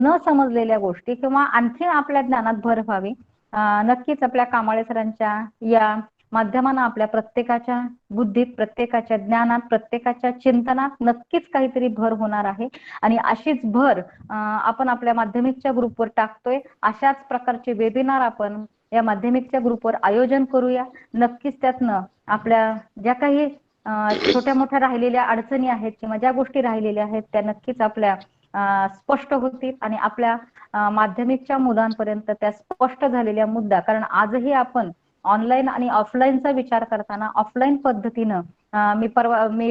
न समजलेल्या गोष्टी किंवा आणखी आपल्या ज्ञानात भर व्हावी, नक्कीच आपल्या कामाळे सरांच्या या माध्यमानं आपल्या प्रत्येकाच्या बुद्धीत, प्रत्येकाच्या ज्ञानात, प्रत्येकाच्या चिंतनात नक्कीच काहीतरी भर होणार आहे. आणि अशीच भर आपण आपल्या माध्यमिकच्या ग्रुपवर टाकतोय. अशाच प्रकारचे वेबिनार आपण या माध्यमिकच्या ग्रुपवर आयोजन करूया. नक्कीच त्यातनं आपल्या ज्या काही छोट्या मोठ्या राहिलेल्या अडचणी आहेत किंवा ज्या गोष्टी राहिलेल्या आहेत त्या नक्कीच आपल्या स्पष्ट होतील आणि आपल्या माध्यमिकच्या मुलांपर्यंत त्या स्पष्ट झालेल्या मुद्दा, कारण आजही आपण ऑनलाईन आणि ऑफलाईनचा विचार करताना ऑफलाईन पद्धतीनं मी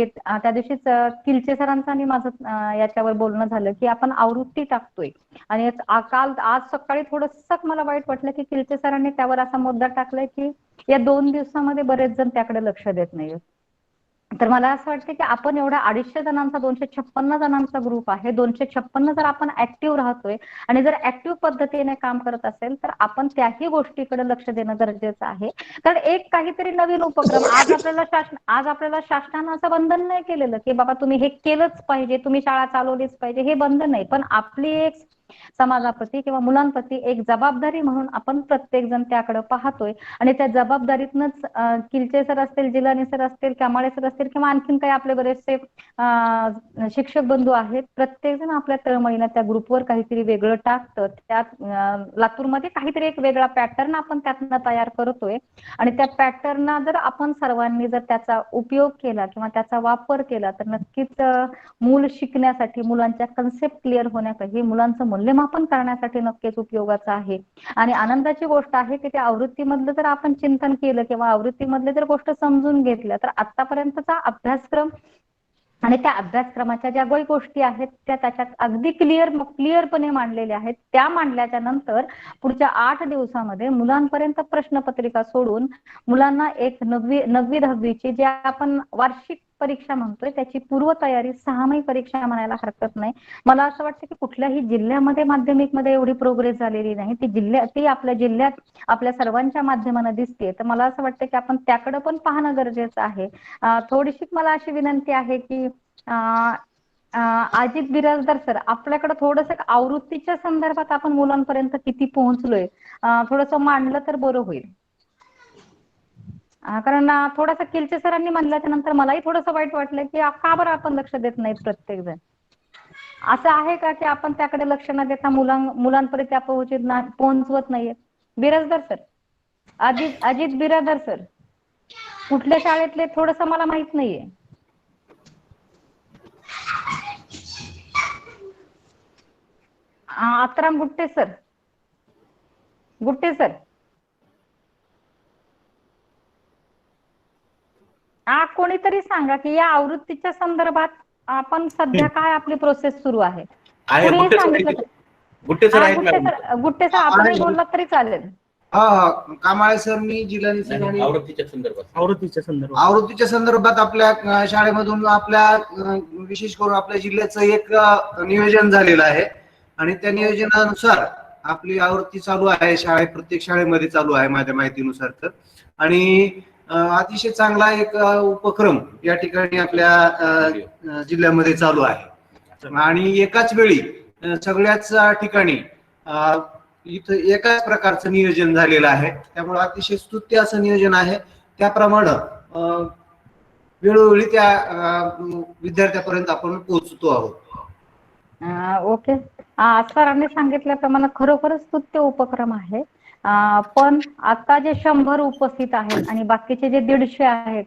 त्या दिवशीच किलचे सरांचं आणि माझं याच्यावर बोलणं झालं की आपण आवृत्ती टाकतोय. आणि आज सकाळी थोडंसं मला वाईट वाटलं की किलचे सरांनी त्यावर असा मुद्दा टाकलाय की या 2 दिवसामध्ये बरेच जण त्याकडे लक्ष देत नाहीये. तर मला असं वाटतं की आपण एवढा 250 जणांचा 256 जणांचा ग्रुप आहे, 256 जर आपण ऍक्टिव्ह राहतोय आणि जर ऍक्टिव्ह पद्धतीने काम करत असेल तर आपण त्याही गोष्टीकडे लक्ष देणं गरजेचं आहे. कारण एक काहीतरी नवीन उपक्रम आज आपल्याला शासनानं असं बंधन नाही केलेलं की बाबा तुम्ही हे केलंच पाहिजे, तुम्ही शाळा चालवलीच पाहिजे, हे बंधन नाही. पण आपली एक समाजाप्रती किंवा मुलांप्रती एक जबाबदारी म्हणून आपण प्रत्येक जण त्याकडे पाहतोय. आणि त्या जबाबदारीतनच किलचे सर असतील, जिलानी सर असतील, कामाळे सर असतील किंवा आणखीन काही आपले बरेचसे शिक्षक बंधू आहेत, प्रत्येक जण आपल्या तळमळीनं त्या ग्रुपवर काहीतरी वेगळं टाकतं. त्यात लातूरमध्ये काहीतरी एक वेगळा पॅटर्न आपण त्यातनं तयार करतोय. आणि त्या पॅटर्नना जर आपण सर्वांनी जर त्याचा उपयोग केला किंवा त्याचा वापर केला तर नक्कीच मूल शिकण्यासाठी, मुलांच्या कन्सेप्ट क्लिअर होण्यासाठी, मुलांचं मूल्यमापन करण्यासाठी नक्कीच उपयोगाचं आहे. आणि आनंदाची गोष्ट आहे की त्या आवृत्तीमधलं जर आपण चिंतन केलं किंवा आवृत्तीमधले जर गोष्ट समजून घेतल्या तर आतापर्यंतचा अभ्यासक्रम आणि त्या अभ्यासक्रमाच्या ज्या काही गोष्टी आहेत त्या त्याच्यात अगदी क्लिअरपणे मांडलेल्या आहेत. त्या मांडल्याच्या नंतर पुढच्या 8 दिवसामध्ये मुलांपर्यंत प्रश्नपत्रिका सोडून मुलांना एक 9वी 10वीची जे आपण वार्षिक परीक्षा म्हणतोय त्याची पूर्वतयारी 6माही परीक्षा म्हणायला हरकत नाही. मला असं वाटतं की कुठल्याही जिल्ह्यामध्ये माध्यमिकमध्ये एवढी प्रोग्रेस झालेली नाही. ती आपल्या जिल्ह्यात आपल्या सर्वांच्या माध्यमानं दिसते. तर मला असं वाटतं की आपण त्याकडे पण पाहणं गरजेचं आहे. थोडीशी मला अशी विनंती आहे की अजित बिराजदार सर, आपल्याकडे थोडंसं आवृत्तीच्या संदर्भात आपण मुलांपर्यंत किती पोहोचलोय थोडंसं मांडलं तर बरं होईल. कारण थोडासा किलचे सरांनी म्हणल्याच्या नंतर मलाही थोडंसं वाईट वाटलं की का बरं आपण लक्ष देत नाहीत प्रत्येक जण. असं आहे का की आपण त्याकडे लक्ष न देता मुलांपर्यंत त्या पोहोचवत नाहीये? बिराजदार सर, अजित बिराजदार सर, कुठल्या शाळेतले थोडंसं मला माहित नाहीये. आत्राम गुट्टे सर, कोणीतरी सांगा की या आवृत्तीच्या संदर्भात आपण सध्या काय आपली प्रोसेस सुरू आहे. कुणीही सांगितलं गुट्टे सर आपणही बोललात तरी चालेल. कामाळे सर, मी जिल्हानी सर आणि आवृत्तीच्या संदर्भात आपल्या शाळेमधून आपल्या विशेष करून आपल्या जिल्ह्याचं एक नियोजन झालेलं आहे आणि त्या नियोजनानुसार आपली आवृत्ती चालू आहे. प्रत्येक शाळेमध्ये चालू आहे माझ्या माहितीनुसार. तर आणि अतिशय चांगला एक उपक्रम या ठिकाणी आपल्या जिल्ह्यामध्ये चालू आहे आणि एकाच वेळी सगळ्याच ठिकाणी इथं एकाच प्रकारचं नियोजन झालेलं आहे. त्यामुळे अतिशय स्तुत्य असं नियोजन आहे. त्याप्रमाणे वेळोवेळी त्या विद्यार्थ्यापर्यंत आपण पोहोचतो आहोत. ओके, सरांनी सांगितल्याप्रमाणे खरोखरच स्तुत्य उपक्रम आहे. पण आता जे 100 उपस्थित आहेत आणि बाकीचे जे 150 आहेत,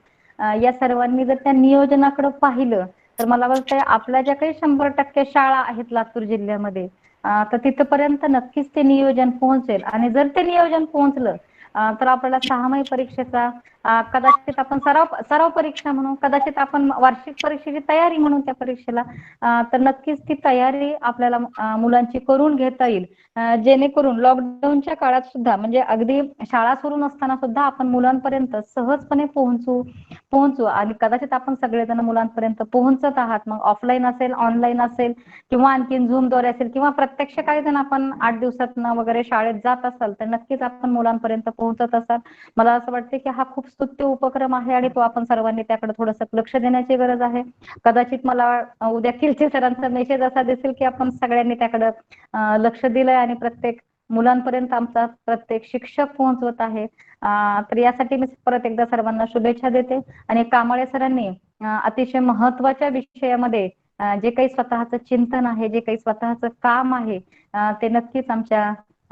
या सर्वांनी जर त्या नियोजनाकडे पाहिलं तर मला वाटतंय आपल्या ज्या काही 100% शाळा आहेत लातूर जिल्ह्यामध्ये तर तिथपर्यंत नक्कीच ते नियोजन पोहोचेल. आणि जर ते नियोजन पोहोचलं तर आपल्याला 6माही परीक्षेचा कदाचित आपण सराव परीक्षा म्हणून, कदाचित आपण वार्षिक परीक्षेची तयारी म्हणून त्या परीक्षेला, तर नक्कीच ती तयारी आपल्याला मुलांची करून घेता येईल. जेणेकरून लॉकडाऊनच्या काळात सुद्धा म्हणजे अगदी शाळा सुरू नसताना सुद्धा आपण मुलांपर्यंत सहजपणे पोहोचू आणि कदाचित आपण सगळेजण मुलांपर्यंत पोहोचत आहात. मग ऑफलाईन असेल, ऑनलाईन असेल किंवा आणखीन झूमद्वारे असेल किंवा प्रत्यक्ष काही जण आपण 8 दिवसातनं वगैरे शाळेत जात असाल तर नक्कीच आपण मुलांपर्यंत पोहोचत असतात. मला असं वाटतं की हा खूप स्तुत्य उपक्रम आहे आणि तो आपण सर्वांनी त्याकडे थोडंसं लक्ष देण्याची गरज आहे. कदाचित मला उद्या खिलचे सरांचा मेसेज असा दिसेल की आपण सगळ्यांनी त्याकडे लक्ष दिलंय आणि प्रत्येक मुलांपर्यंत आमचा प्रत्येक शिक्षक पोहोचवत आहे. तर यासाठी मी परत एकदा सर्वांना शुभेच्छा देते. आणि कांबळे सरांनी अतिशय महत्वाच्या विषयामध्ये जे काही स्वतःचं चिंतन आहे, जे काही स्वतःचं काम आहे, ते नक्कीच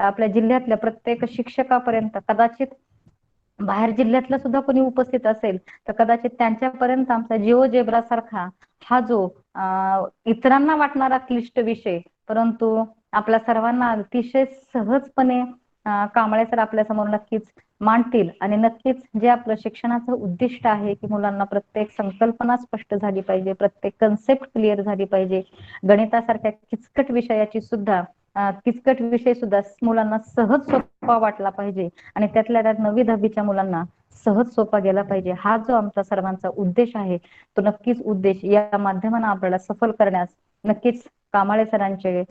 आपल्या जिल्ह्यातल्या प्रत्येक शिक्षकापर्यंत, कदाचित बाहेर जिल्ह्यातलं सुद्धा कोणी उपस्थित असेल तर कदाचित त्यांच्यापर्यंत आमचा जिओ जेब्रा सारखा हा जो इतरांना वाटणारा क्लिष्ट विषय, परंतु आपल्या सर्वांना अतिशय सहजपणे कांबळे सर आपल्या समोर नक्कीच मांडतील. आणि नक्कीच जे आपलं शिक्षणाचं उद्दिष्ट आहे की मुलांना प्रत्येक संकल्पना स्पष्ट झाली पाहिजे, प्रत्येक कन्सेप्ट क्लिअर झाली पाहिजे, गणितासारख्या किचकट विषयाची सुद्धा किचकट विषय सुद्धा मुलांना सहज सोपा वाटला पाहिजे आणि त्यातल्या त्यात 9वी-10वीच्या मुलांना सहज सोपा गेला पाहिजे, हा जो आमचा सर्वांचा उद्देश आहे तो नक्कीच उद्देश या माध्यमाने आपल्याला सफल करण्यास नक्कीच कांबळे सरांचे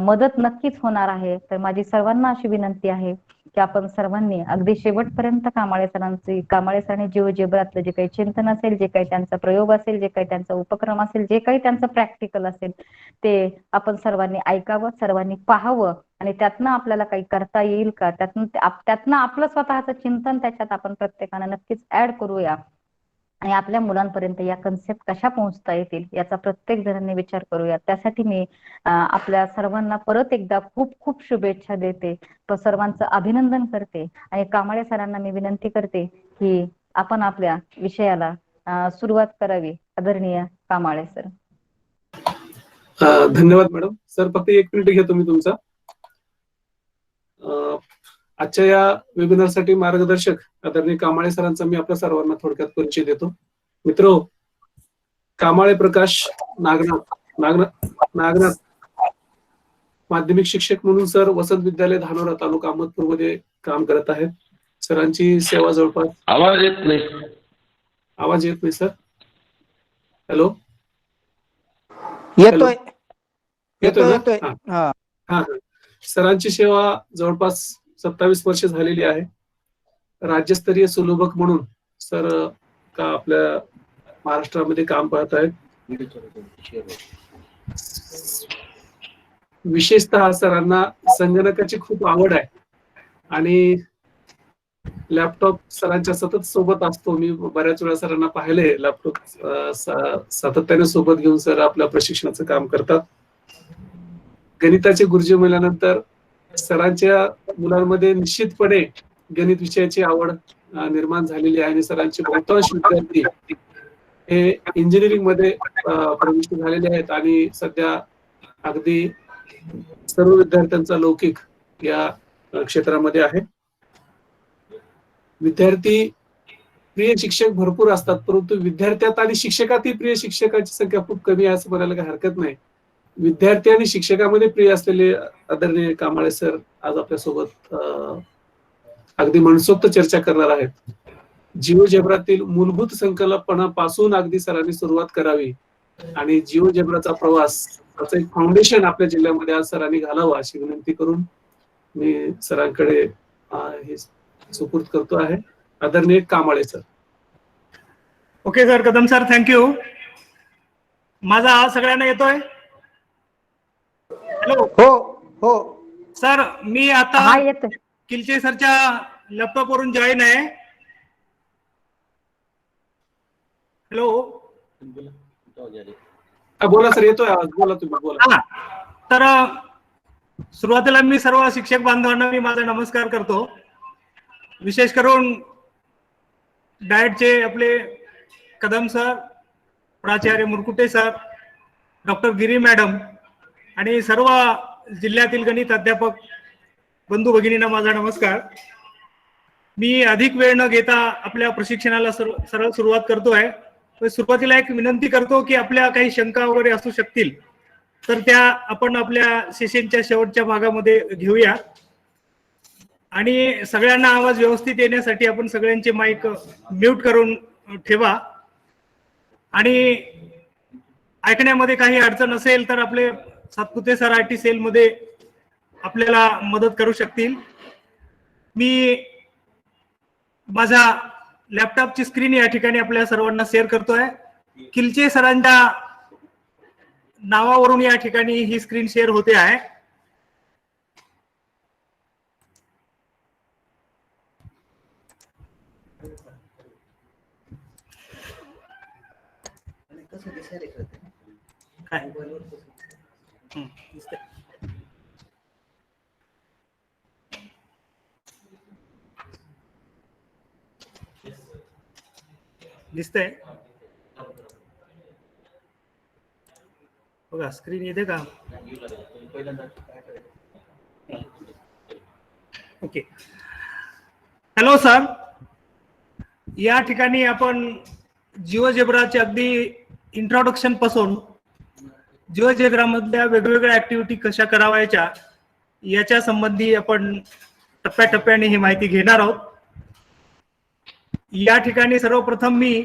मदत नक्कीच होणार आहे. तर माझी सर्वांना अशी विनंती आहे की आपण सर्वांनी अगदी शेवटपर्यंत कांबळे सरांनी जिओ जेब्रातलं जे काही चिंतन असेल, जे काही त्यांचा प्रयोग असेल, जे काही त्यांचा उपक्रम असेल, जे काही त्यांचं प्रॅक्टिकल असेल ते आपण सर्वांनी ऐकावं, सर्वांनी पाहावं आणि त्यातनं आपल्याला काही करता येईल का, त्यातनं आपलं स्वतःचं चिंतन त्याच्यात आपण प्रत्येकानं नक्कीच ऍड करूया आणि आपल्या मुलांपर्यंत या कन्सेप्ट कशा पोहोचता येतील याचा प्रत्येक जणांनी विचार करूया. त्यासाठी मी आपल्या सर्वांना परत एकदा खूप खूप शुभेच्छा देते, सर्वांचं अभिनंदन करते आणि कांबळे सरांना मी विनंती करते की आपण आपल्या विषयाला सुरुवात करावी. आदरणीय कांबळे सर. धन्यवाद मॅडम. सर फक्त 1 मिनिट घेतो मी तुमचा. आजच्या या वेबिनारसाठी मार्गदर्शक आदरणीय कांबळे सरांचा मी आपल्या सर्वांना थोडक्यात परिचय देतो. मित्रो, कांबळे प्रकाश नागनाथ माध्यमिक शिक्षक म्हणून सर वसंत विद्यालय धानोरा तालुका अहमदपूर मध्ये काम करत आहेत. सरांची सेवा जवळपास आवाज येत नाही सर. हॅलो, येतोय. हा. सरांची सेवा जवळपास 27 वर्ष झालेली आहे. राज्यस्तरीय सुलभक म्हणून सर का आपल्या महाराष्ट्रामध्ये काम पाहत आहेत. विशेषतः सरांना संगणकाची खूप आवड आहे आणि लॅपटॉप सरांच्या सतत सोबत असतो. मी बऱ्याच वेळा सरांना पाहिले लॅपटॉप सातत्याने सोबत घेऊन सर आपल्या प्रशिक्षणाचं काम करतात. गणिताचे गुरुजी म्हणल्यानंतर सरांच्या मुलांमध्ये निश्चितपणे गणित विषयाची आवड निर्माण झालेली आहे आणि सरांचे बहुतांश विद्यार्थी हे इंजिनिअरिंग मध्ये प्रविष्ट झालेले आहेत आणि सध्या अगदी सर्व विद्यार्थ्यांचा लौकिक या क्षेत्रामध्ये आहे. विद्यार्थी प्रिय शिक्षक भरपूर असतात, परंतु विद्यार्थ्यात आणि शिक्षकातही प्रिय शिक्षकाची संख्या खूप कमी आहे असं म्हणायला काही हरकत नाही. विद्यार्थी आणि शिक्षकामध्ये प्रिय असलेले आदरणीय कांबळे सर आज आपल्यासोबत अगदी मनसोक्त चर्चा करणार आहेत. जिओ जेब्रातील मूलभूत संकल्पनापासून अगदी सरांनी सुरुवात करावी आणि जिओ जेब्राचा प्रवास त्याचं एक फाउंडेशन आपल्या जिल्ह्यामध्ये आज सरांनी घालावं अशी विनंती करून मी सरांकडे हे सुपूर्द करतो आहे. आदरणीय Kamble sir. Okay sir, Kadam sir, thank you. माझा आवाज सगळ्यांना येतोय? हॅलो. हो सर, मी आता हा येतोय. किलचे सरच्या लॅपटॉप वरून जॉईन आहे. हॅलो. बोला सर, येतोय आवाज. बोला तुम्ही, बोला. तर सुरुवातीला मी सर्व शिक्षक बांधवांना मी माझा नमस्कार करतो. विशेष करून डाएटचे आपले कदम सर, प्राचार्य मुरकुटे सर, डॉक्टर गिरी मॅडम आणि सर्व जिल्ह्यातील गणित अध्यापक बंधू भगिनींना माझा नमस्कार. मी अधिक वेळ न घेता आपल्या प्रशिक्षणाला सरळ सुरुवात करतोय. सुरुवातीला एक विनंती करतो की आपल्या काही शंका वगैरे असू शकतील तर त्या आपण आपल्या सेशनच्या शेवटच्या भागामध्ये घेऊया आणि सगळ्यांना आवाज व्यवस्थित येण्यासाठी आपण सगळ्यांचे माईक म्यूट करून ठेवा आणि ऐकण्यामध्ये काही अडचण असेल तर आपले सातपुते सर IT सेलमध्ये आपल्याला मदत करू शकतील. मी माझा लॅपटॉपची स्क्रीन या ठिकाणी आपल्या सर्वांना शेअर करतोय. किलचे सरांच्या नावावरून या ठिकाणी ही स्क्रीन शेअर होते आहे. काय दिसतंय? दिसतंय बघा, स्क्रीन येते का? ओके. हॅलो सर, या ठिकाणी आपण जिओजेब्राचे अगदी इंट्रोडक्शन पासून जिओजेब्रा मधल्या वेगवेगळ्या ऍक्टिव्हिटी कशा करावायच्या याच्या संबंधी आपण टप्प्याटप्प्याने ही माहिती घेणार आहोत. या ठिकाणी सर्वप्रथम मी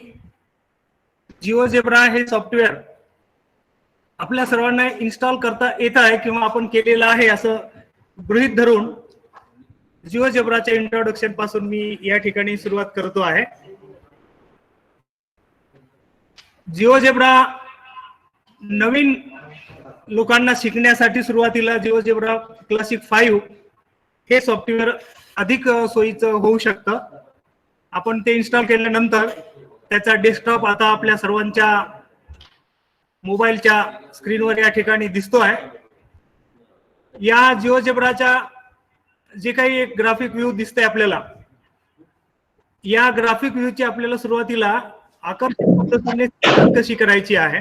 जिओजेब्रा हे सॉफ्टवेअर आपल्या सर्वांना इन्स्टॉल करता येत आहे किंवा आपण केलेलं आहे असं गृहीत धरून जिओजेब्राच्या इंट्रोडक्शन पासून मी या ठिकाणी सुरुवात करतो आहे. जिओजेब्रा नवीन लोकांना शिकण्यासाठी सुरुवातीला जिओजेब्रा क्लासिक 5 हे सॉफ्टवेअर अधिक सोयीचं होऊ शकतं. आपण ते इन्स्टॉल केल्यानंतर त्याचा डेस्कटॉप आता आपल्या सर्वांच्या मोबाईलच्या स्क्रीनवर या ठिकाणी दिसतो आहे. या जिओजेब्राच्या जे काही एक ग्राफिक व्ह्यू दिसतंय आपल्याला, या ग्राफिक व्ह्यूची आपल्याला सुरुवातीला आकर्षक पद्धतीने कशी करायची आहे,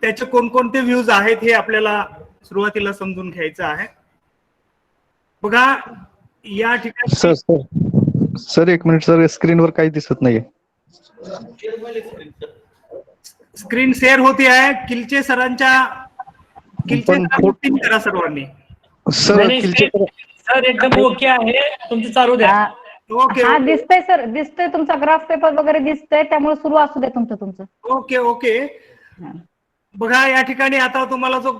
त्याचे कोणकोणते व्ह्यूज आहेत हे आपल्याला सुरुवातीला समजून घ्यायचं आहे. बघा या ठिकाणी सर एक मिनिट सर, स्क्रीनवर काही दिसत नाहीये. स्क्रीन शेअर होती आहे. किलचे सरांच्या करा सर्वांनी. सर एकदम ओके आहे, तुमचं चालू द्या. ओके. हा दिसतंय सर, दिसतंय तुमचा ग्राफ पेपर वगैरे दिसतंय, त्यामुळे सुरू असू दे तुमचं. Okay okay. बघा या ठिकाणी आता तुम्हाला जो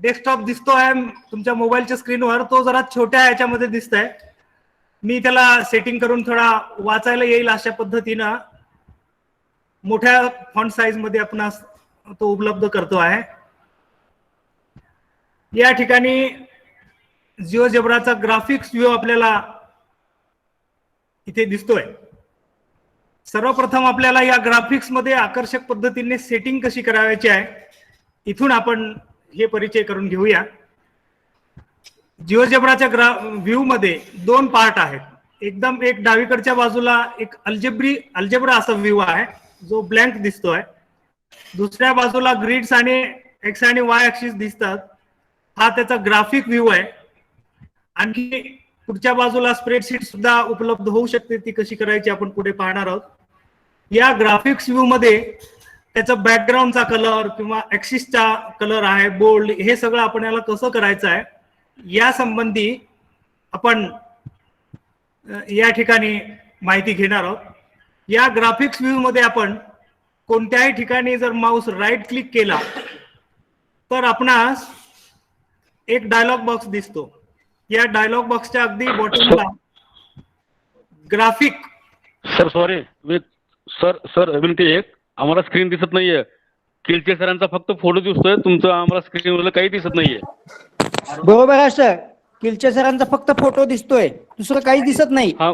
डेस्कटॉप दिसतो आहे तुमच्या मोबाईलच्या स्क्रीनवर, तो जरा छोट्या याच्यामध्ये दिसतंय. मी त्याला सेटिंग करून थोडा वाचायला येईल अशा पद्धतीनं मोठ्या फॉन्ट साईज मध्ये आपण तो उपलब्ध करतो आहे. या ठिकाणी जिओजेब्राचा ग्राफिक्स व्ह्यू आपल्याला इथे दिसतोय. सर्वप्रथम आपल्याला या ग्राफिक्स मध्ये आकर्षक पद्धतीने सेटिंग कशी करायची आहे इथून आपण हे परिचय करून घेऊया. जिओजेब्राच्या व्ह्यू मध्ये दोन पार्ट आहेत. एकदम एक डावीकडच्या बाजूला एक अल्जेब्रा असा व्ह्यू आहे जो ब्लँक दिसतोय. दुसऱ्या बाजूला ग्रिड्स आणि एक्स आणि वाय ऍक्सिस दिसतात. हा त्याचा ग्राफिक व्ह्यू आहे. आणखी पुढच्या बाजूला स्प्रेडशीट सुद्धा उपलब्ध होऊ शकते, ती कशी करायची आपण पुढे पाहणार आहोत. या ग्राफिक्स व्ह्यू मध्ये त्याचा बॅकग्राऊंडचा कलर किंवा ऍक्सिसचा कलर आहे, बोल्ड, हे सगळं आपण याला कसं करायचं आहे या संबंधी आपण या ठिकाणी माहिती घेणार आहोत. या ग्राफिक्स व्ह्यू मध्ये आपण कोणत्याही ठिकाणी जर माऊस राईट क्लिक केला तर आपणास एक डायलॉग बॉक्स दिसतो. या डायलॉग बॉक्सच्या अगदी बॉटमला ग्राफिक. सर सॉरी सर विनंती एक, आम्हाला स्क्रीन दिसत नाहीये. किलचे सरांचा फक्त फोटो दिसतोय, तुमचं आम्हाला स्क्रीनवर काही दिसत नाहीये. बरोबर आहे सर, किलचे सरांचा फक्त फोटो दिसतोय, दुसरं काही दिसत नाही. हा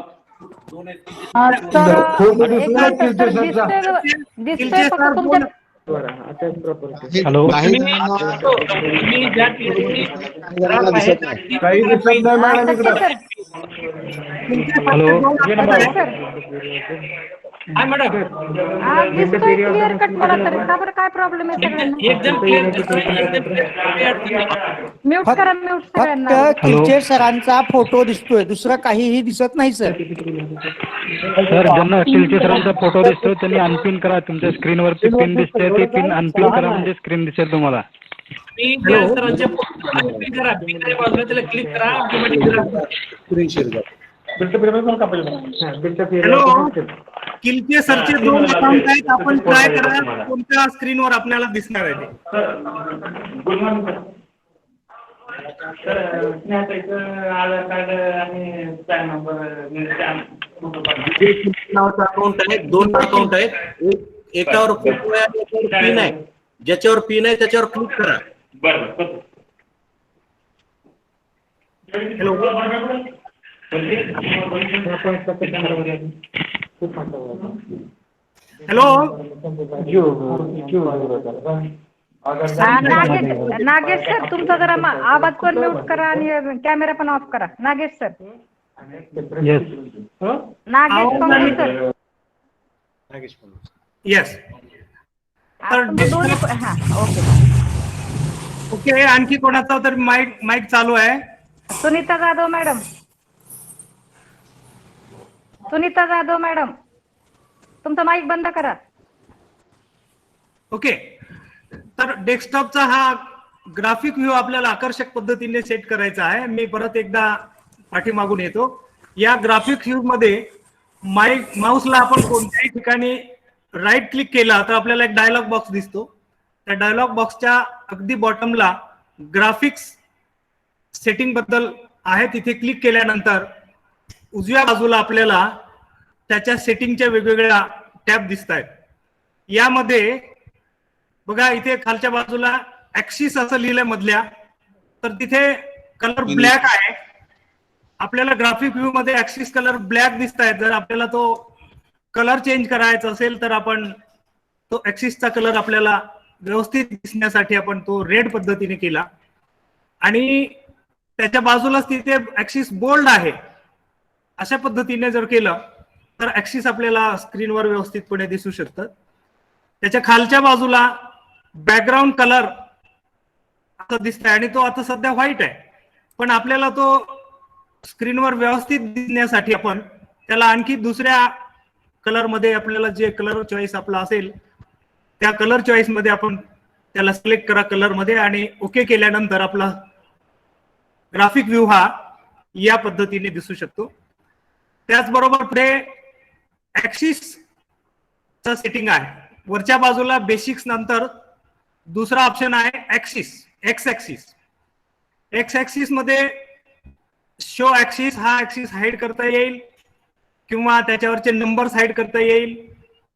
दिसतोय फक्त तुमच्या. हॅलो, दिसतोय क्लिअर कट. मला तरी का बरं काय प्रॉब्लेम आहे सगळ्यांना? म्यूट करा, म्यूट सगळ्यांना. फक्त किलचे सरांचा फोटो दिसतोय, दुसरं काहीही दिसत नाही सर. सर ज्यांना किलचे सरांचा फोटो दिसतोय त्यांनी अनपिन करा. तुमच्या स्क्रीनवर पिन दिसते, ती पिन अनपिन करा म्हणजे स्क्रीन दिसेल तुम्हाला. क्लिक करा. हॅलो, किलचे सरचे दोन अकाउंट आहेत. आपण ट्राय करा कोणत्या स्क्रीनवर आपल्याला दिसणार आहे ते. तर स्नेहाताईचं आधार कार्ड आणि पॅन नंबर नावाचं अकाउंट आहे, 2 अकाउंट आहेत. एकावर फोटो आहे, एकावर पिन आहे. ज्याच्यावर पिन आहे त्याच्यावर क्लिक करा. बरं. हॅलो. हॅलो. नागेश सर, तुमचा जरा आवाज पण म्यूट करा आणि कॅमेरा पण ऑफ करा. Nagesh sir. Yes. Nagesh Pangu sir. Yes. तर तुमचे दोन्ही हा, ओके. ओके, आणखी कोणाचा तर माईक चालू आहे? सुनीता जाधव मॅडम. सुनीता जाधव मॅडम, तुमचा माईक बंद करा. ओके. तर डेस्कटॉपचा हा ग्राफिक व्ह्यू आपल्याला आकर्षक पद्धतीने सेट करायचा आहे. मी परत एकदा पाठीमागून येतो. या ग्राफिक व्ह्यू मध्ये माऊसला आपण कोणत्याही ठिकाणी राईट क्लिक केला तर आपल्याला एक डायलॉग बॉक्स दिसतो. त्या डायलॉग बॉक्सच्या अगदी बॉटमला ग्राफिक्स सेटिंग बद्दल आहे, तिथे क्लिक केल्यानंतर उजव्या बाजूला आपल्याला त्याच्या सेटिंगच्या वेगवेगळ्या टॅब दिसत आहेत. यामध्ये बघा, इथे खालच्या बाजूला ऍक्सिस असं लिहिलंय मधल्या, तर तिथे कलर ब्लॅक आहे. आपल्याला ग्राफिक व्ह्यू मध्ये ऍक्सिस कलर ब्लॅक दिसत आहेत. जर आपल्याला तो कलर चेंज करायचा असेल तर आपण तो ऍक्सिसचा कलर आपल्याला व्यवस्थित दिसण्यासाठी आपण तो रेड पद्धतीने केला. आणि त्याच्या बाजूलाच तिथे ऍक्सिस बोल्ड आहे. अशा पद्धतीने जर केलं तर ऍक्सिस आपल्याला स्क्रीनवर व्यवस्थितपणे दिसू शकतात. त्याच्या खालच्या बाजूला बॅकग्राऊंड कलर असं दिसतंय आणि तो आता सध्या व्हाईट आहे, पण आपल्याला तो स्क्रीनवर व्यवस्थित दिसण्यासाठी आपण त्याला आणखी दुसऱ्या कलर मध्ये, आपल्याला जे कलर चॉईस आपला असेल त्या कलर चॉईस मध्ये आपण त्याला सिलेक्ट करा कलर मध्ये आणि ओके केल्यानंतर आपला ग्राफिक व्ह्यू हा या पद्धतीने दिसू शकतो. त्याचबरोबर पुढे ऍक्सिस सेटिंग आहे. वरच्या बाजूला बेसिक्स नंतर दुसरा ऑप्शन आहे axis, x axis. X axis मध्ये शो ऍक्सिस, हा ऍक्सिस हाईड करता येईल किंवा त्याच्यावरचे नंबर्स हाईड करता येईल,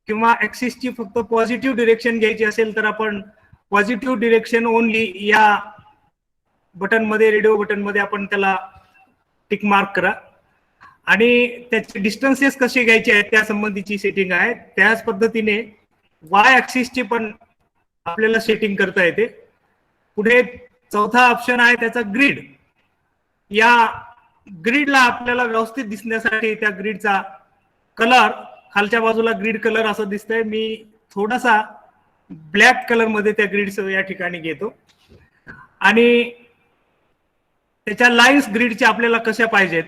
किंवा ऍक्सिसची फक्त पॉझिटिव्ह डिरेक्शन घ्यायची असेल तर आपण पॉझिटिव्ह डिरेक्शन ओनली या बटन मध्ये, रेडिओ बटन मध्ये आपण त्याला टिक मार्क करा. आणि त्याचे डिस्टन्सेस कसे घ्यायचे आहेत त्या संबंधीची सेटिंग आहे. त्याच पद्धतीने वाय ऍक्सिसची पण आपल्याला सेटिंग करता येते. पुढे चौथा ऑप्शन आहे त्याचा ग्रिड. या ग्रिडला आपल्याला व्यवस्थित दिसण्यासाठी त्या ग्रिडचा कलर खालच्या बाजूला ग्रिड कलर असं दिसतंय. मी थोडासा ब्लॅक कलर मध्ये त्या ग्रिडचं या ठिकाणी घेतो. आणि त्याच्या लाईन्स ग्रिडच्या आपल्याला कशा पाहिजेत,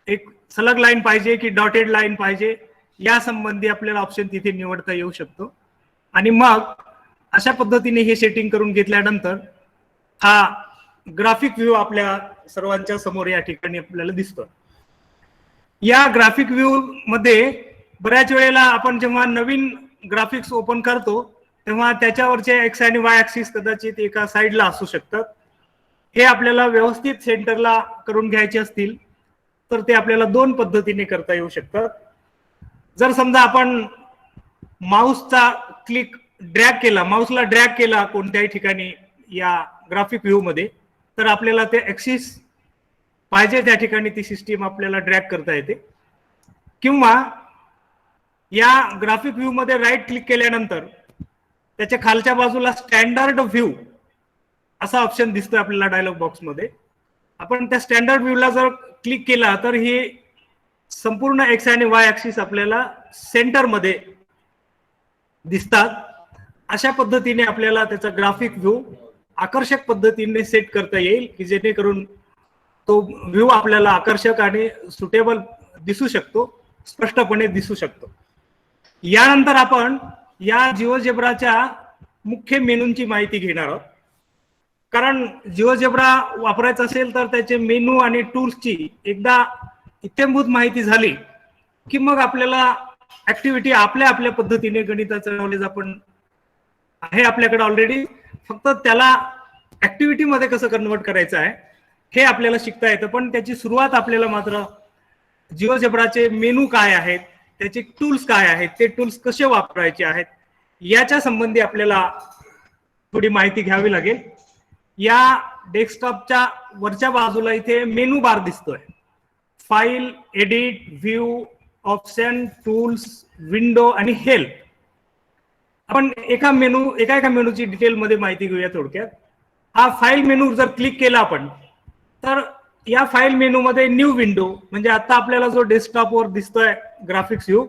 एक सलग लाईन पाहिजे की डॉटेड लाईन पाहिजे, या संबंधी आपल्याला ऑप्शन तिथे निवडता येऊ शकतो. आणि मग अशा पद्धतीने हे सेटिंग करून घेतल्यानंतर हा ग्राफिक व्ह्यू आपल्या सर्वांच्या समोर या ठिकाणी आपल्याला दिसतो. या ग्राफिक व्ह्यू मध्ये बऱ्याच वेळेला आपण जेव्हा नवीन ग्राफिक्स ओपन करतो तेव्हा त्याच्यावरचे एक्स आणि वाय ऍक्सिस कदाचित एका साईडला असू शकतात. हे आपल्याला व्यवस्थित सेंटरला करून घ्यायचे असतील तर ते आपल्याला 2 पद्धतीने करता येऊ शकतात. जर समजा आपण माऊसचा क्लिक ड्रॅग केला, माऊसला ड्रॅग केला कोणत्याही ठिकाणी या ग्राफिक व्ह्यू मध्ये, तर आपल्याला ते ऍक्सिस पाहिजे त्या ठिकाणी ती सिस्टीम आपल्याला ड्रॅग करता येते. किंवा या ग्राफिक व्ह्यू मध्ये राईट क्लिक केल्यानंतर त्याच्या खालच्या बाजूला स्टँडर्ड व्ह्यू असा ऑप्शन दिसतोय आपल्याला डायलॉग बॉक्स मध्ये. आपण त्या स्टँडर्ड व्ह्यूला जर क्लिक केला तर हे संपूर्ण एक्स आणि वाय ऍक्सिस आपल्याला सेंटर मध्ये दिसतात. अशा पद्धतीने आपल्याला त्याचा ग्राफिक व्ह्यू आकर्षक पद्धतीने सेट करता येईल की जेणेकरून तो व्ह्यू आपल्याला आकर्षक आणि सुटेबल दिसू शकतो, स्पष्टपणे दिसू शकतो. यानंतर आपण या जिओजेब्राच्या मुख्य मेनूंची माहिती घेणार आहोत. कारण जिओजेब्रा वापरायचा असेल तर त्याचे मेनू आणि टूल्सची एकदा इत्थंभूत माहिती झाली की मग आपल्याला ऍक्टिव्हिटी आपल्या पद्धतीने गणिताचं नॉलेज आपण आहे आपल्याकडे ऑलरेडी, फक्त त्याला ऍक्टिव्हिटी मध्ये कसं कन्वर्ट करायचं आहे हे आपल्याला शिकता येतं. पण त्याची सुरुवात आपल्याला मात्र जिओजेब्राचे मेनू काय आहेत, त्याचे टूल्स काय आहेत, ते टूल्स कसे वापरायचे आहेत याच्या संबंधी आपल्याला थोडी माहिती घ्यावी लागेल. या डेस्कटॉपच्या वरच्या बाजूला इथे मेनू बार दिसतोय. File, edit, view, option, tools, window आणि हेल्प. आपण एका मेनूची डिटेलमध्ये माहिती घेऊया थोडक्यात. हा फाईल मेनू जर क्लिक केला आपण तर या फाईल मेनू मध्ये न्यू विंडो, म्हणजे आता आपल्याला जो डेस्कटॉपवर दिसतोय ग्राफिक्स व्ह्यू,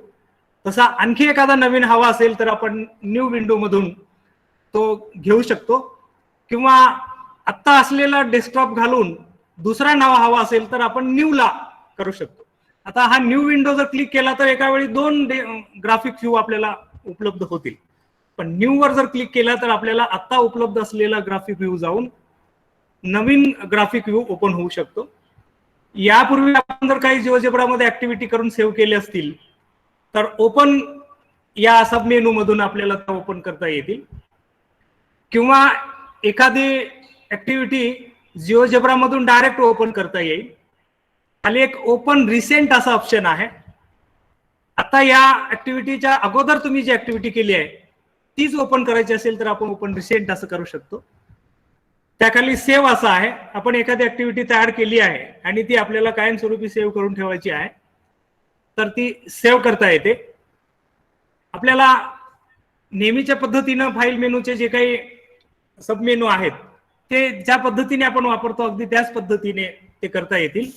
तसा आणखी एखादा नवीन हवा असेल तर आपण न्यू विंडो मधून तो घेऊ शकतो, किंवा आत्ता असलेला डेस्कटॉप घालून दुसरा नाव हवा असेल तर आपण न्यू ला करू शकतो. आता हा न्यू विंडो जर क्लिक केला तर एका वेळी 2 ग्राफिक व्ह्यू आपल्याला उपलब्ध होतील. पण न्यू वर जर क्लिक केला तर आपल्याला आता उपलब्ध असलेला ग्राफिक व्ह्यू जाऊन नवीन ग्राफिक व्ह्यू ओपन होऊ शकतो. यापूर्वी आपण जर काही जिओजेब्रामध्ये ऍक्टिव्हिटी करून सेव्ह केले असतील तर ओपन या सब मेनू मधून आपल्याला ओपन करता येतील, किंवा एखादी ऍक्टिव्हिटी जिओजेब्रा मधून डायरेक्ट ओपन करता येईल. खाली एक ओपन रिसेंट असा ऑप्शन आहे. आता या ऍक्टिव्हिटीच्या अगोदर तुम्ही जी ऍक्टिव्हिटी केली आहे तीच ओपन करायची असेल तर आपण ओपन रिसेंट असं करू शकतो. त्याखाली सेव्ह असं आहे. आपण एखादी ऍक्टिव्हिटी तयार केली आहे आणि ती आपल्याला कायमस्वरूपी सेव्ह करून ठेवायची आहे तर ती सेव्ह करता येते. आपल्याला नेहमीच्या पद्धतीनं फाईल मेनूचे जे काही सब मेनू आहेत ते ज्या पद्धतीने आपण वापरतो अगदी त्याच पद्धतीने ते करता येतील.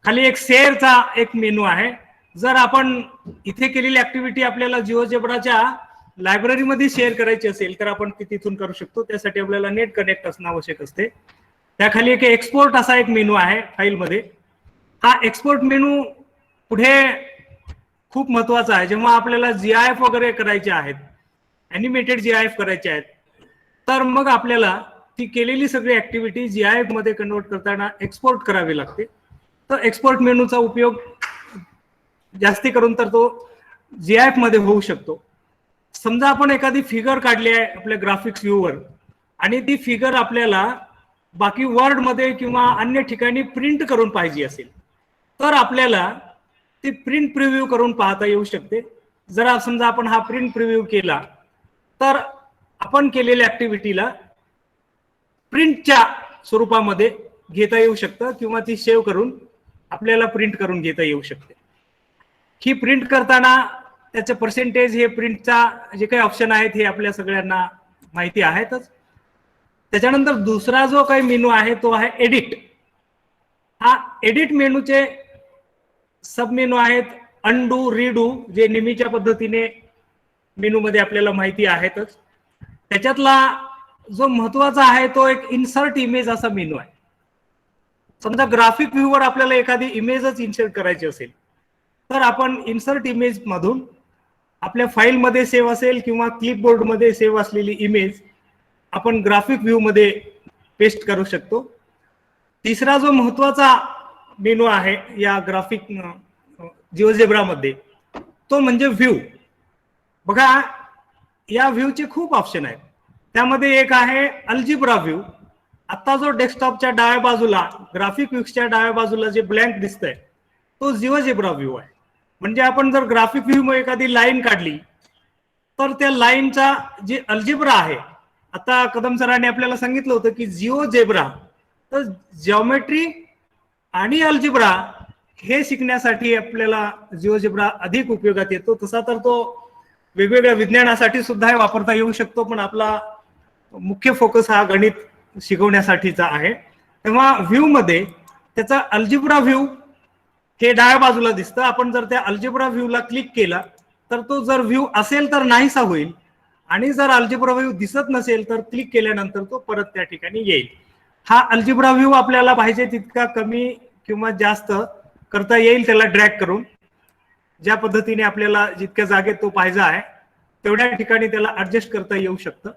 खाली एक शेअरचा एक मेनू आहे. जर आपण इथे केलेली ऍक्टिव्हिटी आपल्याला जिओजेब्राच्या लायब्ररीमध्ये शेअर करायची असेल तर आपण ती तिथून करू शकतो. त्यासाठी आपल्याला नेट कनेक्ट असणं आवश्यक असते. त्याखाली एक एक्सपोर्ट असा एक मेनू आहे फाईलमध्ये. हा एक्सपोर्ट मेनू पुढे खूप महत्वाचा आहे. जेव्हा आपल्याला GIF वगैरे करायचे आहेत, अॅनिमेटेड GIF करायचे आहेत, तर मग आपल्याला ती केलेली सगळी ऍक्टिव्हिटी GIF मध्ये कन्वर्ट करताना एक्सपोर्ट करावी लागते. तर एक्सपोर्ट मेनूचा उपयोग जास्ती करून तर तो GIF मध्ये होऊ शकतो. समजा आपण एखादी फिगर काढली आहे आपल्या ग्राफिक्स व्ह्यूवर आणि ती फिगर आपल्याला बाकी वर्ड मध्ये किंवा अन्य ठिकाणी प्रिंट करून पाहिजे असेल तर आपल्याला ती प्रिंट प्रिव्ह्यू करून पाहता येऊ शकते. जर समजा आपण हा प्रिंट प्रिव्ह्यू केला तर आपण केलेल्या ऍक्टिव्हिटीला प्रिंटच्या स्वरूपामध्ये घेता येऊ शकतं, किंवा ती सेव्ह करून आपल्याला प्रिंट करून घेता येऊ शकते. ही प्रिंट करताना त्याचे पर्सेंटेज, हे प्रिंटचा जे काही ऑप्शन आहेत हे आपल्या सगळ्यांना माहिती आहेतच. त्याच्यानंतर दुसरा जो काही मेनू आहे तो आहे एडिट. हा एडिट मेनूचे सब मेनू आहेत अनडू, रिडू, जे नेहमीच्या पद्धतीने मेनू मध्ये आपल्याला माहिती आहेतच. त्याच्यातला जो महत्वाचा आहे तो एक इन्सर्ट इमेज असा मेनू आहे. समजा ग्राफिक व्ह्यूवर आपल्याला एखादी इमेजच इन्सर्ट करायची असेल तर आपण इन्सर्ट इमेज मधून आपल्या फाईलमध्ये सेव्ह असेल किंवा क्लिपबोर्ड मध्ये सेव्ह असलेली इमेज आपण ग्राफिक व्ह्यू मध्ये पेस्ट करू शकतो. तिसरा जो महत्वाचा मेनू आहे या ग्राफिक जिओजेब्रा मध्ये तो म्हणजे व्ह्यू. बघा, या व्ह्यूचे खूप ऑप्शन आहेत. त्यामध्ये एक आहे अल्जिब्रा व्ह्यू. आता जो डेस्कटॉपच्या डाव्या बाजूला, ग्राफिक व्ह्यूच्या डाव्या बाजूला जे ब्लँक दिसतंय तो जिओजेब्रा व्ह्यू आहे. म्हणजे आपण जर ग्राफिक व्ह्यू मध्ये एखादी लाईन काढली तर त्या लाईनचा जे अल्जिब्रा आहे, आता कदम सरांनी आपल्याला सांगितलं होतं की जिओजेब्रा, तर जिओमेट्री आणि अल्जिब्रा हे शिकण्यासाठी आपल्याला जिओजेब्रा अधिक उपयोगात येतो. तसा तर तो वेगवेगळ्या विज्ञानासाठी सुद्धा वापरता येऊ शकतो, पण आपला मुख्य फोकस हा गणित शिकवण्यासाठीचा आहे. तेव्हा व्ह्यू मध्ये त्याचा अल्जिब्रा व्ह्यू हे डाव्या बाजूला दिसतं. आपण जर त्या अल्जिब्रा व्ह्यूला क्लिक केला तर तो जर व्ह्यू असेल तर नाहीसा होईल, आणि जर अल्जिब्रा व्ह्यू दिसत नसेल तर क्लिक केल्यानंतर तो परत त्या ठिकाणी येईल. हा अल्जिब्रा व्ह्यू आपल्याला पाहिजे तितका कमी किंवा जास्त करता येईल त्याला ड्रॅग करून. ज्या पद्धतीने आपल्याला जितक्या जागेत तो पाहिजे आहे तेवढ्या ठिकाणी त्याला ऍडजस्ट करता येऊ शकतं.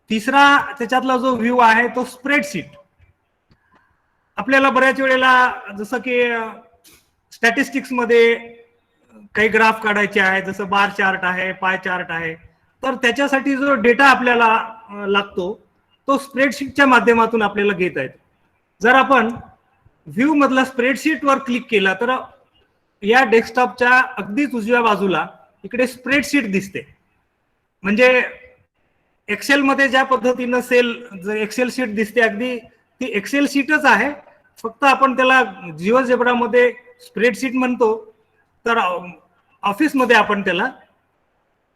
तिसरा त्याच्यातला जो व्ह्यू आहे तो स्प्रेडशीट. आपल्याला बऱ्याच वेळेला जसं की स्टॅटिस्टिक्स मध्ये काही ग्राफ काढायचे आहे, जसं बार चार्ट आहे, पाय चार्ट आहे, तर त्याच्यासाठी जो डेटा आपल्याला लागतो तो स्प्रेडशीटच्या माध्यमातून आपल्याला घेता येतो. जर आपण व्ह्यू मधला स्प्रेडशीटवर क्लिक केला तर या डेस्कटॉपच्या अगदीच उजव्या बाजूला इकडे स्प्रेडशीट दिसते. म्हणजे एक्सेल मध्ये ज्या पद्धतीनं एक्सेल शीट दिसते अगदी ती एक्सेल शीटच आहे, फक्त आपण त्याला जिओजेब्रामध्ये स्प्रेडशीट म्हणतो, तर ऑफिसमध्ये आपण त्याला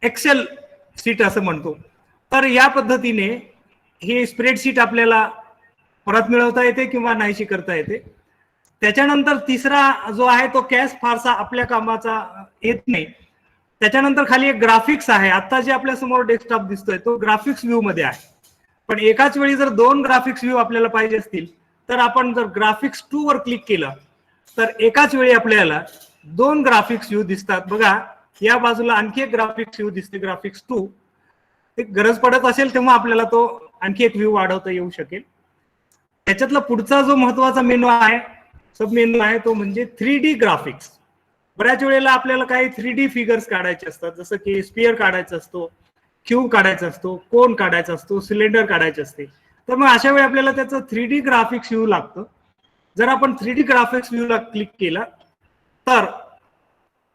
एक्सेल शीट असं म्हणतो. तर या पद्धतीने ही स्प्रेडशीट आपल्याला परत मिळवता येते किंवा नाहीशी करता येते. त्याच्यानंतर तिसरा जो आहे तो कॅश फारसा आपल्या कामाचा येत नाही. त्याच्यानंतर खाली एक ग्राफिक्स आहे. आता जे आपल्या समोर डेस्कटॉप दिसतोय तो ग्राफिक्स व्ह्यू मध्ये आहे, पण एकाच वेळी जर 2 ग्राफिक्स व्ह्यू आपल्याला पाहिजे असतील तर आपण जर ग्राफिक्स 2 वर क्लिक केलं तर एकाच वेळी आपल्याला 2 ग्राफिक्स व्ह्यू दिसतात. बघा या बाजूला आणखी एक ग्राफिक्स व्ह्यू दिसते, ग्राफिक्स 2. ते गरज पडत असेल तेव्हा आपल्याला तो आणखी एक व्ह्यू वाढवता येऊ शकेल. त्याच्यातला पुढचा जो महत्वाचा मेनू आहे, सब मेनू आहे, तो म्हणजे 3D ग्राफिक्स. बऱ्याच वेळेला आपल्याला काही 3D फिगर्स काढायचे असतात, जसं की स्पियर काढायचा असतो, क्यूब काढायचा असतो, कोन काढायचा असतो, सिलेंडर काढायचे असते. तर मग अशा वेळी आपल्याला त्याचं 3D ग्राफिक्स व्ह्यू लागतं. जर आपण 3D ग्राफिक्स व्ह्यूला क्लिक केला तर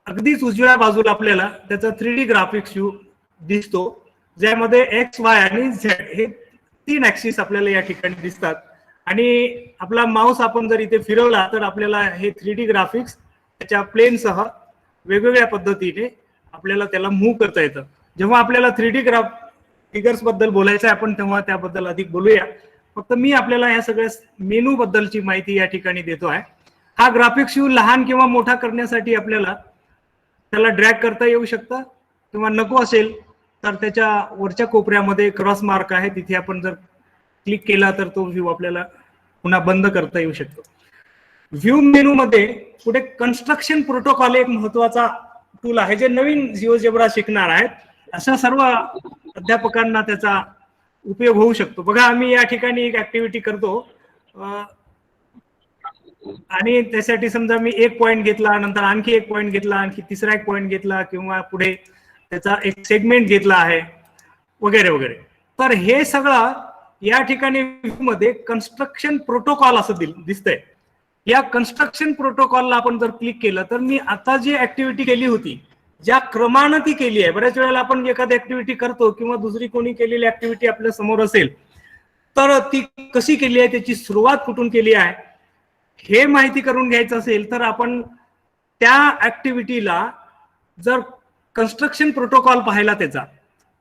अगदीच उजव्या बाजूला आपल्याला त्याचा 3D ग्राफिक्स व्ह्यू दिसतो, ज्यामध्ये एक्स, वाय आणि झेड हे 3 ऍक्सिस आपल्याला या ठिकाणी दिसतात. आणि आपला माऊस आपण जर इथे फिरवला तर आपल्याला हे 3D ग्राफिक्स त्याच्या प्लेनसह वेगवेगळ्या पद्धतीने आपल्याला त्याला मूव्ह करता येतं. जेव्हा आपल्याला 3D फिगर्स बद्दल बोलायचं आहे आपण तेव्हा त्याबद्दल अधिक बोलूया. फक्त मी आपल्याला या सगळ्या मेनू बद्दलची माहिती या ठिकाणी देतो आहे. हा ग्राफिक्स व्ह्यू लहान किंवा मोठा करण्यासाठी आपल्याला त्याला ड्रॅग करता येऊ शकतं, किंवा नको असेल तर त्याच्या वरच्या कोपऱ्यामध्ये क्रॉस मार्क आहे, तिथे आपण जर क्लिक केला तर तो व्ह्यू आपल्याला पुन्हा बंद करता येऊ शकतो. व्ह्यू मेनू मध्ये पुढे कन्स्ट्रक्शन प्रोटोकॉल एक महत्वाचा टूल आहे, जे नवीन जिओजेब्रा शिकणार आहेत अशा सर्व अध्यापकांना त्याचा उपयोग होऊ शकतो. बघा आम्ही या ठिकाणी एक ऍक्टिव्हिटी करतो आणि त्यासाठी समजा मी एक पॉइंट घेतला, नंतर आणखी एक पॉइंट घेतला, आणखी तिसरा एक पॉइंट घेतला, किंवा पुढे त्याचा एक सेगमेंट घेतला आहे वगैरे वगैरे. तर हे सगळं या ठिकाणी मध्ये कन्स्ट्रक्शन प्रोटोकॉल असं दिसतंय. या कन्स्ट्रक्शन प्रोटोकॉलला आपण जर क्लिक केलं तर मी आता जी ऍक्टिव्हिटी केली होती ज्या क्रमानं ती केली आहे, बऱ्याच वेळेला आपण एखादी ऍक्टिव्हिटी करतो किंवा दुसरी कोणी केलेली ऍक्टिव्हिटी आपल्या समोर असेल तर ती कशी केली आहे, त्याची सुरुवात कुठून केली आहे हे माहिती करून घ्यायचं असेल तर आपण त्या ऍक्टिव्हिटीला जर कन्स्ट्रक्शन प्रोटोकॉल पाहिला त्याचा,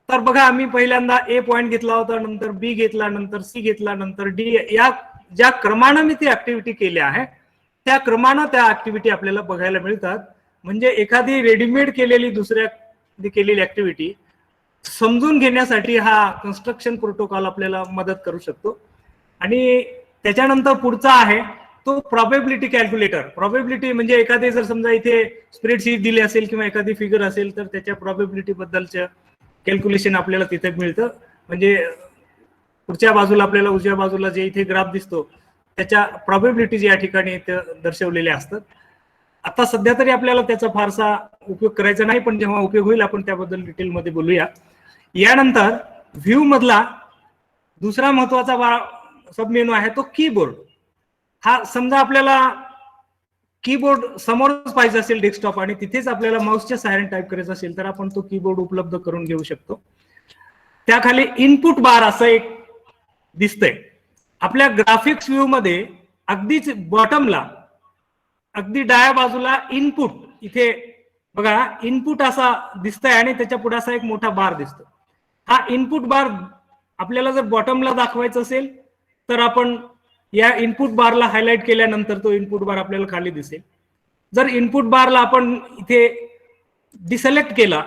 तर बघा आम्ही पहिल्यांदा ए पॉइंट घेतला होता, नंतर बी घेतला, नंतर सी घेतला, नंतर डी. या ज्या क्रमानं मी ती ऍक्टिव्हिटी केली आहे त्या क्रमानं त्या ऍक्टिव्हिटी आपल्याला बघायला मिळतात. म्हणजे एखादी रेडीमेड केलेली दुसऱ्या केलेली ऍक्टिव्हिटी समजून घेण्यासाठी हा कन्स्ट्रक्शन प्रोटोकॉल आपल्याला मदत करू शकतो. आणि त्याच्यानंतर पुढचा आहे तो प्रॉबेबिलिटी कॅल्क्युलेटर. प्रॉबेबिलिटी म्हणजे एखादी जर समजा इथे स्प्रेडशीट दिली असेल किंवा एखादी फिगर असेल तर त्याच्या प्रॉबेबिलिटी बद्दलचं कॅल्क्युलेशन आपल्याला तिथे मिळतं. म्हणजे पुढच्या बाजूला आपल्याला उजव्या बाजूला जे इथे ग्राफ दिसतो त्याच्या प्रॉबेबिलिटीज या ठिकाणी दर्शवलेल्या असतात. आता सध्या तरी आपल्याला त्याचा फारसा उपयोग करायचा नाही, पण जेव्हा उपयोग होईल आपण त्याबद्दल डिटेलमध्ये बोलूया. यानंतर व्ह्यू मधला दुसरा महत्वाचा सब मेनू आहे तो कीबोर्ड. हा समजा आपल्याला कीबोर्ड समोरच पाहिजे असेल डेस्कटॉप आणि तिथेच आपल्याला माऊसच्या सहाय्याने टाईप करायचं असेल तर आपण तो कीबोर्ड उपलब्ध करून घेऊ शकतो. त्याखाली इनपुट बार असं एक दिसतंय. आपल्या ग्राफिक्स व्ह्यू मध्ये अगदीच बॉटमला अगदी डाव्या बाजूला इनपुट इथे बघा इनपुट असा दिसतंय आणि त्याच्या पुढे असा एक मोठा बार दिसतो. हा इनपुट बार आपल्याला जर बॉटमला दाखवायचा असेल तर आपण या इनपुट बारला हायलाइट केल्यानंतर तो इनपुट बार आपल्याला खाली दिसेल. जर इनपुट बारला आपण इथे डिसिलेक्ट केला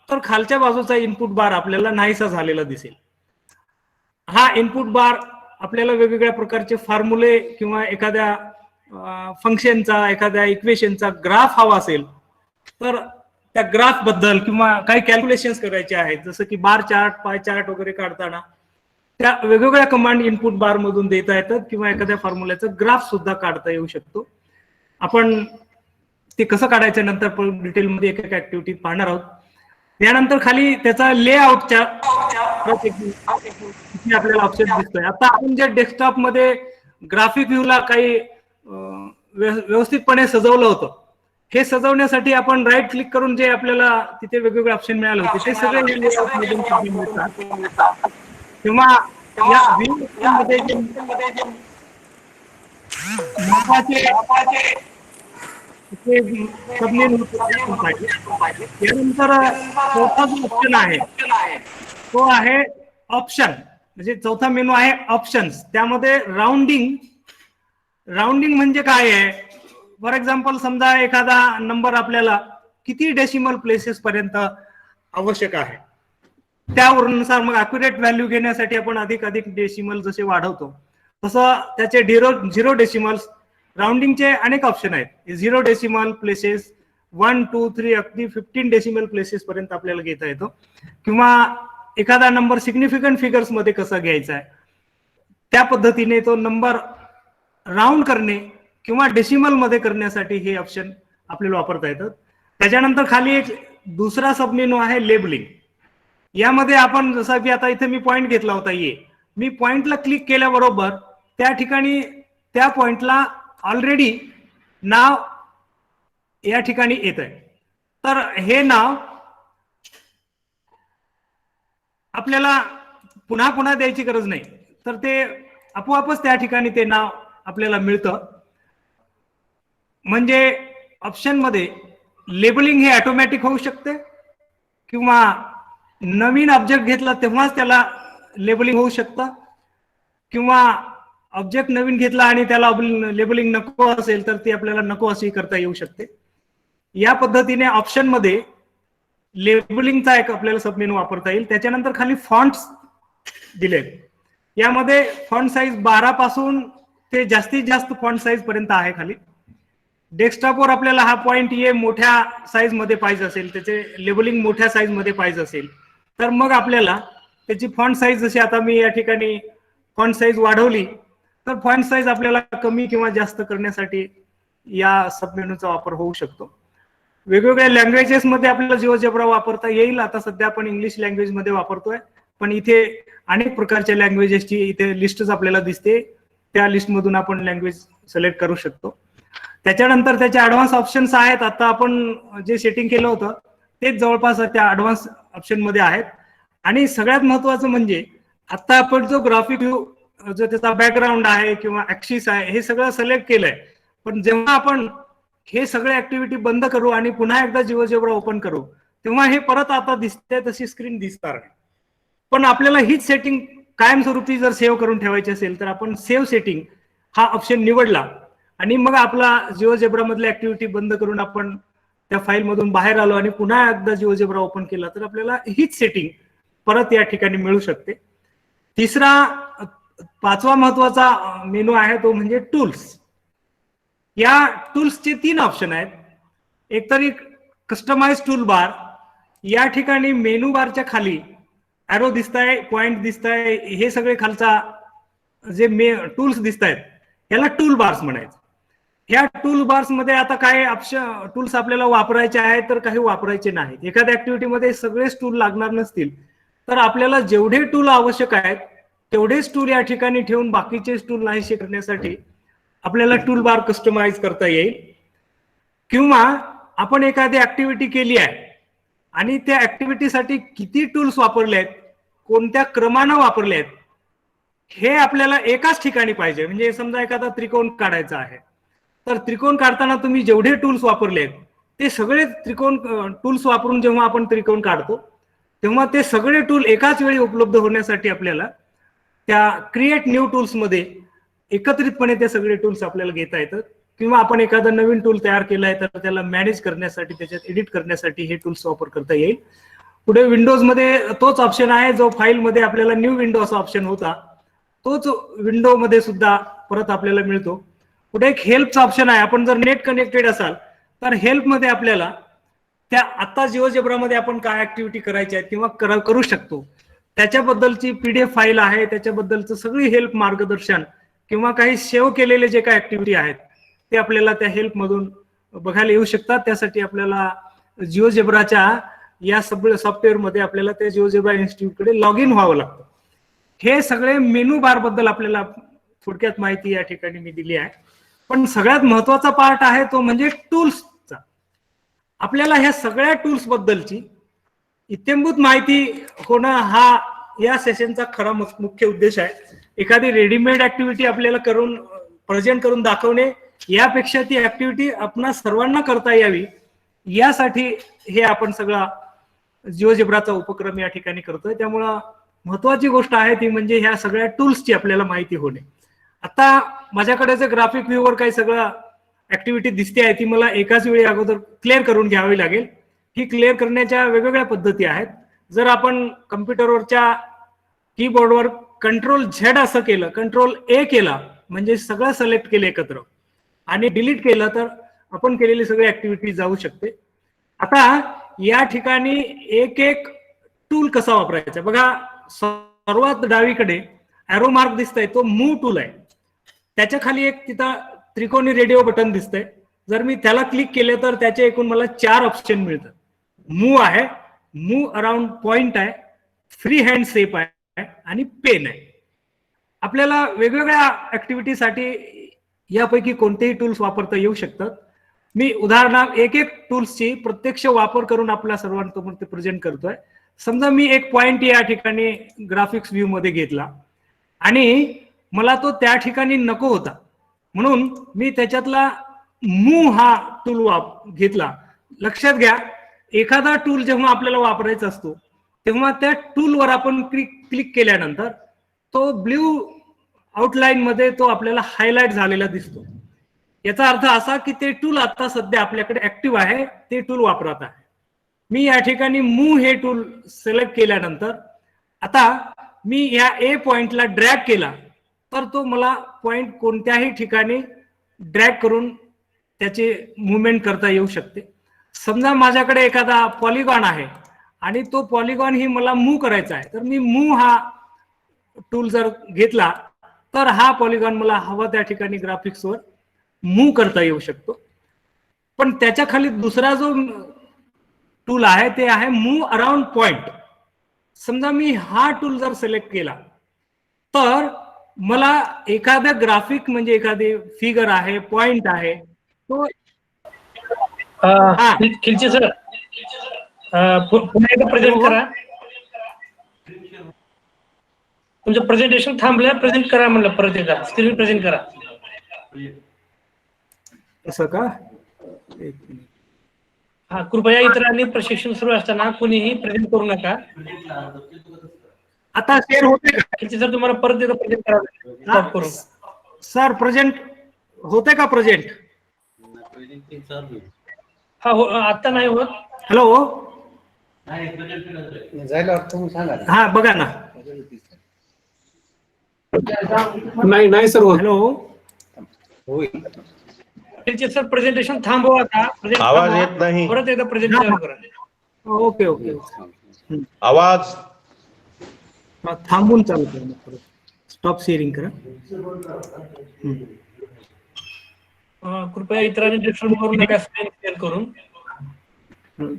तर खालच्या बाजूचा इनपुट बार आपल्याला नाहीसा झालेला दिसेल. हा इनपुट बार आपल्याला वेगवेगळ्या प्रकारचे फॉर्म्युले किंवा एखाद्या फंक्शनचा एखाद्या इक्वेशनचा ग्राफ हवा असेल तर त्या ग्राफ बद्दल किंवा काही कॅल्क्युलेशन्स करायचे आहेत, जसं की बार चार्ट, पाय चार्ट वगैरे काढताना त्या वेगवेगळ्या कमांड इनपुट बार मधून देता येतात किंवा एखाद्या फॉर्म्युल्याचा ग्राफ सुद्धा काढता येऊ शकतो. आपण ते कसं काढायचं नंतर डिटेलमध्ये एक एक ऍक्टिव्हिटी पाहणार आहोत. त्यानंतर खाली त्याचा लेआउटच्या इथे आपल्याला ऑप्शन दिसतोय. आता आपण जे डेस्कटॉप मध्ये ग्राफिक व्ह्यूला काही व्यवस्थितपणे सजवलं होतं, हे सजवण्यासाठी आपण राईट क्लिक करून जे आपल्याला तिथे वेगवेगळे ऑप्शन मिळाले होते ते सगळे layout मधून तुम्ही मिळतात. किंवा या व्ह्यू मध्ये जे महत्वाचे त्यानंतर चौथा जो ऑप्शन आहे तो आहे ऑप्शन, म्हणजे चौथा मेनू आहे ऑप्शन्स. त्यामध्ये राऊंडिंग म्हणजे काय आहे? फॉर एक्झाम्पल समजा एखादा नंबर आपल्याला किती डेसिमल प्लेसेस पर्यंत आवश्यक आहे, त्यानुसार मग अॅक्युरेट व्हॅल्यू घेण्यासाठी आपण अधिक डेसिमल जसे वाढवतो तसं त्याचे 0 डेसिमल्स राऊंडिंगचे अनेक ऑप्शन आहेत. 0 डेसिमल प्लेसेस, 1, 2, 3 अगदी 15 डेसिमल प्लेसेस पर्यंत आपल्याला घेता येतो. किंवा एखादा नंबर सिग्निफिकंट फिगर्स मध्ये कसा घ्यायचा आहे त्या पद्धतीने तो नंबर राऊंड करणे किंवा डेसिमल मध्ये करण्यासाठी हे ऑप्शन आपल्याला वापरता येतात. त्याच्यानंतर खाली एक दुसरा सबमेनू आहे लेबलिंग. यामध्ये आपण जसं की आता इथे मी पॉइंट घेतला होता, मी पॉइंटला क्लिक केल्याबरोबर त्या ठिकाणी त्या पॉइंटला ऑलरेडी नाव या ठिकाणी येत आहे. तर हे नाव आपल्याला पुन्हा पुन्हा द्यायची गरज नाही, तर ते आपोआपच त्या ठिकाणी ते नाव आपल्याला मिळतं. म्हणजे ऑप्शन मध्ये लेबलिंग हे ऑटोमॅटिक होऊ शकते किंवा नवीन ऑब्जेक्ट घेतला तेव्हाच त्याला लेबलिंग होऊ शकतं, किंवा ऑब्जेक्ट नवीन घेतला आणि त्याला लेबलिंग नको असेल तर ती आपल्याला नको अशी करता येऊ शकते. या पद्धतीने ऑप्शन मध्ये लेबलिंगचा एक आपल्याला सबमेनू वापरता येईल. त्याच्यानंतर खाली फॉन्ट्स दिलेत. यामध्ये फॉन्ट साईज 12 पासून ते जास्तीत जास्त फॉन्ट साईज पर्यंत आहे. खाली डेस्कटॉपवर आपल्याला हा पॉइंट मोठ्या साईज मध्ये पाहिजे असेल, त्याचे लेबलिंग मोठ्या साईज मध्ये पाहिजे असेल तर मग आपल्याला त्याची फॉन्ट साईज, जशी आता मी या ठिकाणी फॉन्ट साईज वाढवली तर फॉन्ट साईज आपल्याला कमी किंवा जास्त करण्यासाठी या सबमेनूचा वापर होऊ शकतो. वेगवेगळ्या लँग्वेजेस मध्ये आपल्याला जिओजेब्रा वापरता येईल. आता सध्या आपण इंग्लिश लँग्वेज मध्ये वापरतोय, पण इथे अनेक प्रकारच्या लँग्वेजेसची इथे लिस्टच आपल्याला दिसते. त्या लिस्टमधून आपण लँग्वेज सिलेक्ट करू शकतो. त्याच्यानंतर त्याचे ऍडव्हान्स ऑप्शन्स आहेत. आता आपण जे सेटिंग केलं होतं तेच जवळपास त्या ऍडव्हान्स ऑप्शन मध्ये आहेत. आणि सगळ्यात महत्वाचं म्हणजे आता आपण जो ग्राफिक व्ह्यू, जो त्याचा बॅकग्राऊंड आहे किंवा ऍक्सिस आहे, हे सगळं सिलेक्ट केलंय. पण जेव्हा आपण हे सगळे ऍक्टिव्हिटी बंद करू आणि पुन्हा एकदा जिओजेब्रा ओपन करू तेव्हा हे परत आता दिसते तशी स्क्रीन दिसणार नाही. पण आपल्याला हीच सेटिंग कायमस्वरूपी जर सेव्ह करून ठेवायची असेल तर आपण सेव्ह सेटिंग हा ऑप्शन निवडला आणि मग आपला जिओजेब्रा मधली ऍक्टिव्हिटी बंद करून आपण त्या फाईल मधून बाहेर आलो आणि पुन्हा एकदा जिओजेब्रा ओपन केला तर आपल्याला हीच सेटिंग परत या ठिकाणी मिळू शकते. तिसरा 5वा महत्वाचा मेनू आहे तो म्हणजे टूल्स. या टूल्सचे 3 ऑप्शन आहेत. एकतरी कस्टमाइज टूल बार, या ठिकाणी मेनू बारच्या खाली ॲरो दिसताय, पॉइंट दिसताय, हे सगळे खालचा जे टूल्स दिसत आहेत याला टूल बार्स म्हणायचं. ह्या टूल बार्स मध्ये आता काही ऑप्शन टूल्स आपल्याला वापरायचे आहेत तर काही वापरायचे नाहीत. एखाद्या ऍक्टिव्हिटीमध्ये सगळेच टूल लागणार नसतील तर आपल्याला जेवढे टूल आवश्यक आहेत तेवढेच टूल या ठिकाणी ठेवून बाकीचे टूल नाहीसे करण्यासाठी आपल्याला टूल बार कस्टमाइज करता येईल. किंवा आपण एखादी ऍक्टिव्हिटी केली आहे आणि त्या ऍक्टिव्हिटीसाठी किती टूल्स वापरले आहेत, कोणत्या क्रमानं वापरले आहेत, हे आपल्याला एकाच ठिकाणी पाहिजे. म्हणजे समजा एखादा त्रिकोण काढायचा आहे तर त्रिकोण काढताना तुम्ही जेवढे टूल्स वापरले आहेत ते सगळे त्रिकोण टूल्स वापरून जेव्हा आपण त्रिकोण काढतो तेव्हा ते सगळे टूल एकाच वेळी उपलब्ध होण्यासाठी आपल्याला त्या क्रिएट न्यू टूल्स मध्ये एकत्रितपणे ते सगळे टूल्स आपल्याला घेता येतात. किंवा आपण एखादा नवीन टूल तयार केला आहे तर त्याला मॅनेज करण्यासाठी, त्याच्यात एडिट करण्यासाठी हे टूल्स वापर करता येईल. पुढे विंडोज मध्ये तोच ऑप्शन आहे जो फाईल मध्ये आपल्याला न्यू विंडो असा ऑप्शन होता, तोच विंडो मध्ये सुद्धा परत आपल्याला मिळतो. पुढे एक हेल्पचा ऑप्शन आहे. आपण जर नेट कनेक्टेड असाल तर हेल्प मध्ये आपल्याला त्या आता जिओजेब्रा मध्ये आपण काय ऍक्टिव्हिटी करायची आहेत किंवा करू शकतो त्याच्याबद्दलची PDF फाईल आहे. त्याच्याबद्दलचं सगळी हेल्प, मार्गदर्शन किंवा काही सेव्ह केलेले जे काही ऍक्टिव्हिटी आहेत ते आपल्याला त्या हेल्प मधून बघायला येऊ शकतात. त्यासाठी आपल्याला जिओजेब्राच्या या सॉफ्टवेअर मध्ये आपल्याला त्या जिओजेब्रा इन्स्टिट्यूटकडे लॉग इन व्हावं लागतं. हे सगळे मेनू बार बद्दल आपल्याला थोडक्यात माहिती या ठिकाणी मी दिली आहे. पण सगळ्यात महत्वाचा पार्ट आहे तो म्हणजे टूल्सचा. आपल्याला ह्या सगळ्या टूल्स बद्दलची इत्यंभूत माहिती होणं हा या सेशनचा खरा मुख्य उद्देश आहे. एखादी रेडीमेड ऍक्टिव्हिटी आपल्याला करून प्रेझेंट करून दाखवणे यापेक्षा ती ऍक्टिव्हिटी आपणा सर्वांना करता यावी यासाठी हे आपण सगळा जिओजेब्राचा उपक्रम या ठिकाणी करतोय. त्यामुळं महत्वाची गोष्ट आहे ती म्हणजे ह्या सगळ्या टूल्सची आपल्याला माहिती होणे. आता माझ्याकडे जे ग्राफिक व्ह्यूवर काही सगळं ऍक्टिव्हिटी दिसते आहे ती मला एकाच वेळी अगोदर क्लिअर करून घ्यावी लागेल. ही क्लिअर करण्याच्या वेगवेगळ्या पद्धती आहेत. जर आपण कम्प्युटरवरच्या कीबोर्डवर कंट्रोल झेड असं केलं, कंट्रोल ए केला म्हणजे सगळं सिलेक्ट केलं एकत्र आणि डिलीट केलं तर आपण केलेली सगळी ऍक्टिव्हिटी जाऊ शकते. आता या ठिकाणी एक एक टूल कसा वापरायचा बघा. सर्वात डावीकडे एरो मार्क दिसतंय तो मूव्ह टूल आहे. त्याच्या खाली एक तिथं त्रिकोणी रेडिओ बटन दिसतंय. जर मी त्याला क्लिक केले तर त्याचे एकूण मला 4 ऑप्शन मिळतात. मूव्ह आहे, मूव्ह अराउंड पॉइंट आहे, फ्री हँड सेप आहे आणि पेन आहे. आपल्याला वेगवेगळ्या ऍक्टिव्हिटीसाठी यापैकी कोणतेही टूल्स वापरता येऊ शकतात. मी उदाहरणार्थ एक एक टूल्सची प्रत्यक्ष वापर करून आपल्या सर्वांसमोर ते प्रेझेंट करतोय. समजा मी एक पॉइंट या ठिकाणी ग्राफिक्स व्ह्यू मध्ये घेतला आणि मला तो त्या ठिकाणी नको होता म्हणून मी त्याच्यातला मूव्ह हा टूल घेतला. लक्षात घ्या एखादा टूल जेव्हा आपल्याला वापरायचा असतो तेव्हा त्या टूलवर आपण क्लिक केल्यानंतर तो ब्ल्यू आउटलाईन मध्ये तो आपल्याला हायलाइट झालेला दिसतो. याचा अर्थ असा की ते टूल आता सध्या आपल्याकडे ऍक्टिव्ह आहे, ते टूल वापरत आहे. मी या ठिकाणी मूव्ह हे टूल सिलेक्ट केल्यानंतर आता मी या ए पॉइंटला ड्रॅग केला तर तो मला पॉइंट कोणत्याही ठिकाणी ड्रॅग करून त्याचे मुवमेंट करता येऊ शकते. समजा माझ्याकडे एखादा पॉलिगॉन आहे आणि तो पॉलिगॉन ही मला मूव्ह करायचा आहे तर मी मूव्ह हा टूल जर घेतला तर हा पॉलिगॉन मला हवा त्या ठिकाणी ग्राफिक्सवर मूव्ह करता येऊ शकतो. पण त्याच्या खाली दुसरा जो टूल आहे ते आहे मूव्ह अराउंड पॉइंट. समजा मी हा टूल जर सिलेक्ट केला तर मला एखादा ग्राफिक म्हणजे एखादी फिगर आहे, पॉइंट आहे तो खिलचे सर पुन्हा एकदा प्रेझेंट करा. तुमचं प्रेझेंटेशन थांबलं, प्रेझेंट करा म्हणलं परत एकदा स्क्रीन प्रेझेंट करा. असं का? हा कृपया इतरांनी प्रशिक्षण सुरू असताना कुणीही प्रेझेंट करू नका. आता शेअर होते का? खिलचे सर तुम्हाला परत एकदा प्रेझेंट करावं स्टॉप करून. सर प्रेझेंट होते का? प्रेझेंट हा हो आता नाही होत. हॅलो जायला सांगा. हा बघा ना. नाही सर होत. हॅलो होईल. खिलचे सर प्रेझेंटेशन थांबवा आता. आवाज येत नाही. परत एकदा प्रेझेंट चालू करा. ओके ओके आवाज थांबून चालू करा. स्टॉप शेअरिंग करा. कृपया इतरांनी डिस्टर्ब करू नका स्क्रीन शेअर करून.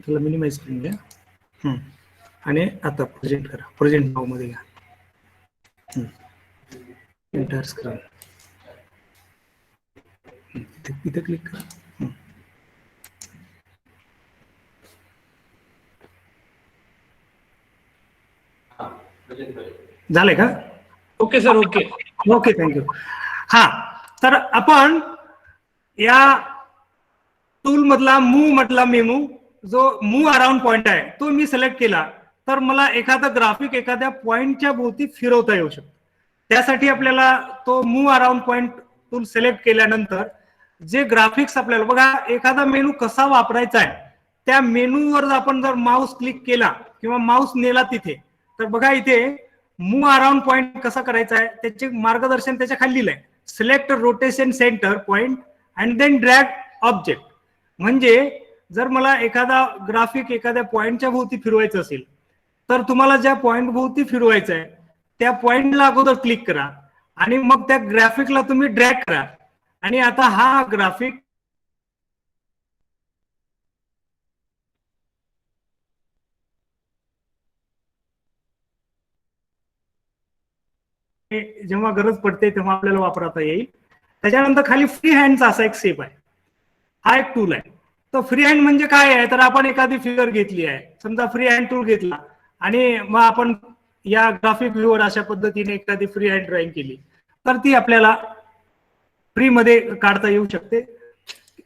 तुला मिनिमाइज करून घ्या आणि आता प्रेझेंट करा. प्रेझेंट नाव मध्ये घ्या. एंटर स्क्रीन इथे क्लिक करा. झालंय का? Okay sir okay okay thank you. हा तर आपण या टूल मधला मूव्ह म्हटला मेमू जो मूव्ह अराउंड पॉइंट आहे तो मी सिलेक्ट केला तर मला एखादा ग्राफिक एखाद्या पॉइंटच्या भोवती फिरवता येऊ शकतो. त्यासाठी आपल्याला तो move around point tool select केल्यानंतर जे ग्राफिक्स आपल्याला बघा एखादा मेनू कसा वापरायचा आहे त्या मेनूवर आपण जर माऊस क्लिक केला किंवा माऊस नेला तिथे तर बघा इथे मूव्ह अराउंड पॉइंट कसा करायचा आहे त्याचे मार्गदर्शन त्याच्या खाली लिहिलंय. Select rotation center point and then drag object. म्हणजे जर मला एखादा ग्राफिक एखाद्या पॉइंटच्या भोवती फिरवायचं असेल तर तुम्हाला ज्या पॉइंट भोवती फिरवायचं आहे त्या पॉइंटला अगोदर क्लिक करा आणि मग त्या ग्राफिकला तुम्ही ड्रॅग करा आणि आता हा ग्राफिक जेव्हा गरज पडते तेव्हा आपल्याला वापरता येईल. त्याच्यानंतर खाली फ्री हँडचा असा एक सेप आहे, हा एक टूल आहे. तर फ्री हँड म्हणजे काय आहे, तर आपण एखादी फिगर घेतली आहे, समजा फ्री हँड टूल घेतला आणि मग आपण या ग्राफिक व्ह्यूवर अशा पद्धतीने एखादी फ्री हँड ड्रॉइंग केली तर ती आपल्याला फ्री मध्ये काढता येऊ शकते.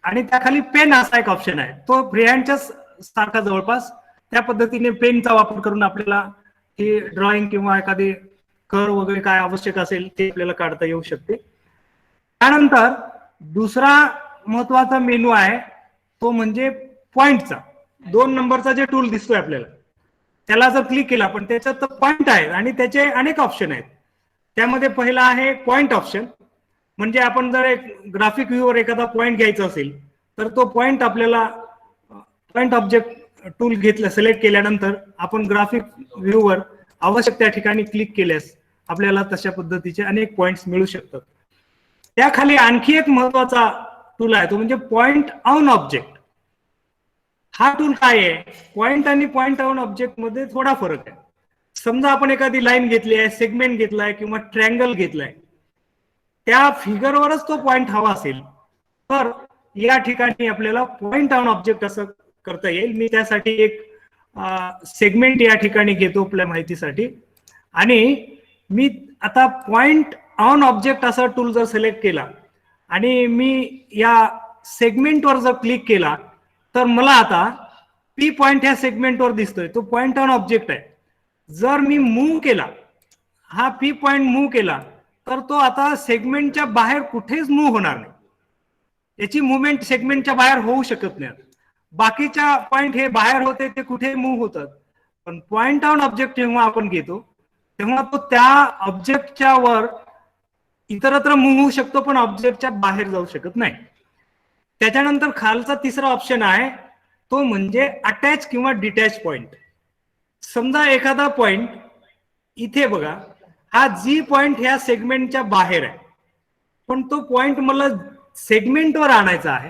आणि त्याखाली पेन असा एक ऑप्शन आहे, तो फ्री हँडच्या सारखा जवळपास त्या पद्धतीने पेनचा वापर करून आपल्याला ही ड्रॉइंग किंवा एखादी कर वगैरे काय आवश्यक असेल ते आपल्याला काढता येऊ शकते. त्यानंतर दुसरा महत्वाचा मेनू आहे तो म्हणजे पॉइंटचा. 2 नंबरचा जे टूल दिसतोय आपल्याला त्याला जर क्लिक केला, पण त्याच्यात पॉइंट आहेत आणि त्याचे अनेक ऑप्शन आहेत. त्यामध्ये पहिला आहे पॉइंट ऑप्शन, म्हणजे आपण जर एक ग्राफिक व्ह्यूवर एखादा पॉइंट घ्यायचा असेल तर तो पॉइंट आपल्याला पॉइंट ऑब्जेक्ट टूल घेतलं, सिलेक्ट केल्यानंतर आपण ग्राफिक व्ह्यूवर आवश्यक त्या ठिकाणी क्लिक केल्यास आपल्याला तशा पद्धतीचे अनेक पॉइंट्स मिळू शकतात. त्याखाली आणखी एक महत्वाचा टूल आहे तो म्हणजे पॉइंट ऑन ऑब्जेक्ट. हा टूल काय आहे, पॉइंट आणि पॉइंट ऑन ऑब्जेक्ट मध्ये थोडा फरक आहे. समजा आपण एखादी लाईन घेतली आहे, सेगमेंट घेतलाय किंवा ट्रँगल घेतलाय, त्या फिगरवरच तो पॉइंट हवा असेल तर या ठिकाणी आपल्याला पॉइंट ऑन ऑब्जेक्ट असं करता येईल. मी त्यासाठी एक सेगमेंट या ठिकाणी घेतो आपल्या माहितीसाठी आणि मी आता पॉइंट ऑन ऑब्जेक्ट असा टूल जर सिलेक्ट केला आणि मी या सेगमेंटवर जर क्लिक केला तर मला आता पी पॉइंट ह्या सेगमेंटवर दिसतोय, तो पॉइंट ऑन ऑब्जेक्ट आहे. जर मी मूव्ह केला, हा पी पॉइंट मूव्ह केला तर तो आता सेगमेंटच्या बाहेर कुठेच मूव्ह होणार नाही. याची मुवमेंट सेगमेंटच्या बाहेर होऊ शकत नाही. बाकीच्या पॉइंट हे बाहेर होते ते कुठे मूव्ह होतात, पण पॉइंट ऑन ऑब्जेक्ट जेव्हा आपण घेतो तेव्हा तो त्या ऑब्जेक्टच्या वर इतरत्र मूव्ह होऊ शकतो पण ऑब्जेक्टच्या बाहेर जाऊ शकत नाही. त्याच्यानंतर खालचा तिसरा ऑप्शन आहे तो म्हणजे अटॅच किंवा डिटॅच पॉइंट. समजा एखादा पॉइंट इथे बघा, हा जी पॉइंट ह्या सेगमेंटच्या बाहेर आहे पण तो पॉइंट मला सेगमेंटवर आणायचा आहे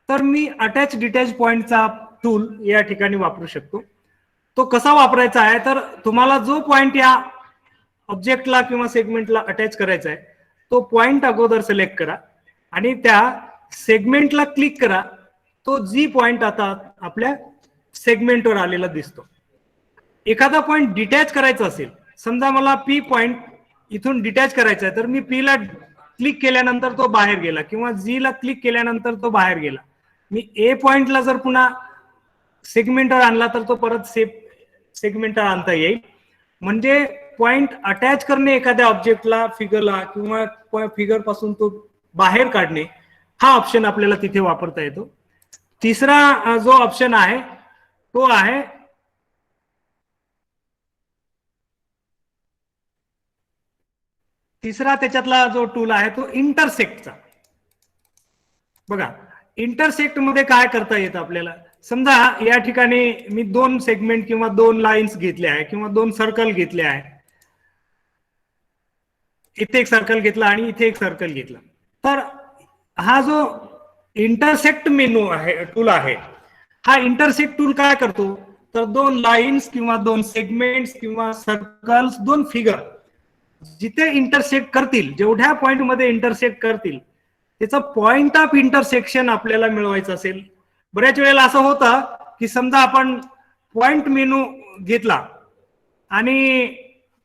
तर मी अटॅच डिटॅच पॉइंटचा टूल या ठिकाणी वापरू शकतो. तो कसा वापरायचा आहे तर तुम्हाला जो पॉइंट या ऑब्जेक्टला किंवा सेगमेंटला अटॅच करायचा आहे तो पॉइंट अगोदर सिलेक्ट करा आणि त्या सेगमेंटला क्लिक करा. तो जी पॉइंट आता आपल्या सेगमेंटवर आलेला दिसतो. एखादा पॉइंट डिटॅच करायचा असेल, समजा मला पी पॉइंट इथून डिटॅच करायचा आहे तर मी पी ला क्लिक केल्यानंतर तो बाहेर गेला किंवा जी ला क्लिक केल्यानंतर तो बाहेर गेला. मी ए पॉइंटला जर पुन्हा सेगमेंटवर आणला तर तो परत सेगमेंटवर आणता येईल. म्हणजे पॉइंट अटॅच करणे एखाद्या ऑब्जेक्टला, फिगरला किंवा फिगर पासून तो बाहेर काढणे हा ऑप्शन आपल्याला तिथे वापरता येतो. तिसरा जो ऑप्शन आहे तो आहे तिसरा त्याच्यातला जो टूल आहे तो इंटरसेक्टचा. बघा, इंटरसेक्ट मध्ये काय करता येतं आपल्याला. समजा या ठिकाणी मी 2 सेगमेंट किंवा 2 लाईन्स घेतल्या आहे किंवा 2 सर्कल घेतले आहे. इथे एक सर्कल घेतला आणि इथे एक सर्कल घेतला. तर हा जो इंटरसेक्ट मेनू आहे, टूल आहे, हा इंटरसेक्ट टूल काय करतो तर 2 लाईन्स किंवा 2 सेगमेंट्स किंवा सर्कल्स, 2 फिगर जिथे इंटरसेक्ट करतील, जेवढ्या पॉइंट मध्ये इंटरसेक्ट करतील त्याचा पॉइंट ऑफ इंटरसेक्शन आपल्याला मिळवायचं असेल. बऱ्याच वेळेला असं होतं की समजा आपण पॉइंट मेनू घेतला आणि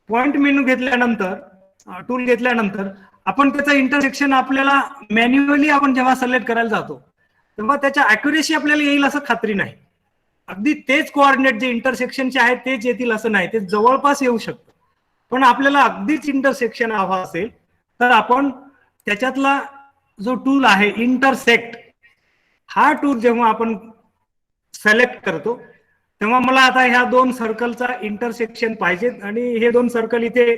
पॉइंट मेनू घेतल्यानंतर, टूल घेतल्यानंतर आपण त्याचा इंटरसेक्शन आपल्याला मॅन्युअली आपण जेव्हा सिलेक्ट करायला जातो तेव्हा त्याच्या अॅक्युरेसी आपल्याला येईल असं खात्री नाही. अगदी तेच कोऑर्डिनेट जे इंटरसेक्शनचे आहेत तेच येतील असं नाही, ते जवळपास येऊ शकतं. पण आपल्याला अगदीच इंटरसेक्शन हवा असेल तर आपण त्याच्यातला जो टूल आहे इंटरसेक्ट, हा टूल जेव्हा आपण सिलेक्ट करतो तेव्हा मला आता ह्या 2 सर्कलचा इंटरसेक्शन पाहिजे आणि हे 2 सर्कल इथे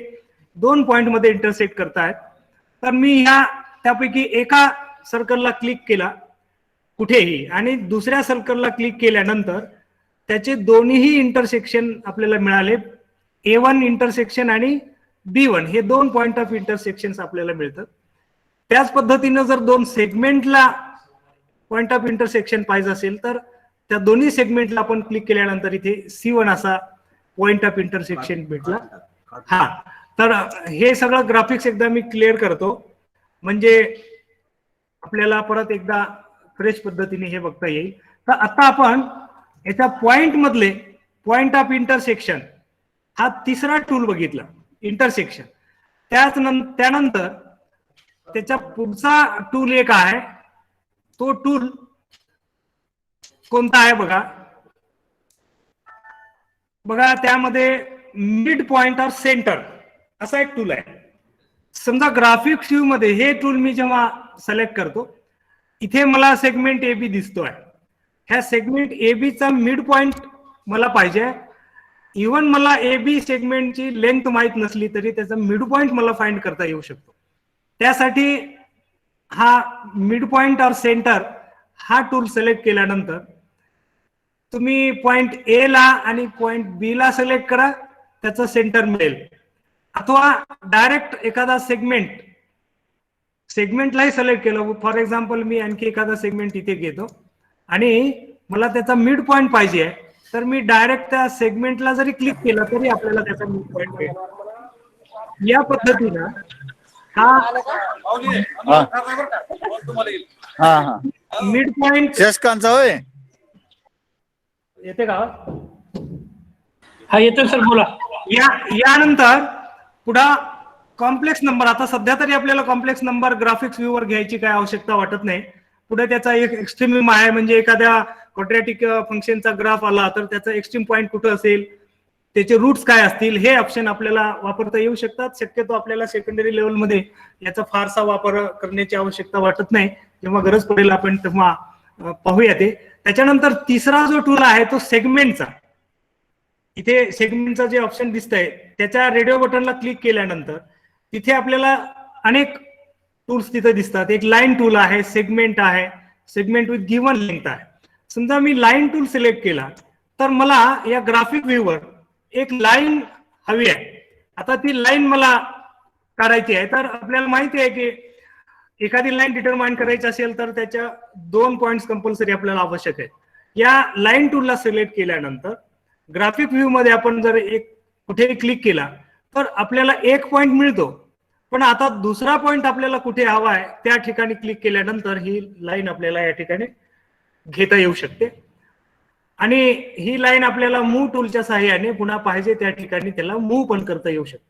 2 पॉइंट मध्ये इंटरसेक्ट करतायत. तर मी त्यापैकी एका सर्कलला क्लिक केला कुठेही आणि दुसऱ्या सर्कलला क्लिक केल्यानंतर त्याचे दोन्ही इंटरसेक्शन आपल्याला मिळाले. A1 इंटरसेक्शन आणि B1 हे 2 पॉइंट ऑफ इंटरसेक्शन आपल्याला मिळतात. त्याच पद्धतीनं जर 2 सेगमेंटला पॉइंट ऑफ इंटरसेक्शन पाहिजे असेल तर त्या दोन्ही सेगमेंटला आपण क्लिक केल्यानंतर इथे C1 असा पॉइंट ऑफ इंटरसेक्शन भेटला. हा, तर हे सगळं ग्राफिक्स एकदा मी क्लिअर करतो, म्हणजे आपल्याला परत एकदा फ्रेश पद्धतीने हे बघता येईल. तर आता आपण याच्या पॉइंट मधले पॉइंट ऑफ इंटरसेक्शन हा तिसरा टूल बघितला, इंटरसेक्शन. त्यानंतर त्याच्या पुढचा टूल एक आहे, तो टूल कोणता आहे बघा. बघा त्यामध्ये मिड पॉइंट ऑफ सेंटर असा एक टूल आहे. समजा ग्राफिक्स व्ह्यू मध्ये हे टूल मी जेव्हा सिलेक्ट करतो, इथे मला सेगमेंट ए बी दिसतोय. ह्या सेगमेंट ए बी चा मिड पॉइंट मला पाहिजे. इव्हन मला ए बी सेगमेंटची लेंथ माहित नसली तरी त्याचा मिड पॉइंट मला फाइंड करता येऊ शकतो. त्यासाठी हा मिड पॉइंट ऑर सेंटर हा टूल सिलेक्ट केल्यानंतर तुम्ही पॉइंट ए ला आणि पॉइंट बी ला सिलेक्ट करा, त्याचं सेंटर मिळेल. अथवा डायरेक्ट एखादा सेगमेंटलाही सिलेक्ट केलं. फॉर एक्झाम्पल मी आणखी एखादा सेगमेंट इथे घेतो आणि मला त्याचा मिड पॉइंट पाहिजे आहे, तर मी डायरेक्ट त्या सेगमेंटला जरी क्लिक केलं तरी आपल्याला त्याचा मिड पॉइंट मिळेल. या पद्धतीनं हा मिड पॉइंट होय येते का? हा येतोय सर, बोला. यानंतर पुढा कॉम्प्लेक्स नंबर. आता सध्या तरी आपल्याला कॉम्प्लेक्स नंबर ग्राफिक्स व्ह्यू वर घ्यायची काय आवश्यकता वाटत नाही. पुढे त्याचा एक एक्स्ट्रीम आहे, म्हणजे एखाद्या क्वाड्रॅटिक फंक्शनचा ग्राफ आला तर त्याचा एक्स्ट्रीम पॉइंट कुठं असेल, त्याचे रूट्स काय असतील, हे ऑप्शन आपल्याला वापरता येऊ शकतात. शक्यतो आपल्याला सेकंडरी लेवलमध्ये याचा फारसा वापर करण्याची आवश्यकता वाटत नाही. जेव्हा गरज पडेल आपण तेव्हा पाहूया ते. त्याच्यानंतर तिसरा जो टूल आहे तो सेगमेंटचा. इथे सेगमेंटचा जे ऑप्शन दिसतंय त्याच्या रेडिओ बटनला क्लिक केल्यानंतर तिथे आपल्याला अनेक टूल्स तिथे दिसतात. एक लाईन टूल आहे, सेगमेंट आहे, सेगमेंट विथ गिव्हन लेंथ आहे. समजा मी लाईन टूल सिलेक्ट केला तर मला या ग्राफिक व्ह्यूवर एक लाईन हवी आहे. आता ती लाईन मला काढायची आहे, तर आपल्याला माहिती आहे की एखादी लाईन डिटरमाइन करायची असेल तर त्याच्या 2 पॉइंट्स कंपल्सरी आपल्याला आवश्यक आहे. या लाईन टूलला सिलेक्ट केल्यानंतर ग्राफिक व्ह्यू मध्ये आपण जर एक कुठेही क्लिक केला तर आपल्याला एक पॉइंट मिळतो. पण आता दुसरा पॉइंट आपल्याला कुठे हवा आहे त्या ठिकाणी क्लिक केल्यानंतर ही लाईन आपल्याला या ठिकाणी घेता येऊ शकते. आणि ही लाईन आपल्याला मूव्ह टूलच्या सहाय्याने पुन्हा पाहिजे त्या ठिकाणी त्याला मूव्ह पण करता येऊ शकते.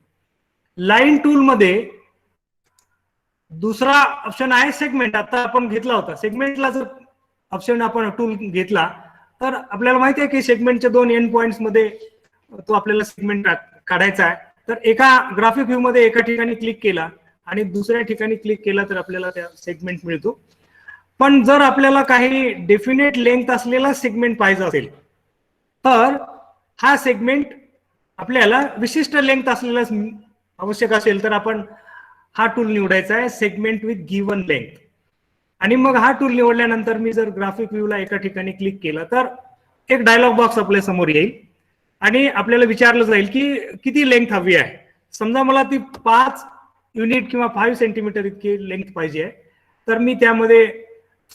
लाईन टूल मध्ये दुसरा ऑप्शन आहे सेगमेंट. आता आपण घेतला होता सेगमेंटला जर ऑप्शन आपण टूल घेतला तर आपल्याला माहिती आहे की सेगमेंटच्या 2 एंड पॉइंट्स मध्ये तो आपल्याला सेगमेंट काढायचा आहे. तर एका ग्राफिक व्ह्यू मध्ये एका ठिकाणी क्लिक केला आणि दुसऱ्या ठिकाणी क्लिक केला तर आपल्याला त्या सेगमेंट मिळतो. पण जर आपल्याला काही डेफिनेट लेंथ असलेला सेगमेंट पाहिजे असेल तर हा सेगमेंट आपल्याला विशिष्ट लेंथ असलेला आवश्यक असेल तर आपण हा टूल निवडायचा आहे, सेगमेंट विथ गिव्हन लेंथ. आणि मग हा टूल निवडल्यानंतर मी जर ग्राफिक व्ह्यूला एका ठिकाणी क्लिक केलं तर एक डायलॉग बॉक्स आपल्या समोर येईल आणि आपल्याला विचारलं जाईल की किती लेंथ हवी आहे. समजा मला ती 5 युनिट किंवा 5 सेंटीमीटर इतकी लेंथ पाहिजे आहे, तर मी त्यामध्ये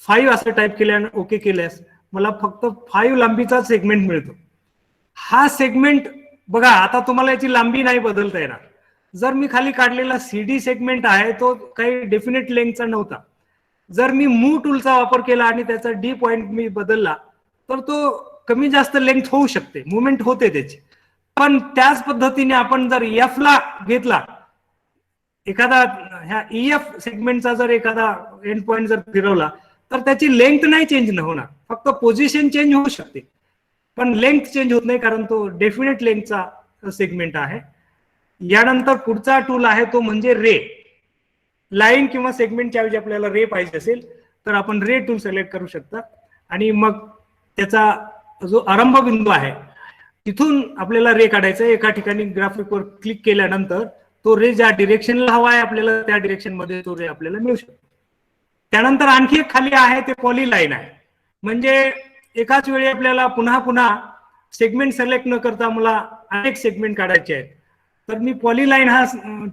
5 असं टाईप केल्यानं ओके केल्यास मला फक्त 5 लांबीचा सेगमेंट मिळतो. हा सेगमेंट बघा, आता तुम्हाला याची लांबी नाही बदलता येणार. जर मी खाली काढलेला CD सेगमेंट आहे तो काही डेफिनेट लेंथचा नव्हता. जर मी मूव्ह टूलचा वापर केला आणि त्याचा D पॉइंट मी बदलला तर तो कमी जास्त लेंथ होऊ शकते, मुवमेंट होते त्याची. पण त्याच पद्धतीने आपण जर F ला घेतला, एखादा ह्या EF सेगमेंटचा जर एखादा एंड पॉइंट जर फिरवला तर त्याची लेंथ नाही चेंज होणार, फक्त पोझिशन चेंज होऊ शकते पण लेंथ चेंज होत नाही, कारण तो डेफिनेट लेंथचा सेगमेंट आहे. यानंतर पुढचा टूल आहे तो म्हणजे रे. लाईन किंवा सेगमेंटच्या ऐवजी आपल्याला रे पाहिजे असेल तर आपण रे टूल सिलेक्ट करू शकता आणि मग त्याचा जो आरंभ बिंदू आहे तिथून आपल्याला रे काढायचा आहे. एका ठिकाणी ग्राफिकवर क्लिक केल्यानंतर तो रे ज्या डिरेक्शनला हवा आहे आपल्याला त्या डिरेक्शन मध्ये तो रे आपल्याला मिळू शकतो. त्यानंतर आणखी एक खाली आहे ते पॉलीलाईन आहे. म्हणजे एकाच वेळी आपल्याला पुन्हा पुन्हा सेगमेंट सिलेक्ट न करता मला अनेक सेगमेंट काढायचे आहेत, तर मी पॉलीलाईन हा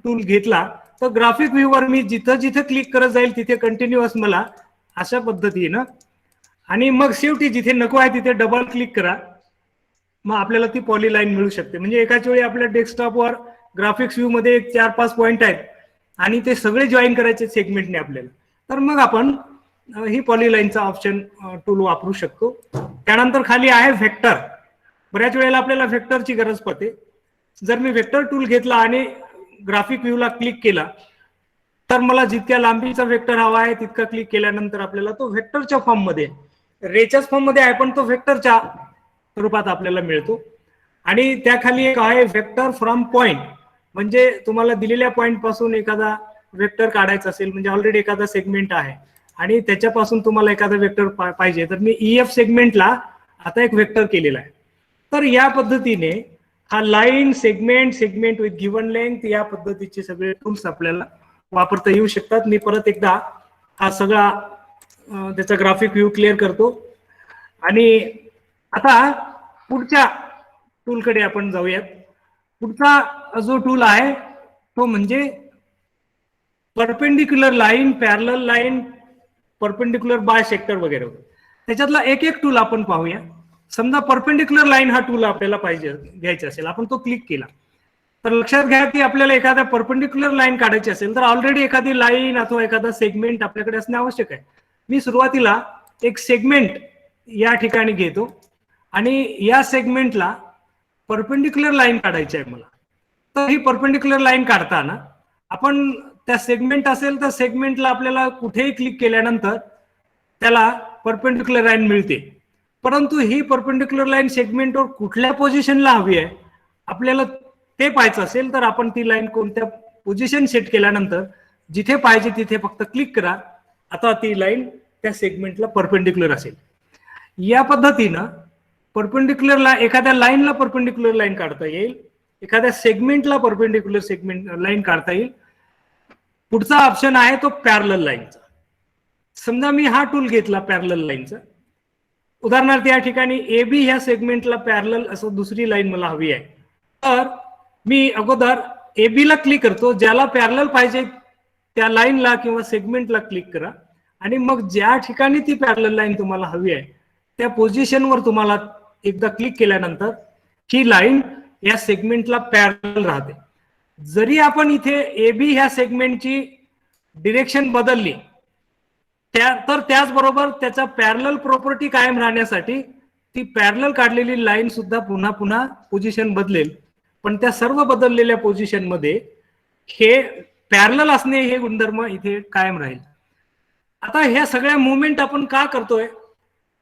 टूल घेतला तर ग्राफिक व्ह्यूवर मी जिथं जिथं क्लिक करत जाईल तिथे कंटिन्युअस मला अशा पद्धतीनं, आणि मग शेवटी जिथे नको आहे तिथे डबल क्लिक करा, मग आपल्याला ती पॉलीलाईन मिळू शकते. म्हणजे एकाच वेळी आपल्या डेस्कटॉपवर ग्राफिक्स व्ह्यू मध्ये एक 4-5 पॉइंट आहेत आणि ते सगळे जॉईन करायचे सेगमेंटने आपल्याला, तर मग आपण ही पॉलीलाईनचा ऑप्शन टूल वापरू शकतो. त्यानंतर खाली आहे व्हेक्टर. बऱ्याच वेळेला आपल्याला व्हेक्टरची गरज पडते. जर मी व्हेक्टर टूल घेतला आणि ग्राफिक व्ह्यूला क्लिक केला तर मला जितक्या लांबीचा व्हेक्टर हवा आहे तितका क्लिक केल्यानंतर आपल्याला तो व्हेक्टरच्या फॉर्म मध्ये, रेच्याच फॉर्म मध्ये आहे पण तो व्हेक्टरच्या रूपात आपल्याला मिळतो. आणि त्याखाली एक आहे व्हेक्टर फ्रॉम पॉइंट, म्हणजे तुम्हाला दिलेल्या पॉइंट पासून एखादा व्हेक्टर काढायचा असेल, म्हणजे ऑलरेडी एखादा सेगमेंट आहे आणि त्याच्यापासून तुम्हाला एखादा व्हेक्टर पाहिजे, तर मी EF सेगमेंटला आता एक व्हेक्टर केलेला आहे. तर या पद्धतीने हा line, segment with given length, या पद्धतीचे सगळे टूल्स आपल्याला वापरता येऊ शकतात. मी परत एकदा हा सगळा त्याचा ग्राफिक व्ह्यू क्लिअर करतो आणि आता पुढच्या टूलकडे आपण जाऊयात. पुढचा जो टूल आहे तो म्हणजे perpendicular line, parallel line, perpendicular by sector वगैरे. त्याच्यातला एक एक टूल आपण पाहूया. समजा परपेंडिक्युलर लाईन हा टूल आपल्याला पाहिजे घ्यायचा असेल, आपण तो क्लिक केला तर लक्षात घ्या की आपल्याला एखाद्या परपेंडिक्युलर लाईन काढायची असेल तर ऑलरेडी एखादी लाईन अथवा एखादा सेगमेंट आपल्याकडे असणे आवश्यक आहे. मी सुरुवातीला एक सेगमेंट या ठिकाणी घेतो आणि या सेगमेंटला परपेंडिक्युलर लाईन काढायची आहे मला. तर ही परपेंडिक्युलर लाईन काढताना आपण त्या सेगमेंट असेल तर सेगमेंटला आपल्याला कुठेही क्लिक केल्यानंतर त्याला परपेंडिक्युलर लाईन मिळते. परंतु ही परपेंडिक्युलर लाईन सेगमेंटवर कुठल्या पोझिशनला हवी आहे आपल्याला ते पाहायचं असेल तर आपण ती लाईन कोणत्या पोझिशन सेट केल्यानंतर जिथे पाहिजे तिथे फक्त क्लिक करा. आता ती लाईन त्या सेगमेंटला परपेंडिक्युलर असेल. या पद्धतीनं परपेंडिक्युलर एखाद्या लाईनला परपेंडिक्युलर लाईन काढता येईल, एखाद्या सेगमेंटला परपेंडिक्युलर सेगमेंट लाईन काढता येईल. पुढचा ऑप्शन आहे तो पॅरलल लाईनचा. समजा मी हा टूल घेतला पॅरलल लाईनचा, उदाहरणार्थ या ठिकाणी AB ह्या सेगमेंटला पॅरलल असं दुसरी लाईन मला हवी आहे, तर मी अगोदर AB ला क्लिक करतो. ज्याला पॅरलल पाहिजे त्या लाईनला किंवा सेगमेंटला क्लिक करा आणि मग ज्या ठिकाणी ती पॅरलल लाईन तुम्हाला हवी आहे त्या पोझिशनवर तुम्हाला एकदा क्लिक केल्यानंतर ही लाईन या सेगमेंटला पॅरलल राहते. जरी आपण इथे AB ह्या सेगमेंटची डिरेक्शन बदलली तर त्याचबरोबर त्याचा पॅरलल प्रॉपर्टी कायम राहण्यासाठी ती पॅरलल काढलेली लाईन सुद्धा पुन्हा पुन्हा पोझिशन बदलेल, पण त्या सर्व बदललेल्या पोझिशन मध्ये हे पॅरलल असणे हे गुणधर्म इथे कायम राहील. आता ह्या सगळ्या मुवमेंट आपण का करतोय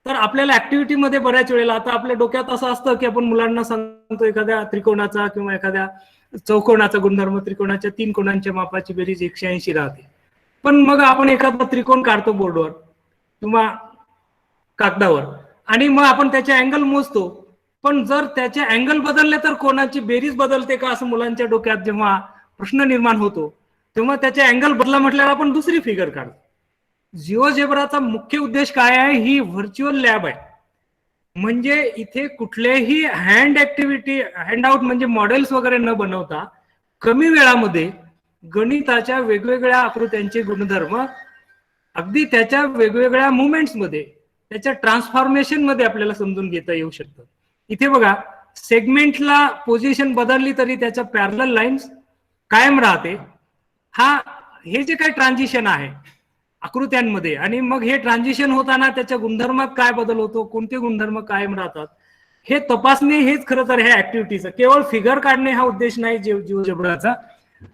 तर आपल्याला ऍक्टिव्हिटीमध्ये बऱ्याच वेळेला आता आपल्या डोक्यात असं असतं की आपण मुलांना सांगतो एखाद्या त्रिकोणाचा किंवा एखाद्या चौकोनाचा गुणधर्म, त्रिकोणाच्या 3 कोणांच्या मापाची बेरीज 180 राहते. पण मग आपण एखादा त्रिकोण काढतो बोर्डवर किंवा कागदावर आणि मग आपण त्याचे अँगल मोजतो, पण जर त्याचे अँगल बदलले तर कोणाची बेरीज बदलते का असं मुलांच्या डोक्यात जेव्हा प्रश्न निर्माण होतो तेव्हा त्याचे अँगल बदला म्हटल्यावर आपण दुसरी फिगर काढतो. जिओजेब्राचा मुख्य उद्देश काय आहे? ही व्हर्च्युअल लॅब आहे. म्हणजे इथे कुठलेही हँड ऍक्टिव्हिटी, हँडआउट म्हणजे मॉडेल्स वगैरे न बनवता कमी वेळामध्ये गणिताच्या वेगवेगळ्या आकृत्यांचे गुणधर्म अगदी त्याच्या वेगवेगळ्या मुवमेंट्स मध्ये, त्याच्या ट्रान्सफॉर्मेशन मध्ये आपल्याला समजून घेता येऊ शकतं. इथे बघा, सेगमेंटला पोझिशन बदलली तरी त्याच्या पॅरलल लाईन्स कायम राहते. हे जे काही ट्रान्झिशन आहे आकृत्यांमध्ये आणि मग हे ट्रान्झिशन होताना त्याच्या गुणधर्मात काय बदल होतो, कोणते गुणधर्म कायम राहतात हे तपासणे हेच खरं तर ह्या ऍक्टिव्हिटीचं. केवळ फिगर काढणे हा उद्देश नाही जिओजेब्राचा,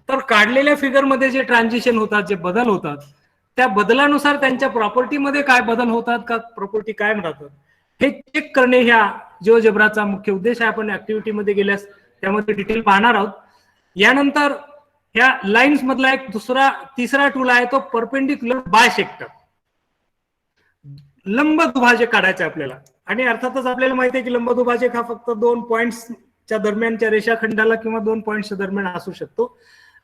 तर काढलेल्या फिगर मध्ये जे ट्रान्झिशन होतात, जे बदल होतात, त्या बदलानुसार त्यांच्या प्रॉपर्टीमध्ये काय बदल होतात का प्रॉपर्टी कायम राहतात हे चेक करणे ह्या जिओजेब्राचा मुख्य उद्देश आहे. आपण ऍक्टिव्हिटीमध्ये गेल्यास त्यामध्ये डिटेल पाहणार आहोत. यानंतर ह्या लाईन्स मधला एक तिसरा टूल आहे तो परपेंडिक्युलर बायसेक्टर. लंब दुभाजक काढायचं आपल्याला आणि अर्थातच आपल्याला माहिती आहे की लंब दुभाजक हा फक्त 2 पॉइंट्सच्या दरम्यानच्या रेषाखंडाला किंवा 2 पॉइंट्सच्या दरम्यान असू शकतो.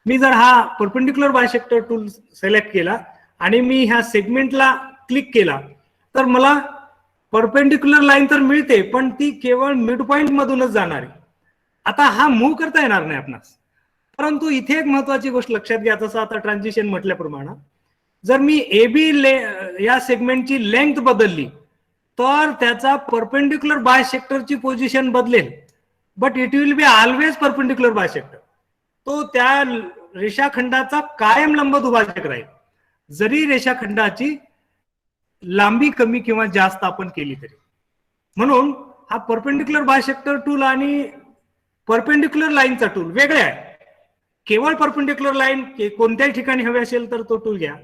मी जर हा परपेंडिक्युलर बायसेक्टर टूल सिलेक्ट केला आणि मी ह्या सेगमेंटला क्लिक केला तर मला परपेंडिक्युलर लाईन तर मिळते, पण ती केवळ मिड पॉइंट मधूनच जाणार आहे. आता हा मूव्ह करता येणार नाही आपणास. परंतु इथे एक महत्वाची गोष्ट लक्षात घ्या, तसं आता ट्रान्झिशन म्हटल्याप्रमाणे जर मी AB या सेगमेंटची लेंथ बदलली तर त्याचा परपेंडिक्युलर बायसेक्टरची पोझिशन बदलेल, but it will be always perpendicular bisector. तो त्या रेषाखंडाचा कायम लंब दुभाजक राहील, जरी रेषाखंडाची लांबी कमी किंवा जास्त आपण केली तरी. म्हणून हा परपेंडिक्युलर बायसेक्टर टूल आणि परपेंडिक्युलर लाईनचा टूल वेगळे आहे. केवळ परपेंडिक्युलर लाईन कोणत्याही ठिकाणी हवे असेल तर तो टूल घ्या,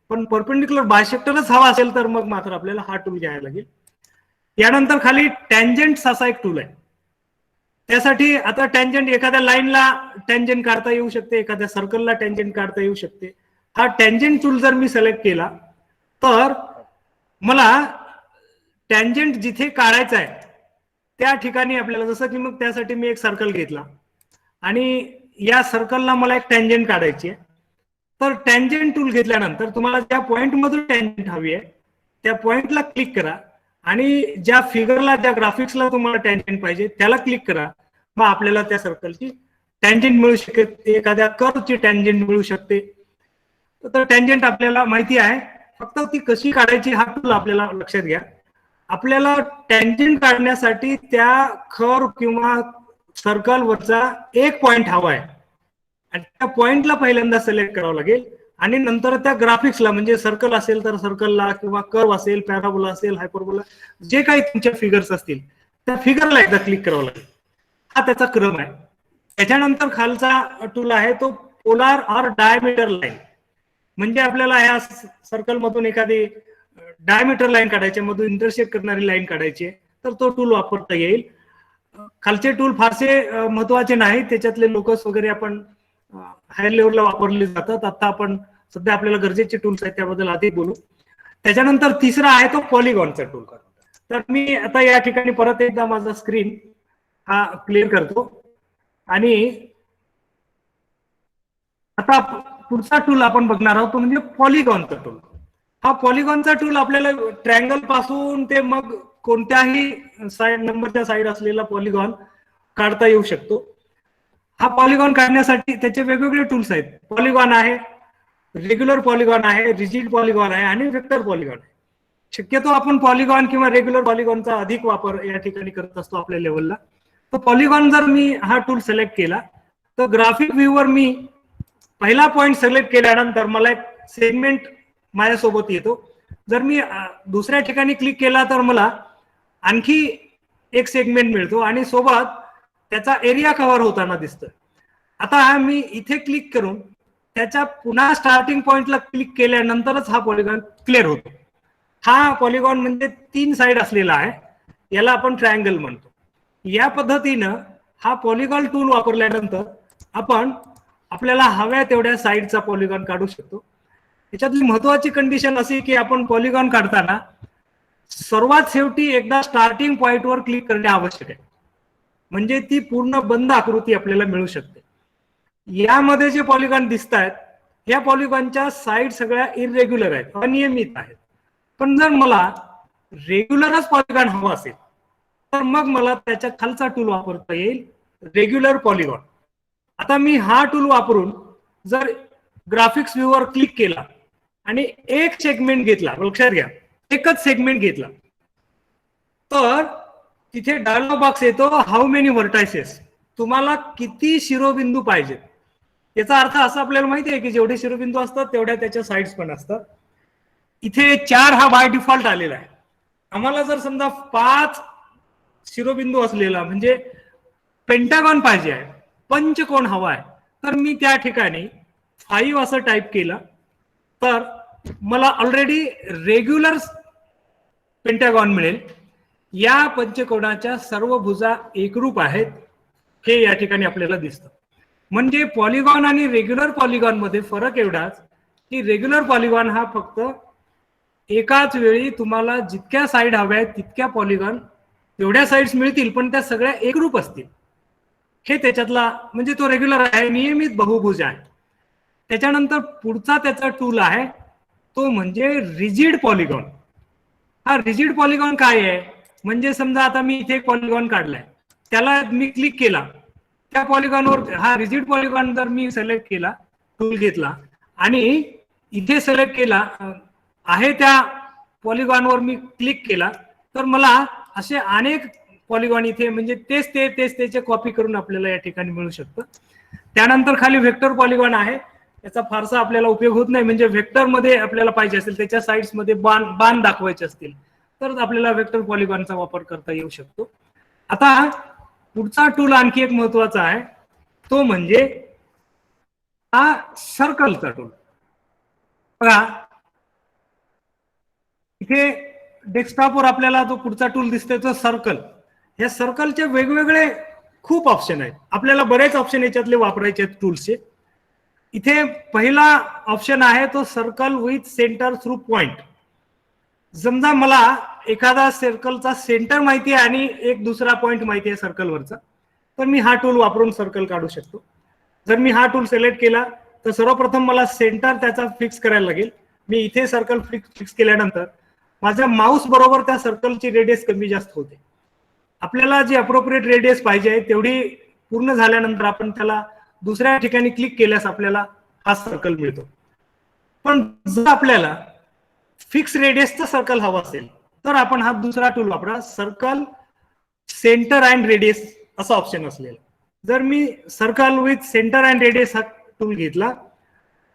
पण परपेंडिक्युलर बायसेक्टरच हवा असेल तर मग मात्र आपल्याला हा टूल घ्यायला लागेल. यानंतर खाली टँजंट असा एक टूल आहे. त्यासाठी आता टँजंट एखाद्या लाईनला टँजंट काढता येऊ शकते, एखाद्या सर्कलला टँजंट काढता येऊ शकते. हा टँजंट टूल जर मी सिलेक्ट केला तर मला टँजंट जिथे काढायचा आहे त्या ठिकाणी आपल्याला, जसं की मग त्यासाठी मी एक सर्कल घेतला आणि या सर्कलला मला एक टँजंट काढायची आहे. तर टँजंट टूल घेतल्यानंतर तुम्हाला ज्या पॉइंट मधून टँजंट हवी आहे त्या पॉइंटला क्लिक करा आणि ज्या फिगरला, ज्या ग्राफिक्सला तुम्हाला टँजंट पाहिजे त्याला क्लिक करा. मग आपल्याला त्या सर्कलची टँजंट मिळू शकते, एखाद्या कर्वची टँजंट मिळू शकते. तर टँजंट आपल्याला माहिती आहे, फक्त ती कशी काढायची हा टूल आपल्याला लक्षात घ्या. आपल्याला टँजंट काढण्यासाठी त्या कर्व किंवा सर्कलवरचा एक पॉइंट हवा आहे आणि त्या पॉइंटला पहिल्यांदा सिलेक्ट करावं लागेल आणि नंतर त्या ग्राफिक्सला, म्हणजे सर्कल असेल तर सर्कलला किंवा कर्व असेल, पॅराबोला असेल, हायपरबोला, जे काही तुमच्या फिगर्स असतील त्या फिगरला एकदा क्लिक करावं लागेल. हा त्याचा क्रम आहे. त्याच्यानंतर खालचा टूल आहे तो पोलार ऑर डायमीटर लाईन. म्हणजे आपल्याला या सर्कल मधून एखादी डायमीटर लाईन काढायची, मधून इंटरसेक्ट करणारी लाईन काढायची, तर तो टूल वापरता येईल. खालचे टूल फारसे महत्वाचे नाहीत, त्याच्यातले लोकस वगैरे आपण हायर लेवलला वापरले जातात. आता आपण सध्या आपल्याला गरजेचे टूल्स आहेत त्याबद्दल अधिक बोलू. त्याच्यानंतर तिसरा आहे तो पॉलिगॉनचा टूल. तर मी आता या ठिकाणी परत एकदा माझा स्क्रीन हा क्लिअर करतो आणि आता पुढचा टूल आपण बघणार आहोत तो म्हणजे पॉलिगॉनचा टूल. हा पॉलिगॉनचा टूल आपल्याला ट्रायंगल पासून ते मग कोणत्याही साइड नंबरच्या साइड असलेला पॉलिगॉन काढता येऊ शकतो. हा पॉलिगॉन काढण्यासाठी त्याचे वेगवेगळे टूल्स आहेत. पॉलिगॉन आहे, रेग्युलर पॉलिगॉन आहे, रिजिड पॉलिगॉन आहे आणि वेक्टर पॉलिगॉन आहे. शक्यतो आपण पॉलिगॉन किंवा रेग्युलर पॉलिगॉनचा अधिक वापर या ठिकाणी करत असतो आपल्या लेवलला. तर पॉलिगॉन जर मी हा टूल सिलेक्ट केला तर ग्राफिक व्ह्यूवर मी पहिला पॉइंट सिलेक्ट केल्यानंतर मला एक सेगमेंट माझ्यासोबत येतो. जर मी दुसऱ्या ठिकाणी क्लिक केला तर मला आणखी एक सेगमेंट मिळतो आणि सोबत त्याचा एरिया कव्हर होताना दिसतं. आता मी इथे क्लिक करून त्याच्या पुन्हा स्टार्टिंग पॉइंटला क्लिक केल्यानंतरच हा पॉलिगॉन क्लिअर होतो. हा पॉलिगॉन म्हणजे 3 साइड असलेला आहे, याला आपण ट्रायंगल म्हणतो. या पद्धतीनं हा पॉलिगॉन टूल वापरल्यानंतर आपण आपल्याला हव्या तेवढ्या साइडचा पॉलिगॉन काढू शकतो. याच्यातली महत्वाची कंडिशन अशी की आपण पॉलिगॉन काढताना सर्वात शेवटी एकदा स्टार्टिंग पॉइंटवर क्लिक करणे आवश्यक आहे, म्हणजे ती पूर्ण बंद आकृती आपल्याला मिळू शकते. यामध्ये जे पॉलिगॉन दिसत आहेत या पॉलिगॉनच्या साइड सगळ्या इरेग्युलर आहेत, अनियमित आहेत. पण जर मला रेग्युलरच पॉलिगॉन हवा असेल तर मग मला त्याच्या खालचा टूल वापरता येईल, रेग्युलर पॉलिगॉन. आता मी हा टूल वापरून जर ग्राफिक्स व्ह्यूवर क्लिक केला आणि एक सेगमेंट घेतला, लक्षात घ्या एकच सेगमेंट घेतला, तर तिथे डायलॉग बॉक्स येतो हाऊ मेनी व्हर्टायसेस, तुम्हाला किती शिरोबिंदू पाहिजेत. याचा अर्थ असा आपल्याला माहिती आहे की जेवढे शिरोबिंदू असतात तेवढ्या त्याच्या साइड्स पण असतात. इथे 4 हा बाय डिफॉल्ट आलेला आहे. आम्हाला जर समजा 5 शिरोबिंदू असलेला म्हणजे पेंटागॉन पाहिजे आहे, पंचकोन हवा आहे, तर मी त्या ठिकाणी 5 असं टाईप केलं तर मला ऑलरेडी रेग्युलर पेंटागॉन मिळेल. या पंचकोनाच्या सर्व भुजा एकरूप आहेत हे या ठिकाणी आपल्याला दिसतं. म्हणजे पॉलिगॉन आणि रेग्युलर पॉलिगॉन मध्ये फरक एवढाच की रेग्युलर पॉलिगॉन हा फक्त एकाच वेळी तुम्हाला जितक्या साइड हव्या आहेत तितक्या पॉलिगॉन तेवढ्या साइड्स मिळतील, पण त्या सगळ्या एकरूप असतील. हे त्याच्यातला म्हणजे तो रेग्युलर आहे, नियमित बहुभुज आहे. त्याच्यानंतर पुढचा त्याचा टूल आहे तो म्हणजे रिजिड पॉलिगॉन. हा रिजिड पॉलिगॉन काय आहे म्हणजे समजा आता मी इथे एक पॉलिगॉन काढलाय, त्याला मी क्लिक केला, त्या पॉलिगॉनवर हा रिजिड पॉलिगॉन जर मी सिलेक्ट केला, टूल घेतला आणि इथे सिलेक्ट केला आहे त्या पॉलिगॉनवर मी क्लिक केला तर मला असे अनेक पॉलिगॉन इथे म्हणजे तेच त्याचे कॉपी करून आपल्याला या ठिकाणी मिळू शकतं. त्यानंतर खाली व्हेक्टर पॉलिगॉन आहे, याचा फारसा आपल्याला उपयोग होत नाही. म्हणजे व्हेक्टर मध्ये आपल्याला पाहिजे असेल, त्याच्या साइड्स मध्ये बाण दाखवायचे असतील तर आपल्याला व्हेक्टर पॉलिगॉनचा वापर करता येऊ शकतो. आता पुढचा टूल आणखी एक महत्वाचा आहे, तो म्हणजे हा सर्कलचा टूल. बघा इथे डेस्कटॉपवर आपल्याला जो पुढचा टूल दिसतोय तो सर्कल. या सर्कलचे वेगवेगळे खूप ऑप्शन आहेत, आपल्याला बरेच ऑप्शन याच्यातले वापरायचे आहेत टूल्सचे. इथे पहिला ऑप्शन आहे तो circle with centre through point. समजा मला एखादा सर्कलचा सेंटर माहिती आहे आणि एक दुसरा पॉइंट माहिती आहे सर्कलवरचा, तर मी हा टूल वापरून सर्कल काढू शकतो. जर मी हा टूल सिलेक्ट केला तर सर्वप्रथम मला सेंटर त्याचा फिक्स करायला लागेल. मी इथे सर्कल फिक्स केल्यानंतर माझ्या माऊस बरोबर त्या सर्कलची रेडियस कमी जास्त होते. आपल्याला जी अप्रोप्रिएट रेडियस पाहिजे आहे तेवढी पूर्ण झाल्यानंतर आपण त्याला दुसऱ्या ठिकाणी क्लिक केल्यास आपल्याला हा सर्कल मिळतो. पण जर आपल्याला फिक्स रेडियसचा सर्कल हवा असेल तर आपण हा दुसरा टूल वापरा, सर्कल सेंटर अँड रेडियस असा ऑप्शन असलेला. जर मी circle with centre and radius हा टूल घेतला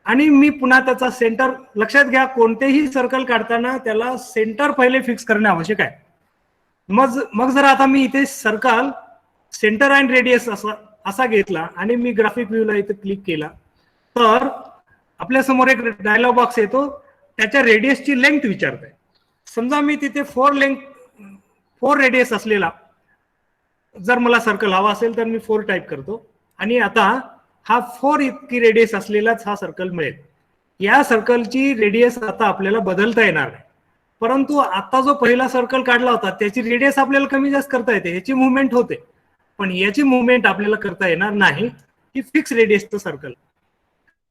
आणि मी पुन्हा त्याचा सेंटर, लक्षात घ्या कोणतेही सर्कल काढताना त्याला सेंटर पहिले फिक्स करणे आवश्यक आहे. मग जर आता मी इथे सर्कल सेंटर अँड रेडियस असा घेतला आणि मी ग्राफिक व्ह्यूला इथे क्लिक केला तर आपल्या समोर एक डायलॉग बॉक्स येतो, त्याच्या रेडियसची लेंथ विचारत आहे. समजा मी तिथे 4 रेडियस असलेला जर मला सर्कल हवा असेल तर मी 4 टाईप करतो आणि आता हा 4 इतकी रेडियस असलेलाच हा सर्कल मिळेल. या सर्कलची रेडियस आता आपल्याला बदलता येणार नाही, परंतु आता जो पहिला सर्कल काढला होता त्याची रेडियस आपल्याला कमी जास्त करता येते, याची मुवमेंट होते, पण याची मुवमेंट आपल्याला करता येणार नाही, ही फिक्स रेडियसचं सर्कल.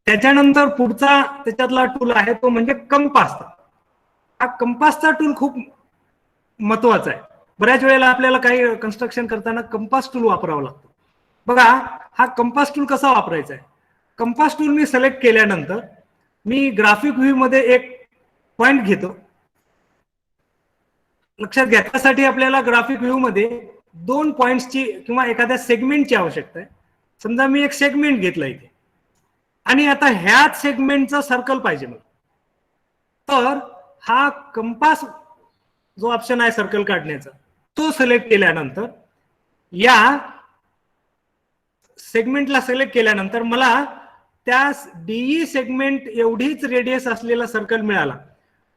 त्याच्यानंतर पुढचा त्याच्यातला टूल आहे तो म्हणजे कंपासचा. हा कंपासचा टूल खूप महत्वाचा आहे. बऱ्याच वेळेला आपल्याला काही कन्स्ट्रक्शन करताना कंपास टूल वापरावं लागतं. बघा हा कंपास टूल कसा वापरायचा आहे. कंपास टूल मी सिलेक्ट केल्यानंतर मी ग्राफिक व्ह्यू मध्ये एक पॉइंट घेतो. लक्षात घ्या त्यासाठी आपल्याला ग्राफिक व्ह्यू मध्ये 2 पॉइंट्सची किंवा एखाद्या सेगमेंटची आवश्यकता आहे. समजा मी एक सेगमेंट घेतला इथे आणि आता ह्याच सेगमेंटचा सर्कल पाहिजे मला, तर हा कंपास जो ऑप्शन आहे सर्कल काढण्याचा तो सिलेक्ट केल्यानंतर या सेगमेंटला सिलेक्ट केल्यानंतर मला त्या डीई सेगमेंट एवढीच रेडियस असलेला सर्कल मिळाला,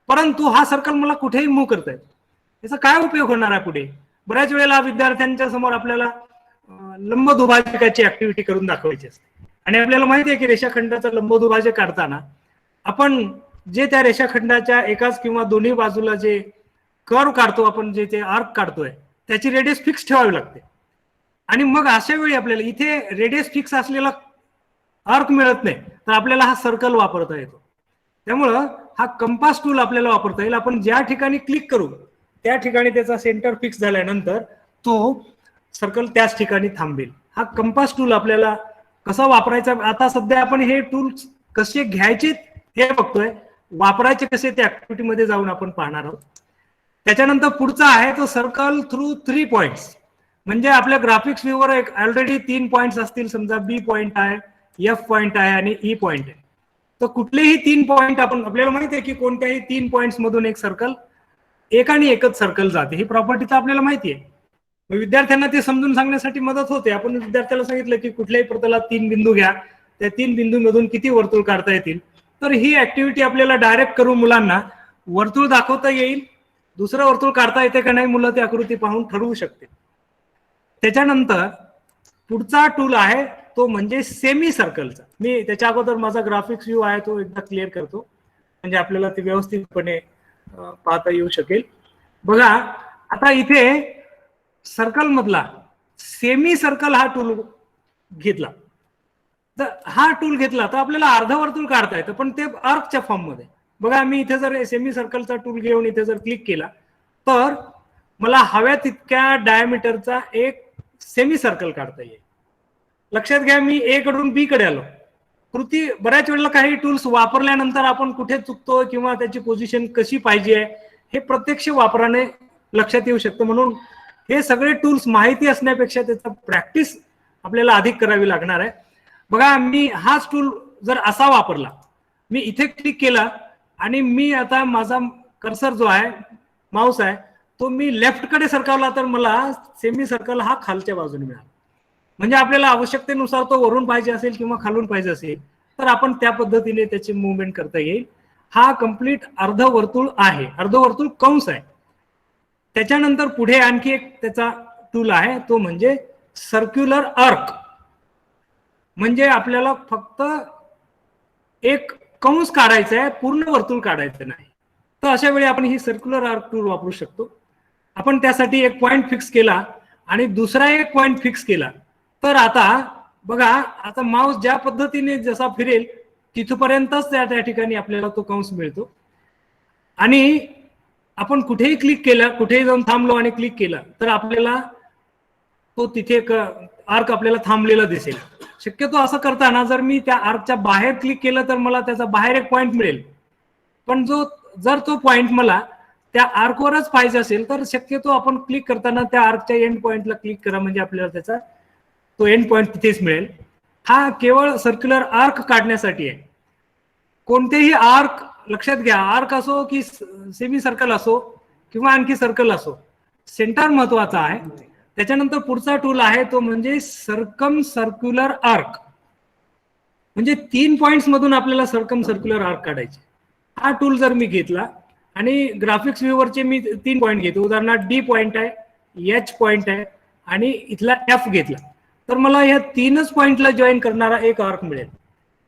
परंतु हा सर्कल मला कुठेही मूव्ह करता येतो. याचा काय उपयोग होणार आहे पुढे. बऱ्याच वेळेला विद्यार्थ्यांच्या समोर आपल्याला लंबदुभाजकाची ऍक्टिव्हिटी करून दाखवायची असते आणि आपल्याला माहिती आहे की रेषाखंडाचा लंबदुभाजक काढताना आपण जे त्या रेषाखंडाच्या एकाच किंवा दोन्ही बाजूला जे कर्व काढतो, आपण जे ते आर्क काढतोय त्याची रेडियस फिक्स ठेवावी लागते. आणि मग अशा वेळी आपल्याला इथे रेडियस फिक्स असलेला आर्क मिळत नाही तर आपल्याला हा सर्कल वापरता येतो. त्यामुळं हा कंपास टूल आपल्याला वापरता येईल. आपण ज्या ठिकाणी क्लिक करू त्या ठिकाणी त्याचा सेंटर फिक्स झाल्यानंतर तो सर्कल त्याच ठिकाणी थांबेल. हा कंपास टूल आपल्याला कसा वापरायचा, आता सध्या आपण हे टूल्स कसे घ्यायचे हे बघतोय, वापरायचे कसे ते ऍक्टिव्हिटी मध्ये जाऊन आपण पाहणार आहोत. त्याच्यानंतर पुढचा आहे तो सर्कल थ्रू 3 पॉइंट्स. म्हणजे आपल्या ग्राफिक्स व्ह्यूवर एक ऑलरेडी 3 पॉइंट्स असतील, समजा बी पॉइंट आहे, एफ पॉइंट आहे आणि ई पॉइंट आहे. तर कुठलेही 3 पॉइंट आपण, आपल्याला माहिती आहे की कोणत्याही 3 पॉइंट्स मधून एक सर्कल, एक आणि एकच सर्कल जाते, ही प्रॉपर्टी तर आपल्याला माहिती आहे. विद्यार्थ्यांना ते समजून सांगण्यासाठी मदत होते. आपण विद्यार्थ्याला सांगितलं की कुठल्याही प्रतलात 3 बिंदू घ्या, त्या 3 बिंदूमधून किती वर्तुळ काढता येतील, तर ही ऍक्टिव्हिटी आपल्याला डायरेक्ट करून मुलांना वर्तुळ दाखवता येईल. दुसरं वर्तुळ काढता येते का नाही मुलं ते आकृती पाहून ठरवू शकते. त्याच्यानंतर पुढचा टूल आहे तो म्हणजे सेमी सर्कलचा. मी त्याच्या अगोदर माझा ग्राफिक्स व्ह्यू आहे तो एकदा क्लिअर करतो म्हणजे आपल्याला ते व्यवस्थितपणे पाहता येऊ शकेल. बघा आता इथे सर्कल मधला सेमी सर्कल हा टूल घेतला, तर हा टूल घेतला तर आपल्याला अर्धवर्तुळ काढता येतं, पण ते आर्कच्या फॉर्म मध्ये. बघा मी इथे जर सेमी सर्कलचा टूल घेऊन इथे जर क्लिक केला तर मला हव्या तितक्या डायमीटरचा एक सेमी सर्कल काढता येईल. लक्षात घ्या मी ए कडून बी कडे आलो. कृती बऱ्याच वेळेला काही टूल्स वापरल्यानंतर आपण कुठे चुकतो किंवा त्याची पोझिशन कशी पाहिजे हे प्रत्यक्ष वापराने लक्षात येऊ शकतं. म्हणून हे सगळे टूल्स माहिती असण्यापेक्षा त्याचा प्रॅक्टिस आपल्याला अधिक करावी लागणार आहे. बघा मी हाच टूल जर असा वापरला, मी इथे क्लिक केला आणि मी आता माझा कर्सर जो आहे, माऊस आहे, तो मी लेफ्ट कडे सरकवला तर मला सेमी सर्कल हा खालच्या बाजूने मिळाला. म्हणजे आपल्याला आवश्यकतेनुसार तो वरून पाहिजे असेल किंवा खालून पाहिजे असेल तर आपण त्या पद्धतीने त्याची मुवमेंट करता येईल. हा कंप्लीट अर्धवर्तुळ आहे, अर्धवर्तुळ कंस आहे. त्याच्यानंतर पुढे आणखी एक त्याचा टूल आहे, तो म्हणजे सर्क्युलर आर्क. म्हणजे आपल्याला फक्त एक कंस काढायचा आहे, पूर्ण वर्तुळ काढायचं नाही. तर अशा वेळी आपण ही सर्क्युलर आर्क टूल वापरू शकतो. आपण त्यासाठी एक पॉइंट फिक्स केला आणि दुसरा एक पॉइंट फिक्स केला तर आता बघा, आता माऊस ज्या पद्धतीने जसा फिरेल तिथपर्यंतच त्या ठिकाणी आपल्याला तो कंस मिळतो. आणि आपण कुठेही क्लिक केलं, कुठेही जाऊन थांबलो आणि क्लिक केला तर आपल्याला तो तिथे आर्क आपल्याला थांबलेला दिसेल. शक्यतो असं करताना जर मी त्या आर्कच्या बाहेर क्लिक केलं तर मला त्याचा बाहेर एक पॉइंट मिळेल, पण जर तो पॉइंट मला त्या आर्कवरच पाहिजे असेल तर शक्यतो आपण क्लिक करताना त्या आर्कच्या एंड पॉइंटला क्लिक करा, म्हणजे आपल्याला त्याचा तो एंड पॉइंट तिथेच मिळेल. हा केवळ सर्क्युलर आर्क काढण्यासाठी आहे. कोणतेही आर्क लक्षात घ्या, आर्क असो की सेमी सर्कल असो किंवा आणखी सर्कल असो, सेंटर महत्वाचा आहे. त्याच्यानंतर पुढचा टूल आहे तो म्हणजे सर्कम सर्क्युलर आर्क. म्हणजे 3 पॉइंट्स मधून आपल्याला सर्कम सर्क्युलर आर्क काढायचे. हा टूल जर मी घेतला आणि ग्राफिक्स व्ह्यूवरचे मी 3 पॉइंट घेतो, उदाहरणार्थ डी पॉइंट आहे, एच पॉइंट आहे आणि इथला एफ घेतला तर मला या 3च पॉइंटला जॉईन करणारा एक आर्क मिळेल.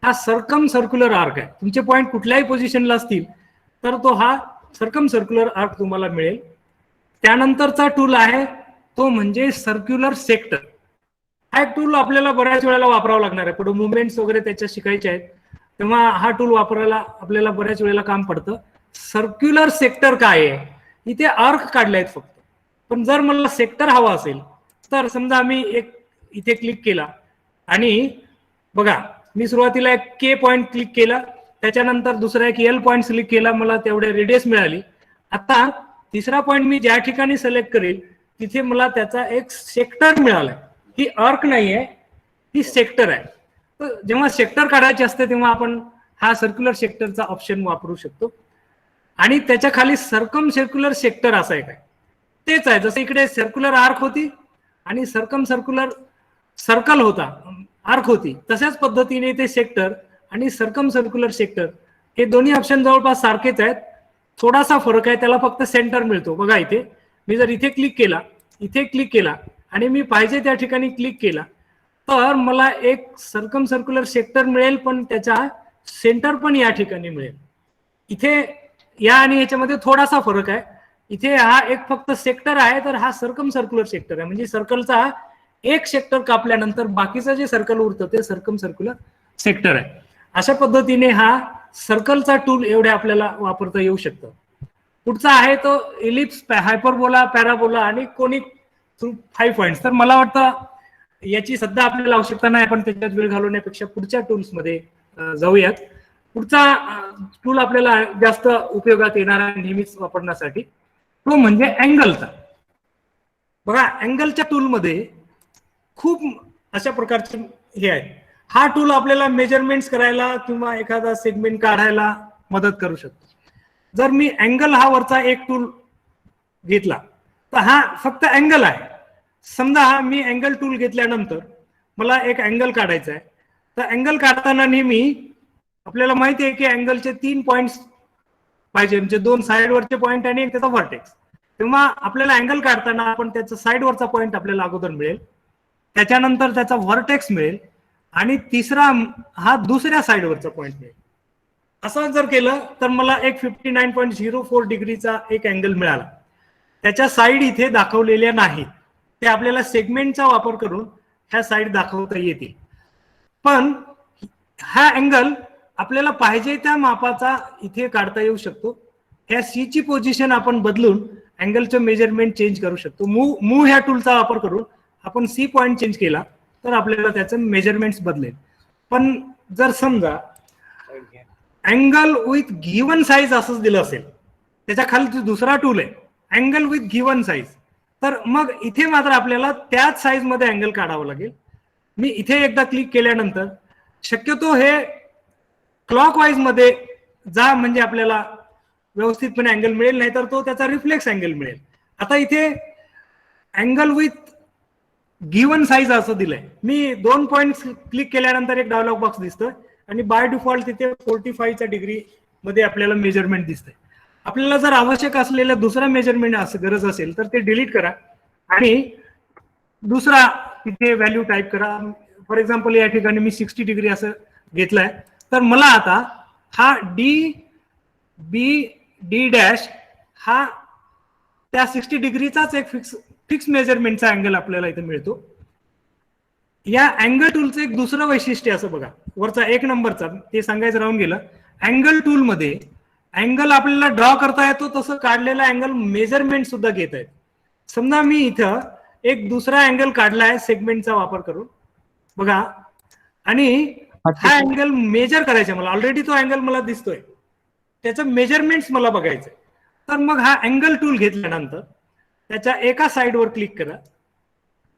हा सर्कम सर्क्युलर आर्क आहे. तुमचे पॉइंट कुठल्याही पोझिशनला असतील तर तो हा सर्कम सर्क्युलर आर्क तुम्हाला मिळेल. त्यानंतरचा टूल आहे तो म्हणजे सर्क्युलर सेक्टर. हा एक टूल आपल्याला बऱ्याच वेळेला वापरावा लागणार आहे. पुढे मुवमेंट्स वगैरे त्याच्या शिकायचे आहेत तेव्हा हा टूल वापरायला आपल्याला बऱ्याच वेळेला काम पडतं. सर्क्युलर सेक्टर काय आहे, इथे आर्क काढले आहेत फक्त, पण जर मला सेक्टर हवा असेल तर समजा मी एक इथे क्लिक केला आणि बघा मी सुरुवातीला एक के पॉइंट क्लिक केला, त्याच्यानंतर दुसरा एक एल पॉइंट क्लिक केला, मला तेवढे रेडियस मिळाली. आता तिसरा पॉइंट मी ज्या ठिकाणी सिलेक्ट करेल तिथे मला त्याचा एक सेक्टर मिळालाय. ही आर्क नाही आहे, ही सेक्टर आहे. तर जेव्हा सेक्टर काढायचे असते तेव्हा आपण हा सर्क्युलर सेक्टरचा ऑप्शन वापरू शकतो. आणि त्याच्या खाली सर्कम सर्क्युलर सेक्टर असं आहे काय, तेच आहे. जसं इकडे सर्क्युलर आर्क होती आणि सर्कम सर्क्युलर सर्कल होता, आर्क होती, तशाच पद्धतीने ते सेक्टर आणि सर्कम सर्क्युलर सेक्टर हे दोन्ही ऑप्शन जवळपास सारखेच आहेत. थोडासा फरक आहे, त्याला फक्त सेंटर मिळतो. बघा इथे मी जर इथे क्लिक केला, इथे क्लिक केला आणि मी पाहिजे त्या ठिकाणी क्लिक केला तर मला एक सर्कम सर्क्युलर सेक्टर मिळेल, पण त्याचा सेंटर पण या ठिकाणी मिळेल. इथे या आणि याच्यामध्ये थोडासा फरक आहे. इथे हा एक फक्त सेक्टर आहे तर हा सर्कम सर्क्युलर सेक्टर आहे. म्हणजे सर्कलचा एक सेक्टर कापल्यानंतर बाकीचं जे सर्कल उरतं ते सर्कम सर्क्युलर सेक्टर आहे. अशा पद्धतीने हा सर्कलचा टूल एवढे आपल्याला वापरता येऊ शकतं. पुढचा आहे तो इलिप्स, हायपरबोला, पॅराबोला आणि कोनिक थ्रू 5 पॉइंट्स. तर मला वाटतं याची सध्या आपल्याला आवश्यकता नाही, आपण त्याच्यात वेळ घालवण्यापेक्षा पुढच्या टूल्स मध्ये जाऊयात. पुढचा टूल आपल्याला जास्त उपयोगात येणार आहे नेहमीच वापरण्यासाठी, तो म्हणजे अँगलचा. बघा अँगलच्या टूलमध्ये खूप अशा प्रकारचे हे आहे. हा टूल आपल्याला मेजरमेंट्स करायला किंवा एखादा सेगमेंट काढायला मदत करू शकतो. जर मी अँगल हा वरचा एक टूल घेतला तर हा फक्त अँगल आहे. समजा हा मी अँगल टूल घेतल्यानंतर मला एक अँगल काढायचा आहे, तर अँगल काढताना नेहमी आपल्याला माहिती आहे की अँगलचे 3 पॉइंट्स पाहिजे, म्हणजे 2 साइडवरचे पॉइंट आणि एक त्याचा व्हर्टेक्स. तेव्हा आपल्याला अँगल काढताना आपण त्याचा साइडवरचा पॉइंट आपल्याला अगोदर मिळेल, त्याच्यानंतर त्याचा व्हर्टेक्स मिळेल आणि तिसरा हा दुसऱ्या साइडवरचा पॉइंट मिळेल. असं जर केलं तर मला एक 59.04 डिग्रीचा एक अँगल मिळाला. त्याच्या साइड इथे दाखवलेल्या नाहीत, ते आपल्याला सेगमेंटचा वापर करून ह्या साइड दाखवता येतील. पण हा अँगल आपल्याला पाहिजे त्या मापाचा इथे काढता येऊ शकतो. ह्या सी ची पोझिशन आपण बदलून अँगलचं मेजरमेंट चेंज करू शकतो. मूव ह्या टूलचा वापर करून आपण सी पॉइंट चेंज केला तर आपल्याला त्याचं मेजरमेंट्स बदलेल. पण जर समजा अँगल विथ गिवन साईज असंच दिलं असेल, त्याच्या खाली दुसरा टूल आहे अँगल विथ गिवन साईज, तर मग इथे मात्र आपल्याला त्याच साईज मध्ये अँगल काढावं लागेल. मी इथे एकदा क्लिक केल्यानंतर शक्यतो हे क्लॉकवाईज मध्ये जा, म्हणजे आपल्याला व्यवस्थितपणे अँगल मिळेल, नाही तर तो त्याचा रिफ्लेक्स अँगल मिळेल. आता इथे अँगल विथ गिवन साईज असं दिलंय. मी 2 पॉइंट क्लिक केल्यानंतर एक डायलॉग बॉक्स दिसतोय आणि बाय डिफॉल्ट तिथे 45 डिग्री मध्ये आपल्याला मेजरमेंट दिसतंय. आपल्याला जर आवश्यक असलेलं दुसरा मेजरमेंट गरज असेल तर ते डिलीट करा आणि दुसरा तिथे व्हॅल्यू टाईप करा. फॉर एक्झाम्पल या ठिकाणी मी 60 डिग्री असं घेतलंय, तर मला आता हा डी डॅश हा त्या 60 डिग्रीचाच एक फिक्स मेजरमेंटचा अँगल आपल्याला इथे मिळतो. या अँगल टूलचं एक दुसरं वैशिष्ट्य असं बघा, वरचा 1 नंबरचा ते सांगायचं राहून गेलं. अँगल टूल मध्ये अँगल आपल्याला ड्रॉ करता येतो, तसं काढलेला अँगल मेजरमेंट सुद्धा घेता येत. समजा मी इथं एक दुसरा अँगल काढलाय सेगमेंटचा वापर करून बघा, आणि हा अँगल मेजर करायचा मला. ऑलरेडी तो अँगल मला दिसतोय, त्याचं मेजरमेंट्स मला बघायचंय. तर मग हा अँगल टूल घेतल्यानंतर त्याच्या एका साइडवर क्लिक करा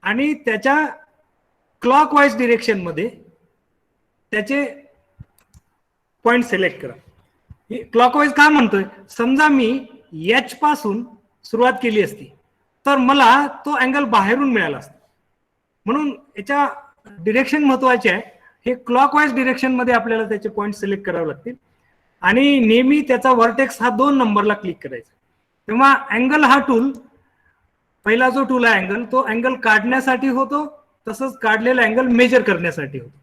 आणि त्याच्या क्लॉकवाईज डिरेक्शन मध्ये त्याचे पॉइंट सिलेक्ट करा. क्लॉकवाईज का म्हणतोय, समजा मी एच पासून सुरुवात केली असती तर मला तो अँगल बाहेरून मिळाला असता. म्हणून याच्या डिरेक्शन महत्वाचे आहे. हे क्लॉकवाईज डिरेक्शन मध्ये आपल्याला त्याचे पॉइंट सिलेक्ट करावे लागतील आणि नेहमी त्याचा व्हर्टेक्स हा 2 नंबरला क्लिक करायचा. तेव्हा अँगल हा टूल, पहिला जो टूल आहे अँगल, तो अँगल काढण्यासाठी होतो, तसंच काढलेला अँगल मेजर करण्यासाठी होतो.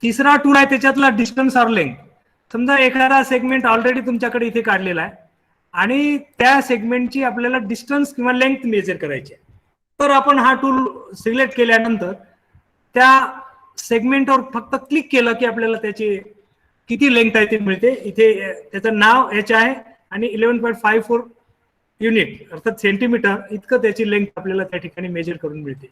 तिसरा टूल आहे त्याच्यातला डिस्टन्स ऑर लेंथ. समजा एखादा सेगमेंट ऑलरेडी तुमच्याकडे इथे काढलेला आहे आणि त्या सेगमेंटची आपल्याला डिस्टन्स किंवा लेंथ मेजर करायची आहे, तर आपण हा टूल सिलेक्ट केल्यानंतर त्या सेगमेंटवर फक्त क्लिक केलं की आपल्याला त्याची किती लेंथ आहे ते मिळते. इथे त्याचं नाव एच आहे आणि 11.54 युनिट अर्थात सेंटीमीटर इतकं त्याची लेंथ आपल्याला त्या ठिकाणी मेजर करून मिळते.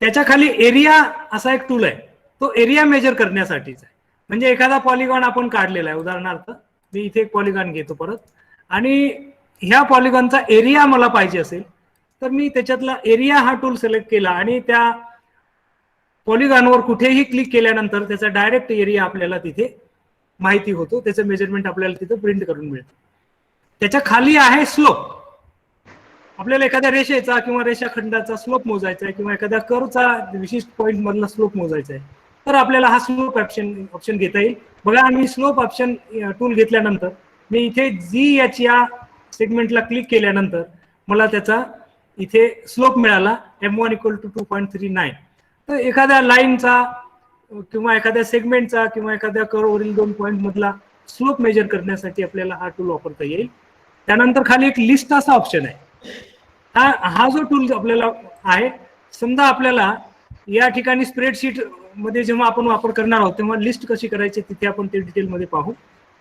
त्याच्या खाली एरिया असा एक टूल आहे, तो एरिया मेजर करण्यासाठीच आहे. म्हणजे एखादा पॉलिगॉन आपण काढलेला आहे, उदाहरणार्थ मी इथे एक पॉलिगॉन घेतो परत, आणि ह्या पॉलिगॉनचा एरिया मला पाहिजे असेल तर मी त्याच्यातला एरिया हा टूल सिलेक्ट केला आणि त्या पॉलिगॉनवर कुठेही क्लिक केल्यानंतर त्याचा डायरेक्ट एरिया आपल्याला तिथे माहिती होतो, त्याचं मेजरमेंट आपल्याला तिथे प्रिंट करून मिळतं. त्याच्या खाली आहे स्लोप. आपल्याला एखाद्या रेषेचा किंवा रेषाखंडाचा स्लोप मोजायचा आहे किंवा एखाद्या कर्वचा विशिष्ट पॉईंट मधला स्लोप मोजायचा आहे, तर आपल्याला हा स्लोप ऑप्शन घेता येईल. बघा, मी स्लोप ऑप्शन टूल घेतल्यानंतर मी इथे जी या सेगमेंटला क्लिक केल्यानंतर मला त्याचा इथे स्लोप मिळाला M1 = 2.39. तर एखाद्या लाईनचा किंवा एखाद्या सेगमेंटचा किंवा एखाद्या कर्ववरील 2 पॉईंट मधला स्लोप मेजर करण्यासाठी आपल्याला हा टूल वापरता येईल. त्यानंतर खाली एक लिस्ट असा ऑप्शन आहे. हा जो टूल आपल्याला आहे, समजा आपल्याला या ठिकाणी स्प्रेडशीट मध्ये जेव्हा आपण वापर करणार आहोत तेव्हा लिस्ट कशी करायची तिथे आपण ते डिटेलमध्ये पाहू.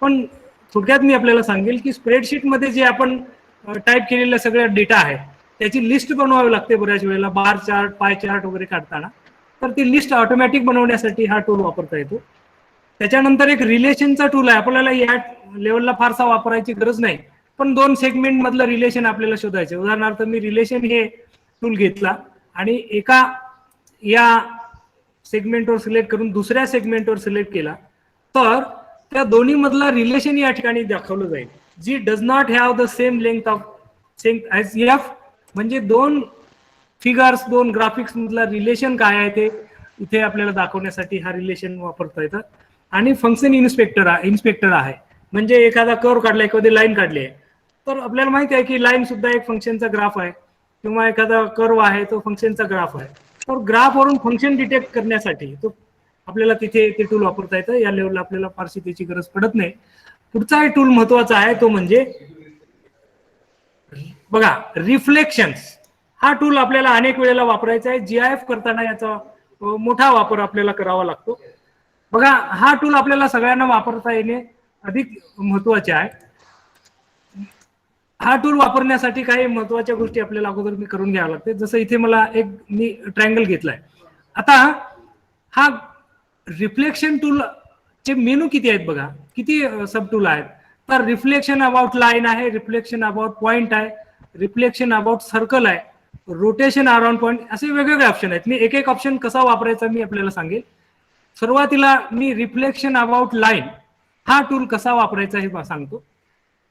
पण थोडक्यात मी आपल्याला सांगेल की स्प्रेडशीट मध्ये जे आपण टाईप केलेला सगळ्या डेटा आहे त्याची लिस्ट बनवावी लागते बऱ्याच वेळेला, बार चार्ट, पाय चार्ट वगैरे काढताना. तर ती लिस्ट ऑटोमॅटिक बनवण्यासाठी हा टूल वापरता येतो. त्याच्यानंतर एक रिलेशनचा टूल आहे. आपल्याला या लेवलला फारसा वापरायची गरज नाही, पण 2 सेगमेंट मधलं रिलेशन आपल्याला शोधायचे. उदाहरणार्थ मी रिलेशन हे टूल घेतला आणि एका या सेगमेंटवर सिलेक्ट करून दुसऱ्या सेगमेंटवर सिलेक्ट केला, तर त्या दोन्ही मधला रिलेशन या ठिकाणी दाखवलं जाईल. G does not have the same length of edge F, म्हणजे 2 फिगर्स, 2 ग्राफिक्स मधला रिलेशन काय आहे ते इथे आपल्याला दाखवण्यासाठी हा रिलेशन वापरता येतात. आणि फंक्शन इन्स्पेक्टर आहे, म्हणजे एखादा कर्व काढलाय, एखादी लाईन काढली आहे, तर आपल्याला माहिती आहे की लाईन सुद्धा एक फंक्शनचा ग्राफ आहे किंवा एखादा कर्व आहे तो फंक्शनचा ग्राफ आहे. तर ग्राफवरून फंक्शन डिटेक्ट करण्यासाठी तो आपल्याला तिथे ते टूल वापरता येतं. या लेवलला आपल्याला फारशी त्याची गरज पडत नाही. पुढचा एक टूल महत्वाचा आहे तो म्हणजे बघा, रिफ्लेक्शन्स. हा टूल आपल्याला अनेक वेळेला वापरायचा आहे. GIF करताना याचा मोठा वापर आपल्याला करावा लागतो. बघा, हा टूल आपल्याला सगळ्यांना वापरता येणे अधिक महत्वाचे आहे. हा टूल वापरण्यासाठी काही महत्वाच्या गोष्टी आपल्याला अगोदर मी करून घ्याव्या लागते. जसं इथे मला मी ट्रायंगल घेतलाय. आता हा रिफ्लेक्शन टूल चे मेनू किती आहेत बघा, किती सब टूल आहेत. तर रिफ्लेक्शन अबाउट लाईन आहे, रिफ्लेक्शन अबाउट पॉइंट आहे, रिफ्लेक्शन अबाउट सर्कल आहे, रोटेशन अराउंड पॉइंट, असे वेगवेगळे ऑप्शन आहेत. मी एक एक ऑप्शन कसा वापरायचा मी आपल्याला सांगेल. सुरुवातीला मी रिफ्लेक्शन अबाउट लाईन हा टूल कसा वापरायचा हे सांगतो.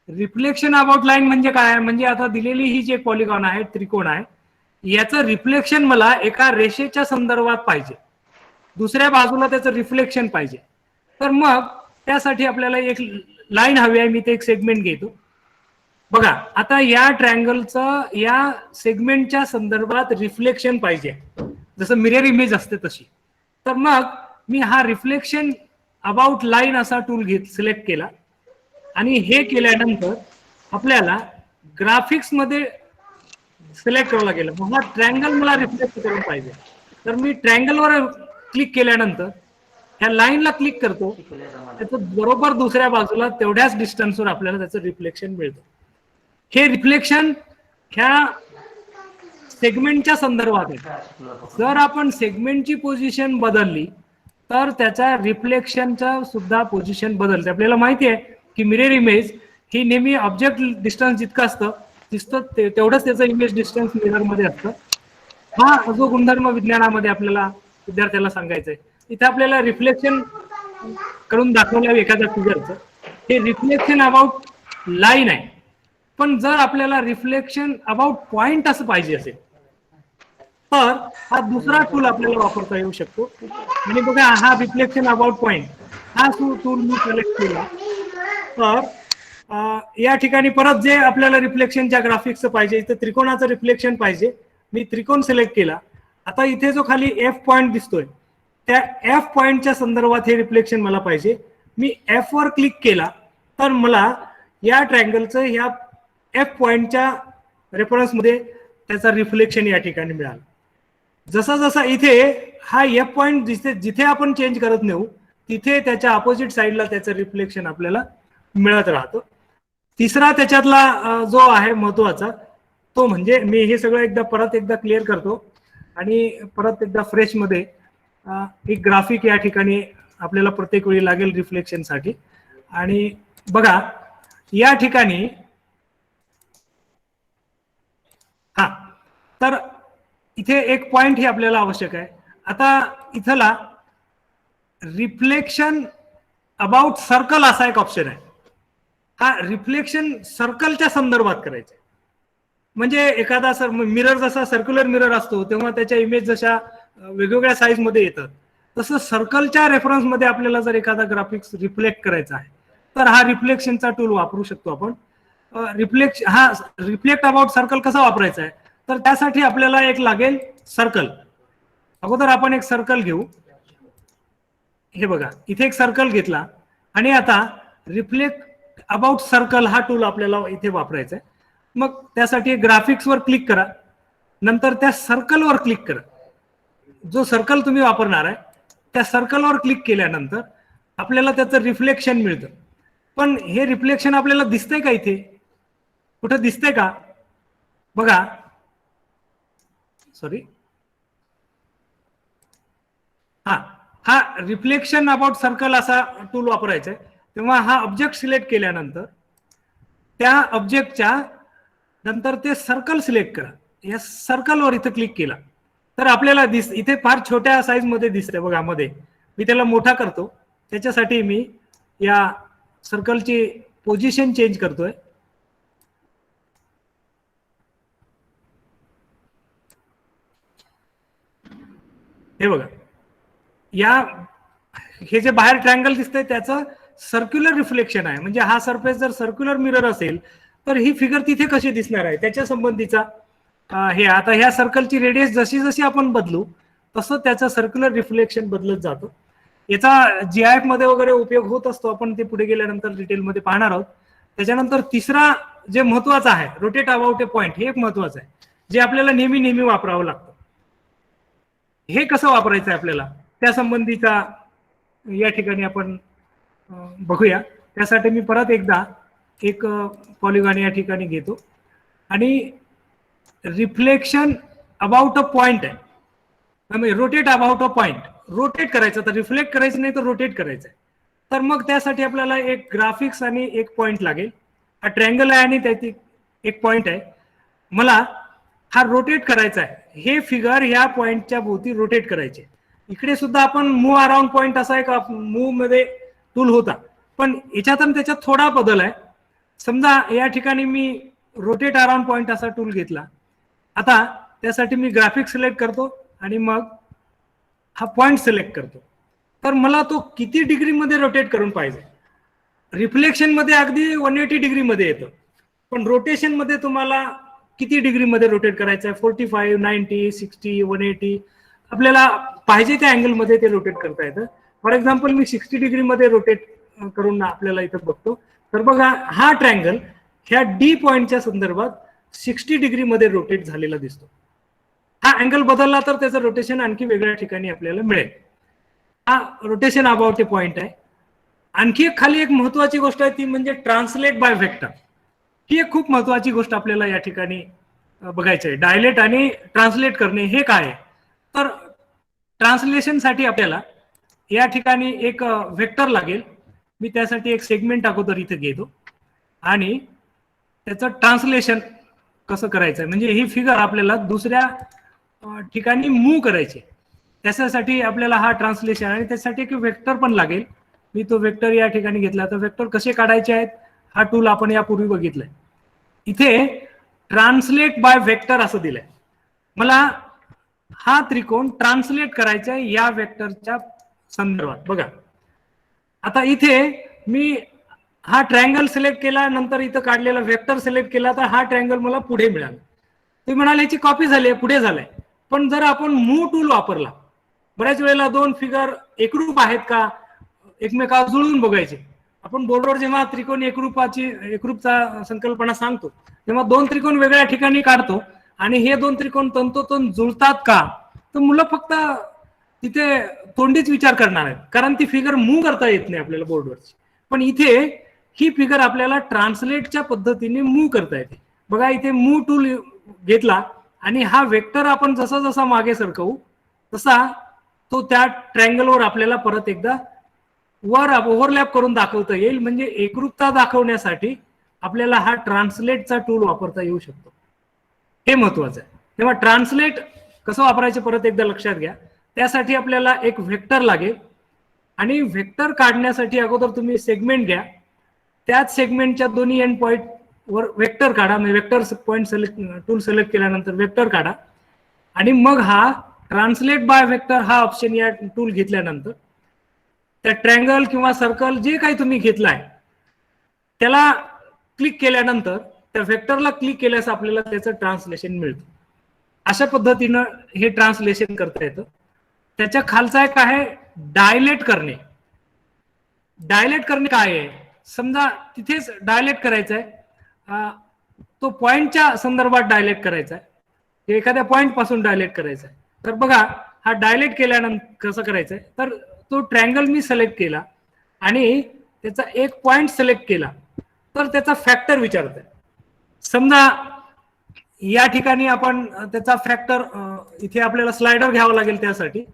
रिफ्लेक्शन अबाउट लाईन म्हणजे काय? म्हणजे आता दिलेली ही जे पॉलिगॉन आहे, त्रिकोण आहे, याचं रिफ्लेक्शन मला एका रेषेच्या संदर्भात पाहिजे, दुसऱ्या बाजूला त्याचं रिफ्लेक्शन पाहिजे. तर मग त्यासाठी आपल्याला एक लाईन हवी आहे. मी ते एक सेगमेंट घेतो. बघा, आता या ट्रायंगलचं या सेगमेंटच्या संदर्भात रिफ्लेक्शन पाहिजे, जसं मिरर इमेज असते तशी. तर मग मी हा रिफ्लेक्शन अबाउट लाईन असा टूल सिलेक्ट केला आणि हे केल्यानंतर आपल्याला ग्राफिक्स मध्ये सिलेक्ट करावं लागेल. मग हा ट्रायंगल मला रिफ्लेक्ट करून पाहिजे. तर मी ट्रायंगलवर क्लिक केल्यानंतर ह्या लाईनला क्लिक करतो, त्याचं बरोबर दुसऱ्या बाजूला तेवढ्याच डिस्टन्सवर आपल्याला त्याचं रिफ्लेक्शन मिळतं. हे रिफ्लेक्शन ह्या सेगमेंटच्या संदर्भात आहे. जर आपण सेगमेंटची पोझिशन बदलली तर त्याच्या रिफ्लेक्शनचा सुद्धा पोझिशन बदलते. आपल्याला माहिती आहे की मिरर इमेज ही नेहमी ऑब्जेक्ट डिस्टन्स जितकं दिसतं तेवढंच त्याचं इमेज डिस्टन्स मिरर मध्ये असतं. हा जो गुणधर्म विज्ञानामध्ये आपल्याला विद्यार्थ्याला सांगायचा आहे. इथे आपल्याला रिफ्लेक्शन करून दाखवलं एखाद्या फिगरचं. हे रिफ्लेक्शन अबाउट लाईन आहे. पण जर आपल्याला रिफ्लेक्शन अबाउट पॉइंट असं पाहिजे असेल तर हा दुसरा टूल आपल्याला वापरता येऊ शकतो. आणि बघा, हा रिफ्लेक्शन अबाउट पॉइंट हा टूल मी सिलेक्ट केला. तर या ठिकाणी परत जे आपल्याला रिफ्लेक्शनच्या ग्राफिक्सचं पाहिजे, इथे त्रिकोणाचं रिफ्लेक्शन पाहिजे. मी त्रिकोण सिलेक्ट केला. आता इथे जो खाली एफ पॉइंट दिसतोय त्या एफ पॉइंटच्या संदर्भात हे रिफ्लेक्शन मला पाहिजे. मी एफ वर क्लिक केला तर मला या ट्रायंगलचं ह्या एफ पॉइंटच्या रेफरन्स मध्ये त्याचा रिफ्लेक्शन या ठिकाणी मिळालं. जसा जसा इथे हा एफ पॉइंट जिथे आपण चेंज करत नेऊ तिथे त्याच्या अपोजिट साईडला त्याचं रिफ्लेक्शन आपल्याला मिळत राहतं. तिसरा त्याच्यातला जो आहे महत्वाचा तो म्हणजे, मी हे सगळं परत एकदा क्लिअर करतो आणि परत एकदा फ्रेश मध्ये एक ग्राफिक या ठिकाणी आपल्याला प्रत्येक वेळी लागेल रिफ्लेक्शनसाठी. आणि बघा, या ठिकाणी हा तर इथे एक पॉइंट ही आपल्याला आवश्यक आहे. आता इथला रिफ्लेक्शन अबाउट सर्कल असा एक ऑप्शन आहे. हा रिफ्लेक्शन सर्कलच्या संदर्भात करायचं. म्हणजे एखादा मिरर जसा सर्क्युलर मिरर असतो तेव्हा त्याच्या इमेज जशा वेगवेगळ्या साईज मध्ये येतात, तसं सर्कलच्या रेफरन्स मध्ये आपल्याला जर एखादा ग्राफिक्स रिफ्लेक्ट करायचा आहे तर हा रिफ्लेक्शनचा टूल वापरू शकतो आपण. रिफ्लेक्ट अबाउट सर्कल कसा वापरायचा आहे तर त्यासाठी आपल्याला एक लागेल सर्कल. अगोदर आपण एक सर्कल घेऊ. हे बघा, इथे एक सर्कल घेतला आणि आता रिफ्लेक्ट अबाउट सर्कल हा टूल आपल्याला इथे वापरायचा आहे. मग त्यासाठी ग्राफिक्सवर क्लिक करा, नंतर त्या सर्कलवर क्लिक करा. जो सर्कल तुम्ही वापरणार आहे त्या सर्कलवर क्लिक केल्यानंतर आपल्याला त्याचं रिफ्लेक्शन मिळतं. पण हे रिफ्लेक्शन आपल्याला दिसतंय का? इथे कुठं दिसतंय का? बघा, सॉरी, हा रिफ्लेक्शन अबाउट सर्कल असा टूल वापरायचा आहे. तेव्हा हा ऑब्जेक्ट सिलेक्ट केल्यानंतर त्या ऑब्जेक्टच्या नंतर ते सर्कल सिलेक्ट करा. या सर्कलवर इथं क्लिक केला तर आपल्याला इथे फार छोट्या साईज मध्ये दिसते बघा मध्ये. मी त्याला मोठा करतो. त्याच्यासाठी मी या सर्कलची पोझिशन चेंज करतोय. हे बघा, हे जे बाहेर ट्रायंगल दिसतंय त्याचं सर्क्युलर रिफ्लेक्शन आहे. म्हणजे हा सरफेस जर सर्क्युलर मिरर असेल तर ही फिगर तिथे कशी दिसणार आहे त्याच्या संबंधीचा हे. आता ह्या सर्कलची रेडियस जशी जशी आपण बदलू तसं त्याचं सर्क्युलर रिफ्लेक्शन बदलत जातं. याचा GIF मध्ये वगैरे उपयोग होत असतो. आपण ते पुढे गेल्यानंतर डिटेलमध्ये पाहणार आहोत. त्याच्यानंतर तिसरा जे महत्वाचा आहे, रोटेट अबाउट ए पॉइंट, हे एक महत्वाचं आहे जे आपल्याला नेहमी वापरावं लागतं. हे कसं वापरायचं आहे आपल्याला त्या संबंधीचा या ठिकाणी आपण बघूया. त्यासाठी मी परत एकदा एक पॉलिगॉन या ठिकाणी घेतो आणि रिफ्लेक्शन अबाउट अ पॉइंट आहे. Rotate about a point, rotate करायचं, तर रिफ्लेक्ट करायचं नाही तर रोटेट करायचं आहे. तर मग त्यासाठी आपल्याला एक ग्राफिक्स आणि एक पॉइंट लागेल. हा ट्रायंगल आहे आणि त्याची एक पॉइंट आहे. मला हा रोटेट करायचा आहे. हे फिगर ह्या पॉइंटच्या भोवती रोटेट करायचे. इकडे सुद्धा आपण मूव्ह अराउंड पॉइंट असा एक मूव्ह मध्ये टूल होता, पण याच्यात आणि त्याच्यात थोडा बदल आहे. समजा या ठिकाणी मी रोटेट अराउंड पॉइंट असा टूल घेतला. आता त्यासाठी मी ग्राफिक सिलेक्ट करतो आणि मग हा पॉइंट सिलेक्ट करतो. तर मला तो किती डिग्रीमध्ये रोटेट करून पाहिजे. रिफ्लेक्शन मध्ये अगदी 180 डिग्रीमध्ये येतं, पण रोटेशन मध्ये तुम्हाला किती डिग्रीमध्ये रोटेट करायचं आहे, 45, 90, 60, 180 आपल्याला पाहिजे त्या अँगलमध्ये ते रोटेट करता येतं. फॉर एक्झाम्पल मी 60 डिग्रीमध्ये रोटेट करून आपल्याला इथं बघतो. तर बघा हा ट्रँगल ह्या डी पॉइंटच्या संदर्भात 60 डिग्रीमध्ये रोटेट झालेला दिसतो. हा अँगल बदलला तर त्याचं रोटेशन आणखी वेगळ्या ठिकाणी आपल्याला मिळेल. हा रोटेशन अबाउट ए पॉइंट आहे. आणखी एक खाली एक महत्वाची गोष्ट आहे ती म्हणजे ट्रान्सलेट बाय व्हेक्टर. ही एक खूप महत्वाची गोष्ट आपल्याला या ठिकाणी बघायची आहे. डायलेट आणि ट्रान्सलेट करणे हे काय आहे. तर ट्रान्सलेशनसाठी आपल्याला या ठिकाणी एक व्हेक्टर लागेल. मी त्यासाठी एक सेगमेंट अगोदर इथे घेतो आणि त्याचं ट्रान्सलेशन कसं करायचं आहे, म्हणजे ही फिगर आपल्याला दुसऱ्या ठिकाणी मूव्ह करायची. त्याच्यासाठी आपल्याला हा ट्रान्सलेशन आणि त्यासाठी एक वेक्टर पण लागेल. मी तो वेक्टर या ठिकाणी घेतला. तर वेक्टर कसे काढायचे आहेत हा टूल आपण यापूर्वी बघितलाय. इथे ट्रान्सलेट बाय वेक्टर असं दिलंय. मला हा त्रिकोण ट्रान्सलेट करायचा आहे या वेक्टरच्या संदर्भात. बघा आता इथे मी हा ट्रायंगल सिलेक्ट केला, नंतर इथं काढलेला वेक्टर सिलेक्ट केला, तर हा ट्रायंगल मला पुढे मिळाला. तुम्ही म्हणाले याची कॉपी झाली पुढे झालाय. पण जर आपण मूव्ह टूल वापरला, बऱ्याच वेळेला दोन फिगर एकरूप आहेत का एकमेकावर जुळवून बघायचे. आपण बोर्डवर जेव्हा त्रिकोण एकरूपचा संकल्पना सांगतो तेव्हा दोन त्रिकोण वेगळ्या ठिकाणी काढतो आणि हे दोन त्रिकोण तंतोतंत जुळतात का, तर मुलं फक्त तिथे तोंडीच विचार करणार आहेत, कारण ती फिगर मूव्ह करता येत नाही आपल्याला बोर्डवरची. पण इथे ही फिगर आपल्याला ट्रान्सलेटच्या पद्धतीने मूव्ह करता येते. बघा इथे मूव्ह टूल घेतला आणि हा वेक्टर आपण जसा जसा मागे सरकवू तसा तो त्या ट्रायंगलवर आपल्याला परत एकदा वर ओव्हरलॅप करून दाखवता येईल. म्हणजे एकरूपता दाखवण्यासाठी आपल्याला हा ट्रान्सलेटचा टूल वापरता येऊ शकतो. हे महत्वाचं आहे. तेव्हा ट्रान्सलेट कसं वापरायचं परत एकदा लक्षात घ्या. त्यासाठी आपल्याला एक व्हेक्टर लागेल आणि व्हेक्टर काढण्यासाठी अगोदर तुम्ही सेगमेंट घ्या. त्याच सेगमेंटच्या दोन्ही एंड पॉइंट वर वेक्टर काढा. म्हणजे vector point select tool select केल्यानंतर वेक्टर काढा आणि मग हा ट्रान्सलेट बाय वेक्टर हा ऑप्शन या टूल घेतल्यानंतर त्या ट्रँगल किंवा सर्कल जे काही तुम्ही घेतलाय त्याला क्लिक केल्यानंतर त्या वेक्टरला क्लिक केल्यास आपल्याला त्याचं ट्रान्सलेशन मिळतं. अशा पद्धतीनं हे ट्रान्सलेशन करता येतं. त्याच्या खालचा एक आहे डायलेट करणे. डायलेट करणे काय आहे, समजा तिथेच डायलेट करायचं आहे, तो पॉइंटच्या संदर्भात डायलेट करायचा आहे, एखाद्या पॉइंट पासून डायलेट करायचा आहे. तर बघा हा डायलेट केल्यानंतर कसं करायचं आहे, तर तो ट्रँगल मी सिलेक्ट केला आणि त्याचा एक पॉइंट सिलेक्ट केला तर त्याचा फॅक्टर विचारत आहे. समजा या ठिकाणी आपण त्याचा फॅक्टर इथे आपल्याला स्लायडर घ्यावा लागेल. त्यासाठी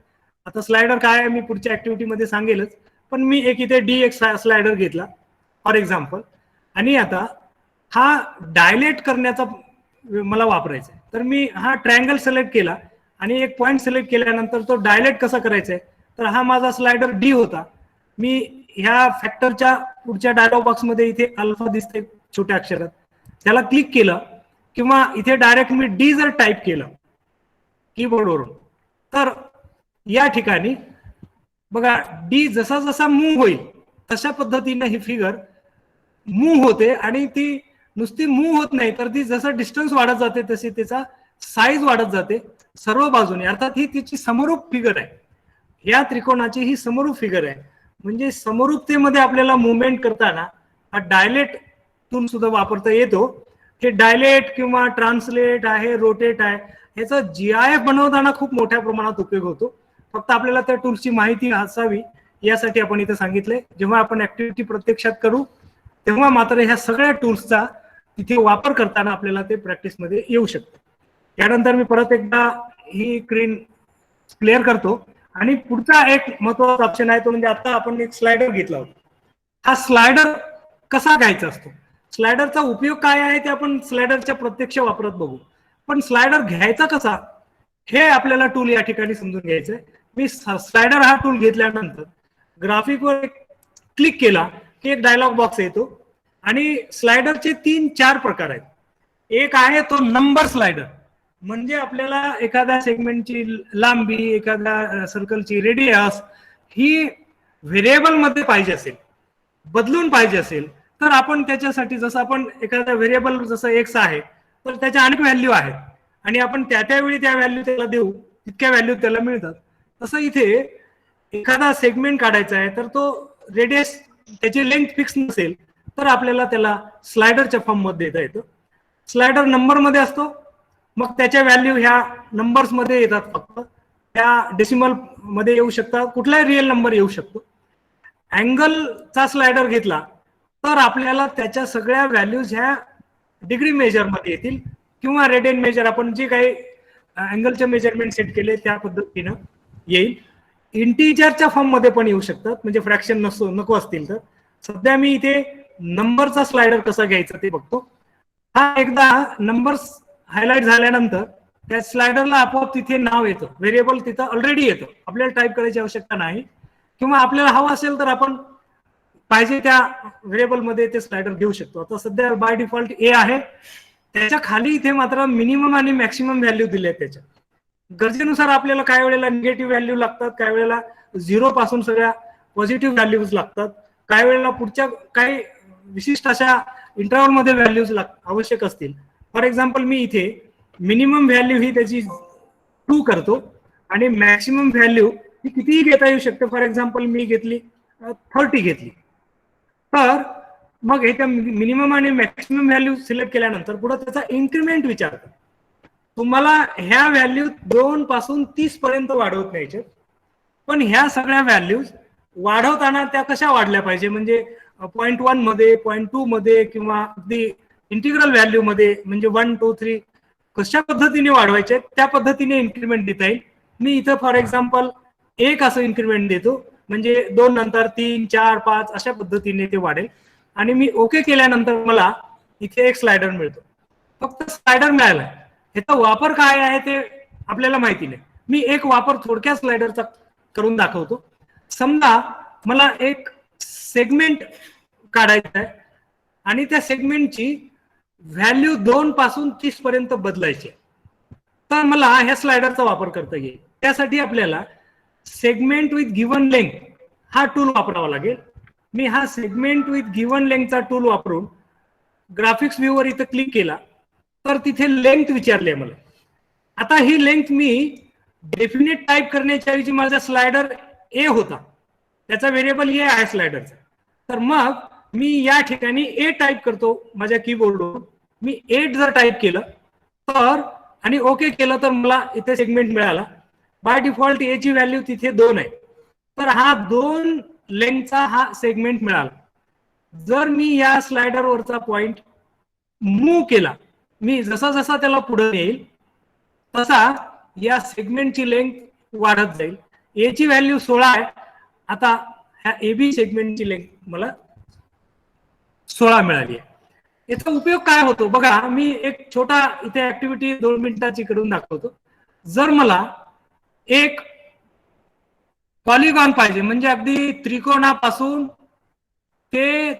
आता स्लायडर काय आहे मी पुढच्या ऍक्टिव्हिटीमध्ये सांगेलच, पण मी एक इथे डी एक स्लायडर घेतला फॉर एक्झाम्पल आणि आता हा डायलेट करण्याचा मला वापरायचा आहे. तर मी हा ट्रँगल सिलेक्ट केला आणि एक पॉइंट सिलेक्ट केल्यानंतर तो डायलेट कसा करायचा आहे, तर हा माझा स्लायडर डी होता. मी ह्या फॅक्टरच्या पुढच्या डायलॉग बॉक्समध्ये इथे अल्फा दिसते छोट्या अक्षरात, त्याला क्लिक केलं किंवा इथे डायरेक्ट मी डी जर टाईप केलं कीबोर्डवरून तर या ठिकाणी बघा डी जसा जसा मूव्ह होईल तशा पद्धतीने ही फिगर मूव्ह होते आणि ती नुसती मूव्ह होत नाही तर ती जसं डिस्टन्स वाढत जाते तशी त्याचा साईज वाढत जाते सर्व बाजूने. अर्थात ही तिची समरूप फिगर आहे. या त्रिकोणाची ही समरूप फिगर आहे. म्हणजे समरूपतेमध्ये आपल्याला मुवमेंट करताना हा डायलेट टूल सुद्धा वापरता येतो. हे डायलेट किंवा ट्रान्सलेट आहे, रोटेट आहे, याचा GIF बनवताना खूप मोठ्या प्रमाणात उपयोग होतो. फक्त आपल्याला त्या टूल्सची माहिती असावी यासाठी आपण इथे सांगितलंय. जेव्हा आपण ऍक्टिव्हिटी प्रत्यक्षात करू तेव्हा मात्र ह्या सगळ्या टूल्सचा तिथे वापर करताना आपल्याला ते प्रॅक्टिसमध्ये येऊ शकतं. यानंतर मी परत एकदा ही स्क्रीन क्लिअर करतो आणि पुढचा एक महत्त्वाचा ऑप्शन आहे तो म्हणजे आता आपण एक स्लायडर घेतला होता. हा स्लायडर कसा घ्यायचा असतो, स्लायडरचा उपयोग काय आहे ते आपण स्लायडरच्या प्रत्यक्ष वापरात बघू. पण स्लायडर घ्यायचा कसा हे आपल्याला टूल या ठिकाणी समजून घ्यायचंय. मी स्लायडर हा टूल घेतल्यानंतर ग्राफिकवर क्लिक केला की एक डायलॉग बॉक्स येतो आणि स्लायडरचे 3-4 प्रकार आहेत. एक आहे तो नंबर स्लायडर, म्हणजे आपल्याला एखाद्या सेगमेंटची लांबी, एखाद्या सर्कलची रेडियस ही व्हेरिएबल मध्ये पाहिजे असेल, बदलून पाहिजे असेल, तर आपण त्याच्यासाठी जसं आपण एखादा व्हेरिएबल जसं एक्स आहे तर त्याच्या अनेक व्हॅल्यू आहेत आणि आपण त्यावेळी त्या व्हॅल्यू त्याला देऊ, तितक्या व्हॅल्यू त्याला मिळतात. तसं इथे एखादा सेगमेंट काढायचा आहे तर तो रेडियस त्याची लेंथ फिक्स नसेल तर आपल्याला त्याला स्लायडरच्या फॉर्म मध्ये देता येतं. स्लायडर नंबर मध्ये असतो, मग त्याच्या व्हॅल्यू ह्या नंबर्स मध्ये येतात, फक्त त्या डेसिमल मध्ये येऊ शकतात, कुठलाही रिअल नंबर येऊ शकतो. अँगलचा स्लायडर घेतला तर आपल्याला त्याच्या सगळ्या व्हॅल्यूज ह्या डिग्री मेजर मध्ये येतील किंवा रेडियन मेजर, आपण जे काही अँगलचे मेजरमेंट सेट केले त्या पद्धतीनं येईल. इंटिजरच्या फॉर्म मध्ये पण येऊ शकतात, म्हणजे फ्रॅक्शन नको असतील तर. सध्या मी इथे नंबरचा स्लायडर कसा घ्यायचा ते बघतो. हा एकदा नंबर्स हायलाइट झाल्यानंतर त्या स्लायडरला आपोआप तिथे नाव येतं, व्हेरिएबल तिथं ऑलरेडी येतं, आपल्याला टाईप करायची आवश्यकता नाही. किंवा आपल्याला हवं असेल तर आपण पाहिजे त्या व्हेरिएबल मध्ये ते स्लायडर घेऊ शकतो. आता सध्या बाय डिफॉल्ट ए आहे, त्याच्या खाली इथे मात्र मिनिमम आणि मॅक्सिमम व्हॅल्यू दिले आहेत. त्याच्या गरजेनुसार आपल्याला काय वेळेला निगेटिव्ह व्हॅल्यू लागतात, काय वेळेला 0 पासून सगळ्या पॉझिटिव्ह व्हॅल्यूज लागतात, काय वेळेला पुढच्या काही विशिष्ट अशा इंटरव्हल मध्ये व्हॅल्यूज आवश्यक असतील. फॉर एक्झाम्पल मी इथे मिनिमम व्हॅल्यू ही त्याची 2 करतो आणि मॅक्सिमम व्हॅल्यू ही कितीही घेता येऊ शकते. फॉर एक्झाम्पल मी घेतली 30 घेतली, तर मग ह्याच्या मिनिमम आणि मॅक्सिमम व्हॅल्यू सिलेक्ट केल्यानंतर पुढे त्याचा इन्क्रीमेंट विचारतो. तुम्हाला ह्या व्हॅल्यू 2 पासून 30 पर्यंत वाढवत न्यायचे, पण ह्या सगळ्या व्हॅल्यूज वाढवताना त्या कशा वाढल्या पाहिजे, म्हणजे 0.1 मध्ये, 0.2 मध्ये किंवा अगदी इंटिग्रल व्हॅल्यू मध्ये, म्हणजे 1, 2, 3 कशा पद्धतीने वाढवायचे त्या पद्धतीने इन्क्रीमेंट देता येईल. मी इथं फॉर एक्झाम्पल 1 असं इन्क्रीमेंट देतो, म्हणजे 2 नंतर 3, 4, 5 अशा पद्धतीने ते वाढेल. आणि मी ओके केल्यानंतर मला इथे एक स्लायडर मिळतो. फक्त स्लायडर मिळालाय, ह्याचा वापर काय आहे ते आपल्याला माहिती नाही. मी एक वापर थोडक्यात स्लायडरचा करून दाखवतो. समजा मला एक सेगमेंट काढायचा आहे आणि त्या सेगमेंटची व्हॅल्यू 2 पासून 30 पर्यंत बदलायची, तर मला ह्या स्लायडरचा वापर करता येईल. त्यासाठी आपल्याला सेगमेंट विथ गिव्हन लेंथ हा टूल वापरावा लागेल. मी हा सेगमेंट विथ गिव्हन लेंथचा टूल वापरून ग्राफिक्स व्ह्यूवर इथं क्लिक केला तर तिथे लेंथ विचारली आहे मला. आता ही लेंथ मी डेफिनेट टाईप करण्याच्या ऐवजी माझा स्लायडर ए होता, त्याचा व्हेरिएबल ए आहे स्लायडरचा, तर मग मी या ठिकाणी ए टाईप करतो माझ्या कीबोर्डवर. मी 8 जर टाईप केलं तर आणि ओके केलं तर मला इथे सेगमेंट मिळाला. बाय डिफॉल्ट ए ची व्हॅल्यू तिथे 2 आहे, तर हा 2 लेंथचा हा सेगमेंट मिळाला. जर मी या स्लायडरवरचा पॉइंट मूव्ह केला, मी जसा जसा त्याला पुढे येईल तसा या सेगमेंटची लेंथ वाढत जाईल. ए ची व्हॅल्यू 16 आहे, आता ह्या एबी सेगमेंटची लेंथ मला 16 मिळाली आहे. याचा उपयोग काय होतो बघा, मी एक छोटा इथे ऍक्टिव्हिटी 2 मिनिटाची करून दाखवतो. जर मला एक पॉलिगॉन पाहिजे, म्हणजे अगदी त्रिकोणापासून ते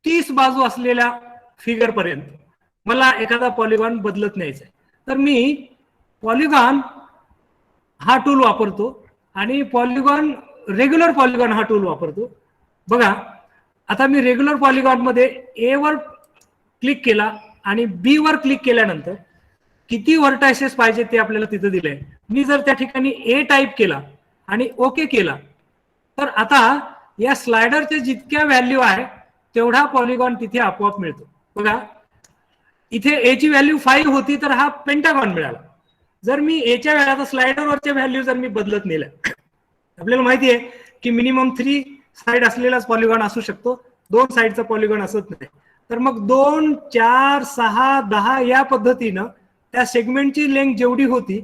30 बाजू असलेल्या फिगर पर्यंत मला एखादा पॉलिगॉन बदलत न्यायचा आहे, तर मी पॉलिगॉन हा टूल वापरतो आणि रेग्युलर पॉलिगॉन हा टूल वापरतो. बघा आता मी रेग्युलर पॉलिगॉन मध्ये ए वर क्लिक केला आणि बी वर क्लिक केल्यानंतर किती व्हर्टायसेस पाहिजे ते आपल्याला तिथे दिलंय. मी जर त्या ठिकाणी ए टाईप केला आणि ओके केला तर आता या स्लायडरच्या जितक्या व्हॅल्यू आहे तेवढा पॉलिगॉन तिथे आपोआप मिळतो. बघा इथे ए ची व्हॅल्यू 5 होती तर हा पेंटागॉन मिळाला. जर मी एच्या वेळा स्लायडरवरच्या व्हॅल्यू जर मी बदलत नेल्या, आपल्याला माहिती आहे की मिनिमम 3 साइड असलेलाच पॉलिगॉन असू शकतो, 2 साइडचा पॉलिगॉन असत नाही. तर मग 2, 4, 6, 10 या पद्धतीनं त्या सेगमेंटची लेंथ जेवढी होती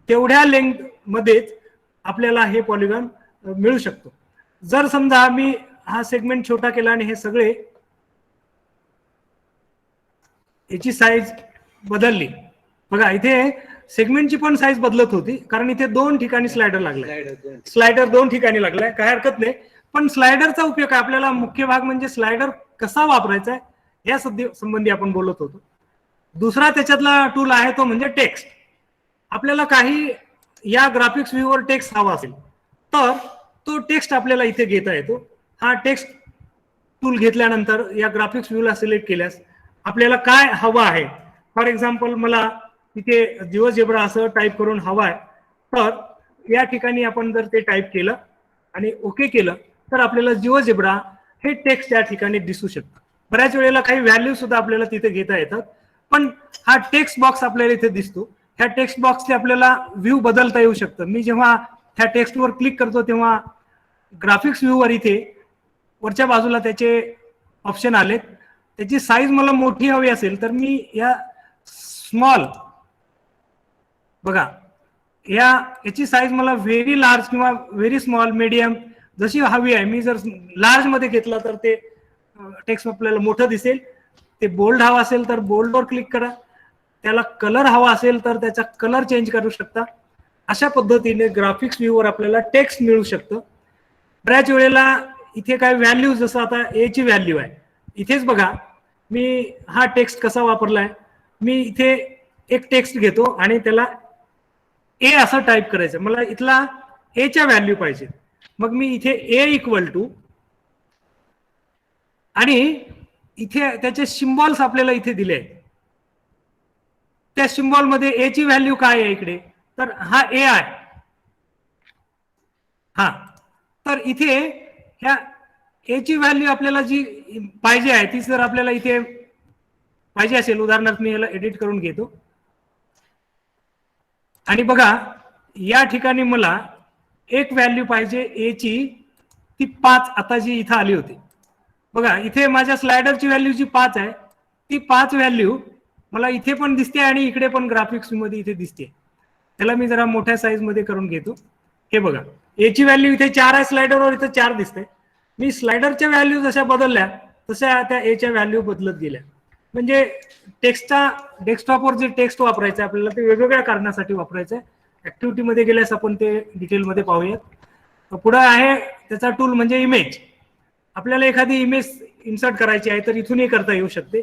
तेवढ्या लेंथ मध्येच आपल्याला हे पॉलिगॉन मिळू शकतो. जर समजा मी हा सेगमेंट छोटा केला आणि हे सगळे याची साईज बदलली, बघा इथे सेगमेंटची पण साईज बदलत होती, कारण इथे 2 ठिकाणी स्लायडर लागलाय. स्लायडर 2 ठिकाणी लागलाय, काय हरकत नाही. पण स्लायडरचा उपयोग काय, आपल्याला मुख्य भाग म्हणजे स्लायडर कसा वापरायचा आहे या संबंधी आपण बोलत होतो. दुसरा त्याच्यातला टूल आहे तो म्हणजे टेक्स्ट. आपल्याला काही या ग्राफिक्स व्ह्यूवर टेक्स्ट हवा असेल तर तो टेक्स्ट आपल्याला इथे घेता येतो. हा टेक्स्ट टूल घेतल्यानंतर या ग्राफिक्स व्ह्यूला सिलेक्ट केल्यास आपल्याला काय हवं आहे, फॉर एक्झाम्पल मला इथे जिओजेब्रा असं टाईप करून हवं आहे, तर या ठिकाणी आपण जर ते टाईप केलं आणि ओके केलं तर आपल्याला जिओजेब्रा हे टेक्स्ट या ठिकाणी दिसू शकतं. बऱ्याच वेळेला काही व्हॅल्यू सुद्धा आपल्याला तिथे घेता येतात, पण हा टेक्स्ट बॉक्स आपल्याला इथे दिसतो. ह्या टेक्स्ट बॉक्सचे आपल्याला व्ह्यू बदलता येऊ शकतं. मी जेव्हा ह्या टेक्स्टवर क्लिक करतो तेव्हा ग्राफिक्स व्ह्यूवर इथे वरच्या बाजूला त्याचे ऑप्शन आलेत. त्याची साईज मला मोठी हवी असेल तर मी या स्मॉल, बघा याची साईज मला व्हेरी लार्ज किंवा व्हेरी स्मॉल, मीडियम जशी हवी आहे. मी जर लार्ज मध्ये घेतला तर ते टेक्स्ट आपल्याला मोठं दिसेल. ते बोल्ड हवा असेल तर बोल्डवर क्लिक करा. त्याला कलर हवा असेल तर त्याचा कलर चेंज करू शकता. अशा पद्धतीने ग्राफिक्स व्ह्यूवर आपल्याला टेक्स्ट मिळू शकतं. बऱ्याच वेळेला इथे काय व्हॅल्यू, जसं आता ए ची व्हॅल्यू आहे, इथेच बघा मी हा टेक्स्ट कसा वापरलाय. मी इथे एक टेक्स्ट घेतो आणि त्याला ए असं टाईप करायचं. मला इथला ए च्या व्हॅल्यू पाहिजे. मग मी इथे ए इक्वल टू, आणि इथे त्याचे सिम्बॉल्स आपल्याला इथे दिले आहेत. त्या सिम्बॉल मध्ये ए ची व्हॅल्यू काय आहे इकडे, तर हा ए आहे. हा, तर इथे ह्या ए ची व्हॅल्यू आपल्याला जी पाहिजे आहे ती जर आपल्याला इथे पाहिजे असेल, उदाहरणार्थ मी याला एडिट करून घेतो आणि बघा या ठिकाणी मला एक व्हॅल्यू पाहिजे ए ची, ती 5 आता जी इथं आली होती. बघा इथे माझ्या स्लायडरची व्हॅल्यू जी 5 आहे ती 5 व्हॅल्यू मला इथे पण दिसते आणि इकडे पण ग्राफिक्स मध्ये इथे दिसते. त्याला मी जरा मोठ्या साईज मध्ये करून घेतो. हे बघा ए ची व्हॅल्यू इथे 4 आहे, स्लायडरवर इथे 4 दिसते. मी स्लायडरच्या व्हॅल्यू जशा बदलल्या तशा त्या ए च्या व्हॅल्यू बदलत गेल्या. म्हणजे टेक्स्टचा डेस्कटॉपवर जे टेक्स्ट वापरायचं आपल्याला ते वेगवेगळ्या कारणासाठी वापरायचं आहे. ऍक्टिव्हिटी मध्ये गेल्यास आपण ते डिटेलमध्ये पाहूयात. पुढे आहे त्याचा टूल म्हणजे इमेज. आपल्याला एखादी इमेज इन्सर्ट करायची आहे तर इथूनही करता येऊ शकते.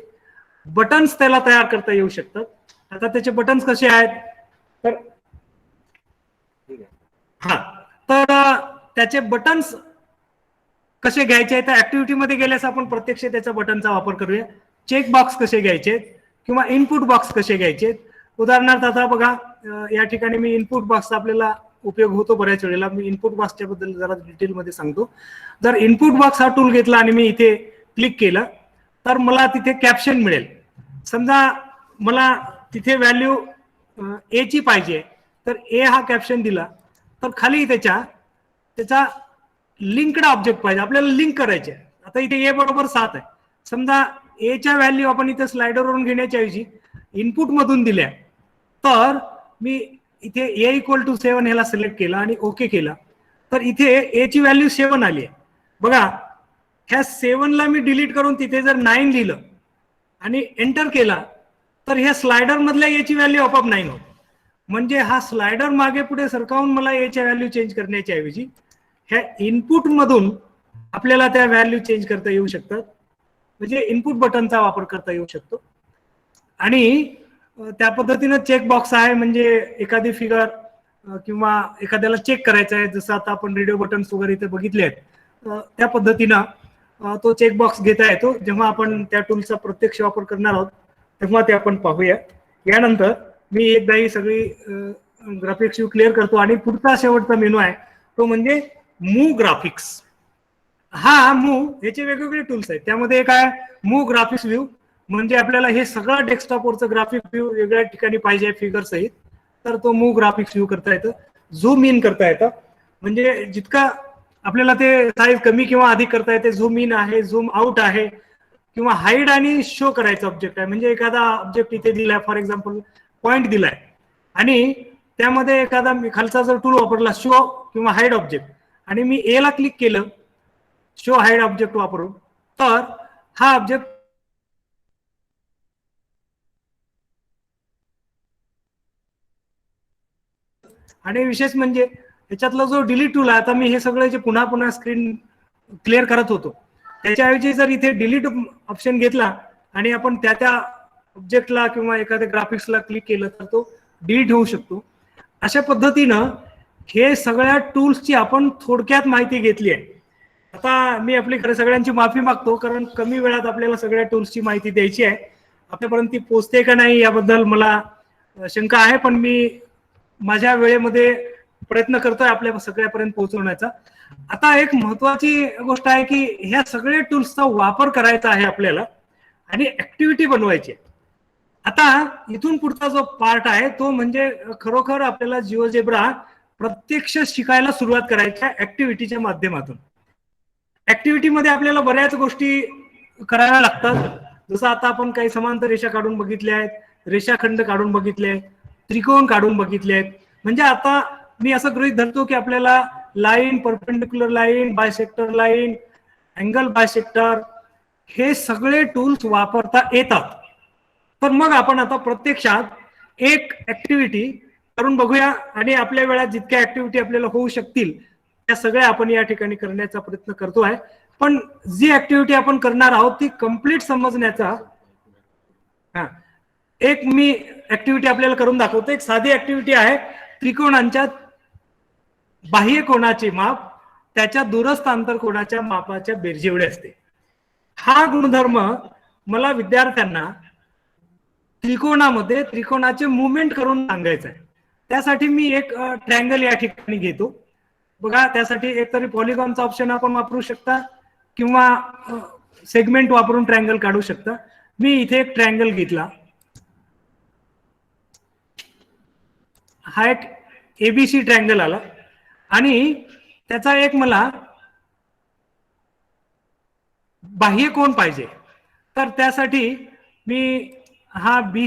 बटन्स त्याला तयार करता येऊ शकतात. आता त्याचे बटन्स कसे आहेत तर हा, तर त्याचे बटन्स कसे घ्यायचे आहेत तर ऍक्टिव्हिटी मध्ये गेल्यास आपण प्रत्यक्ष त्याच्या बटनचा वापर करूया. चेक बॉक्स कसे घ्यायचे किंवा इनपुट बॉक्स कसे घ्यायचे. उदाहरणार्थ आता बघा या ठिकाणी मी इनपुट बॉक्सचा आपल्याला उपयोग होतो बऱ्याच वेळेला. मी इनपुट बॉक्सच्या बद्दल जरा डिटेलमध्ये सांगतो. जर इनपुट बॉक्स हा टूल घेतला आणि मी इथे क्लिक केलं तर मला तिथे कॅप्शन मिळेल. समजा मला तिथे व्हॅल्यू ए ची पाहिजे तर ए हा कॅप्शन दिला तर खाली त्याचा लिंक्ड ऑब्जेक्ट पाहिजे, आपल्याला लिंक करायचे. आता इथे ए बरोबर 7 आहे. समजा ए च्या व्हॅल्यू आपण इथे स्लायडरवरून घेण्याच्या ऐवजी इनपुट मधून दिल्या तर मी इथे ए इक्वल टू 7 ह्याला सिलेक्ट केला आणि ओके केला तर इथे ए ची व्हॅल्यू 7 आली आहे. बघा ह्या 7 ला मी डिलीट करून तिथे जर 9 लिहिलं आणि एंटर केला तर ह्या स्लायडर मधल्या ए ची व्हॅल्यू आपोआप 9 होती. म्हणजे हा स्लायडर मागे पुढे सरकावून मला ए च्या व्हॅल्यू चेंज करण्याच्या ऐवजी ह्या इनपुट मधून आपल्याला त्या व्हॅल्यू चेंज करता येऊ शकतात. म्हणजे इनपुट बटनचा वापर करता येऊ शकतो. आणि त्या पद्धतीनं चेक बॉक्स आहे. म्हणजे एखादी फिगर किंवा एखाद्याला चेक करायचं आहे, जसं आता आपण रेडिओ बटन्स वगैरे इथे बघितले आहेत, त्या पद्धतीनं तो चेक बॉक्स घेता येतो. जेव्हा आपण त्या टूलचा प्रत्यक्ष वापर करणार आहोत तेव्हा ते आपण पाहूया. यानंतर मी एकदा ही सगळी ग्राफिक्स व्ह्यू क्लिअर करतो आणि पुढचा शेवटचा मेनू आहे तो म्हणजे मूव्ह ग्राफिक्स. हा मूव्ह याचे वेगवेगळे टूल्स आहेत. त्यामध्ये एक आहे मूव्ह ग्राफिक्स व्ह्यू, म्हणजे आपल्याला हे सगळं डेस्कटॉपवरचं ग्राफिक व्ह्यू वेगळ्या ठिकाणी पाहिजे फिगर सहित तर तो मूव्ह ग्राफिक्स व्ह्यू करता येतं. झूम इन करता येतं, म्हणजे जितका आपल्याला ते साईज कमी किंवा अधिक करता येते. झूम इन आहे, झूम आउट आहे, किंवा हाईड आणि शो करायचं ऑब्जेक्ट आहे. म्हणजे एखादा ऑब्जेक्ट इथे दिलाय, फॉर एक्झाम्पल पॉइंट दिलाय आणि त्यामध्ये एखादा खालचा जर टूल वापरला शो किंवा हाईड ऑब्जेक्ट आणि मी ए ला क्लिक केलं शो हाईड ऑब्जेक्ट वापरून तर हा ऑब्जेक्ट आणि विशेष म्हणजे याच्यातला जो डिलीट टूल आहे, आता मी हे सगळं जे पुन्हा पुन्हा स्क्रीन क्लिअर करत होतो त्याच्याऐवजी जर इथे डिलीट ऑप्शन घेतला आणि आपण त्या ऑब्जेक्टला किंवा एखाद्या ग्राफिक्सला क्लिक केलं तर तो डिलीट होऊ शकतो. अशा पद्धतीनं हे सगळ्या टूल्सची आपण थोडक्यात माहिती घेतली आहे. आता मी आपली खरं सगळ्यांची माफी मागतो, कारण कमी वेळात आपल्याला सगळ्या टूल्सची माहिती द्यायची आहे. आपल्यापर्यंत ती पोचते का नाही याबद्दल मला शंका आहे, पण मी माझ्या वेळेमध्ये प्रयत्न करतोय आपल्या सगळ्यापर्यंत पोहोचवण्याचा. आता एक महत्वाची गोष्ट आहे की ह्या सगळ्या टूल्सचा वापर करायचा आहे आपल्याला आणि ऍक्टिव्हिटी बनवायची आहे. आता इथून पुढचा जो पार्ट आहे तो म्हणजे खरोखर आपल्याला जिओजेब्रा प्रत्यक्ष शिकायला सुरुवात करायची आहे ऍक्टिव्हिटीच्या माध्यमातून. ऍक्टिव्हिटीमध्ये आपल्याला बऱ्याच गोष्टी कराव्या लागतात. जसं आता आपण काही समांतर रेषा काढून बघितल्या आहेत, रेषाखंड काढून बघितले आहेत, त्रिकोण काढून बघितले आहेत. म्हणजे आता मी असं गृहीत धरतो की आपल्याला line, perpendicular line, bisector line, angle bisector हे सगळे टूल्स वापरता येतात. तर मग आपण आता प्रत्यक्षात एक ऍक्टिव्हिटी करून बघूया आणि आपल्या वेळात जितक्या ऍक्टिव्हिटी आपल्याला होऊ शकतील त्या सगळ्या आपण या ठिकाणी करण्याचा प्रयत्न करतो आहे. पण जी ऍक्टिव्हिटी आपण करणार आहोत ती कम्प्लीट समजण्याचा एक मी ऍक्टिव्हिटी आपल्याला करून दाखवतो. एक साधी ऍक्टिव्हिटी आहे, त्रिकोणांच्या बाह्य कोणाचे माप त्याच्या दूरस्थ आंतरकोणाच्या मापाच्या बेरजेवढे असते. हा गुणधर्म मला विद्यार्थ्यांना त्रिकोणामध्ये त्रिकोणाचे मुवमेंट करून सांगायचं आहे. त्यासाठी मी एक ट्रायंगल या ठिकाणी घेतो. बघा, त्यासाठी एकतरी पॉलिगॉनचा ऑप्शन आपण वापरू शकता किंवा सेगमेंट वापरून ट्रायंगल काढू शकता. मी इथे एक ट्रायंगल घेतला. हा एक एबीसी ट्रायंगल आला आणि त्याचा एक मला बाह्य कोण पाहिजे. तर त्यासाठी मी हा बी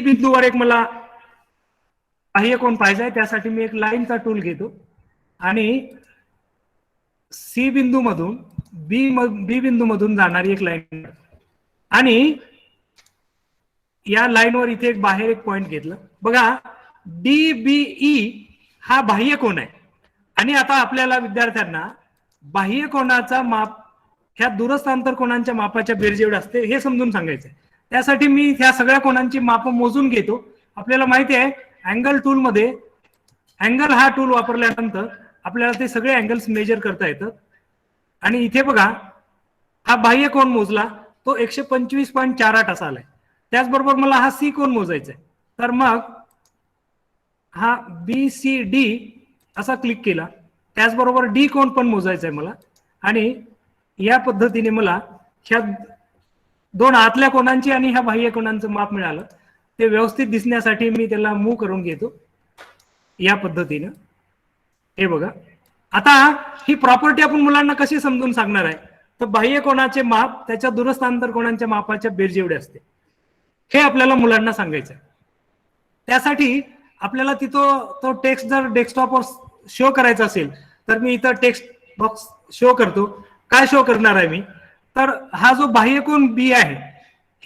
बिंदूवर एक मला बाह्य कोण पाहिजे. त्यासाठी मी एक लाईनचा टूल घेतो आणि सी बिंदू मधून बी बिंदू मधून जाणारी एक लाईन आणि या लाईनवर इथे एक बाहेर एक पॉइंट घेतलं. बघा, DBE हा बाह्य कोण आहे आणि आता आपल्याला विद्यार्थ्यांना बाह्य कोणाचा माप ह्या दूरस्थ आंतरकोणांच्या मापाच्या बेरजेवढे असते हे समजून सांगायचंय. त्यासाठी मी ह्या सगळ्या कोणांची माप मोजून घेतो. आपल्याला माहिती आहे अँगल टूल मध्ये अँगल हा टूल वापरल्यानंतर आपल्याला ते सगळे अँगल्स मेजर करता येतात. आणि इथे बघा, हा बाह्य कोण मोजला तो 125.48 असा आलाय. त्याचबरोबर मला हा सी कोण मोजायचा आहे. तर मग हा BCD असा क्लिक केला. त्याचबरोबर डी कोण पण मोजायचा आहे मला आणि या पद्धतीने मला ह्या दोन आतल्या कोणांची आणि ह्या बाह्य कोणांचं माप मिळालं. ते व्यवस्थित दिसण्यासाठी मी त्याला मूव करून घेतो या पद्धतीनं. हे बघा, आता ही प्रॉपर्टी आपण मुलांना कशी समजून सांगणार आहे. तर बाह्य कोणाचे माप त्याच्या दूरस्थ आंतरकोणांच्या मापाच्या बेरजेवढे असते हे आपल्याला मुलांना सांगायचं आहे. त्यासाठी आपल्याला तो टेक्स्ट जर डेस्कटॉपवर शो करायचा असेल तर मी इथं टेक्स्ट बॉक्स शो करतो. काय शो करणार आहे मी, तर हा जो बाह्य कोण बी आहे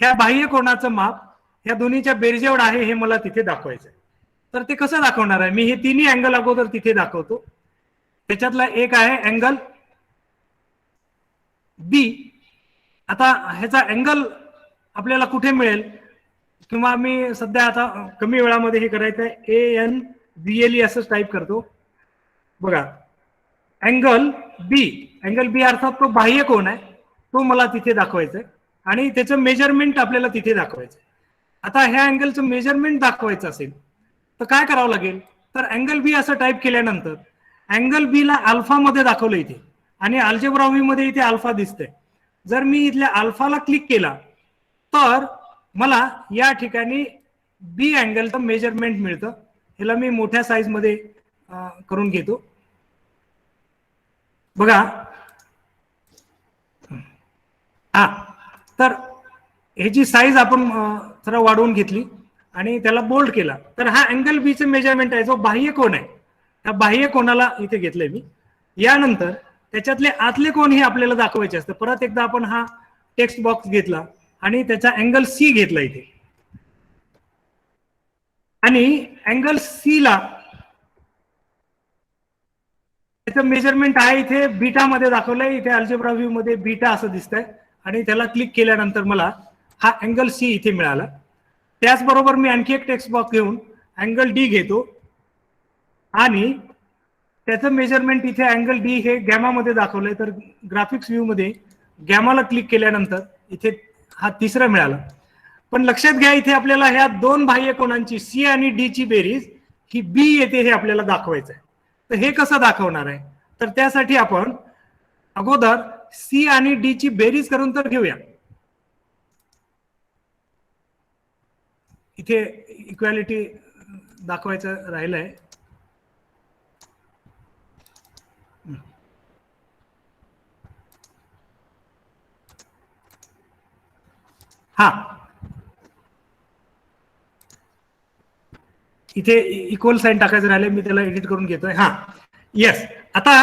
ह्या बाह्य कोणाचं माप ह्या दोन्हीच्या बेरजेवढ आहे हे मला तिथे दाखवायचं आहे. तर ते कसं दाखवणार आहे, मी हे तिन्ही अँगल अगोदर तिथे दाखवतो. त्याच्यातला एक आहे अँगल बी. आता ह्याचा अँगल आपल्याला कुठे मिळेल किंवा मी सध्या आता कमी वेळामध्ये हे करायचं आहे, ANBLE असं टाईप करतो. बघा, अँगल बी अर्थात तो बाह्य कोण आहे तो मला तिथे दाखवायचा आहे आणि त्याचं मेजरमेंट आपल्याला तिथे दाखवायचं आहे. आता ह्या अँगलचं मेजरमेंट दाखवायचं असेल तर काय करावं लागेल, तर अँगल बी असं टाईप केल्यानंतर अँगल बी ला अल्फा मध्ये दाखवलं इथे आणि अल्जेब्रा व्ह्यू मध्ये इथे अल्फा दिसतंय. जर मी इथल्या अल्फाला क्लिक केला तर मला या ठिकाणी बी अँगलचं मेजरमेंट मिळतं. ह्याला मी मोठ्या साईज मध्ये करून घेतो. बघा, तर ह्याची साईज आपण जरा वाढवून घेतली आणि त्याला बोल्ड केला. तर हा अँगल बीचं मेजरमेंट आहे जो बाह्य कोण आहे त्या बाह्य कोणाला इथे घेतलंय मी. यानंतर त्याच्यातले आतले कोण हे आपल्याला दाखवायचे असतं. परत एकदा आपण हा टेक्स्ट बॉक्स घेतला आणि त्याचा अँगल सी घेतला इथे. आणि अँगल सी ला त्याचं मेजरमेंट आहे इथे बीटा मध्ये दाखवलंय. इथे अल्जेब्रा व्ह्यू मध्ये बीटा असं दिसतंय आणि त्याला क्लिक केल्यानंतर मला हा अँगल सी इथे मिळाला. त्याचबरोबर मी आणखी एक टेक्स्ट बॉक्स घेऊन अँगल डी घेतो आणि त्याचं मेजरमेंट इथे अँगल डी हे गॅमा मध्ये दाखवलंय. तर ग्राफिक्स व्ह्यू मध्ये गॅमाला क्लिक केल्यानंतर इथे हा तिसरा मिळाला. पण लक्षात घ्या इथे आपल्याला ह्या दोन बाह्य कोणांची सी आणि डी ची बेरीज ही बी येते हे आपल्याला दाखवायचं आहे. तर हे कसं दाखवणार आहे? तर त्यासाठी आपण अगोदर सी आणि डी ची बेरीज करून तर घेऊया. इथे इक्वॅलिटी दाखवायचं राहिलंय. हा इथे इक्वल साइन टाकायचं राहिले, मी त्याला एडिट करून घेतोय. हा येस. आता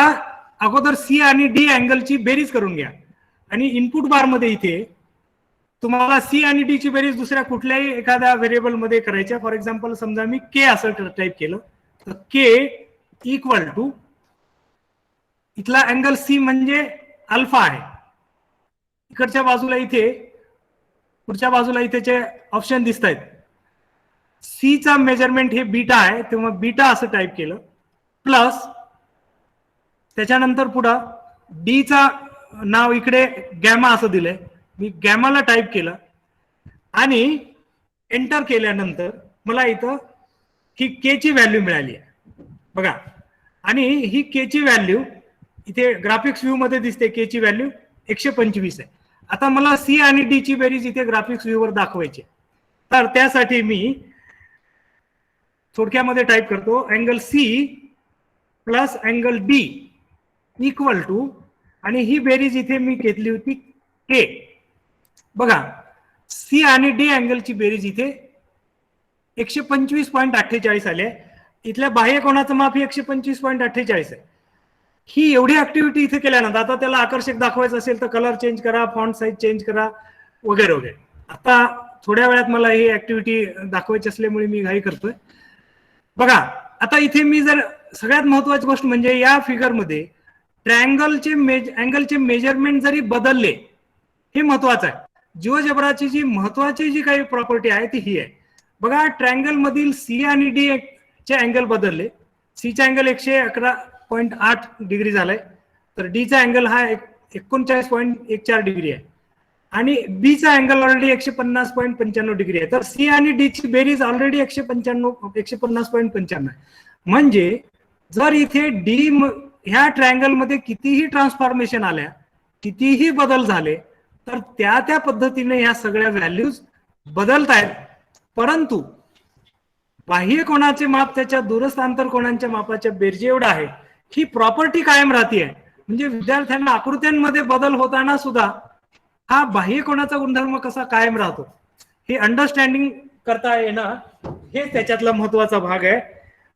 अगोदर सी आणि डी अँगलची बेरीज करून घ्या आणि इनपुट बार मध्ये इथे तुम्हाला सी आणि डी ची बेरीज दुसऱ्या कुठल्याही एखाद्या व्हेरिएबल मध्ये करायच्या. फॉर एक्झाम्पल समजा मी के असं टाईप केलं तर के इक्वल टू इथला अँगल सी म्हणजे अल्फा आहे. इकडच्या बाजूला इथे पुढच्या बाजूला इथेचे ऑप्शन दिसत आहेत. सी चा मेजरमेंट हे बीटा आहे तेव्हा बीटा असं टाईप केलं प्लस त्याच्यानंतर पुढं डी चा नाव इकडे गॅमा असं दिलंय. मी गॅमाला टाईप केलं आणि एंटर केल्यानंतर मला इथं ही के ची व्हॅल्यू मिळाली आहे बघा. आणि ही के ची व्हॅल्यू इथे ग्राफिक्स व्ह्यू मध्ये दिसते. के ची व्हॅल्यू 125 आहे. आता मला सी आणि डी ची बेरीज इथे ग्राफिक्स व्ह्यू वर दाखवायची. तर त्यासाठी मी थोडक्यामध्ये टाईप करतो angle C plus angle D equal to आणि ही बेरीज इथे मी घेतली होती के. बघा सी आणि डी अँगलची बेरीज इथे 125.48 आली आहे. इथल्या बाह्य कोणाचं माप ही 125.48 आहे. ही एवढी ऍक्टिव्हिटी इथे केल्यानंतर आता त्याला आकर्षक दाखवायचं असेल तर कलर चेंज करा, फॉन्ट साईज चेंज करा वगैरे वगैरे. आता थोड्या वेळात मला ही ऍक्टिव्हिटी दाखवायची असल्यामुळे मी घाई करतोय. बघा आता इथे मी जर सगळ्यात महत्वाची गोष्ट म्हणजे या फिगर मध्ये अँगलचे मेजरमेंट जरी बदलले हे महत्वाचं आहे. जिओजेब्राची जी महत्वाची जी काही प्रॉपर्टी आहे ती ही आहे. बघा ट्रायंगल मधील सी आणि डी चे अँगल बदलले. सी चा अँगल 111.8 डिग्री झालाय तर डी चा अँगल हा 39.14 डिग्री आहे आणि बी चा अँगल ऑलरेडी 150.95 डिग्री आहे. तर सी आणि डी ची बेरीज ऑलरेडी 150.95 म्हणजे जर इथे डी ह्या ट्रायंगल मध्ये कितीही ट्रान्सफॉर्मेशन आल्या, कितीही बदल झाले तर त्या पद्धतीने ह्या सगळ्या व्हॅल्यूज बदलत आहेत. परंतु बाह्य कोणाचे माप त्याच्या दूरस्थ आंतरकोनांच्या मापाच्या बेरजे एवढं आहे. ही प्रॉपर्टी कायम राहते. म्हणजे विद्यार्थ्यांना आकृत्यांमध्ये बदल होताना सुद्धा हा बाह्य कोणाचा गुणधर्म कसा कायम राहतो हे अंडरस्टँडिंग करता येणं हे त्याच्यातला महत्वाचा भाग आहे.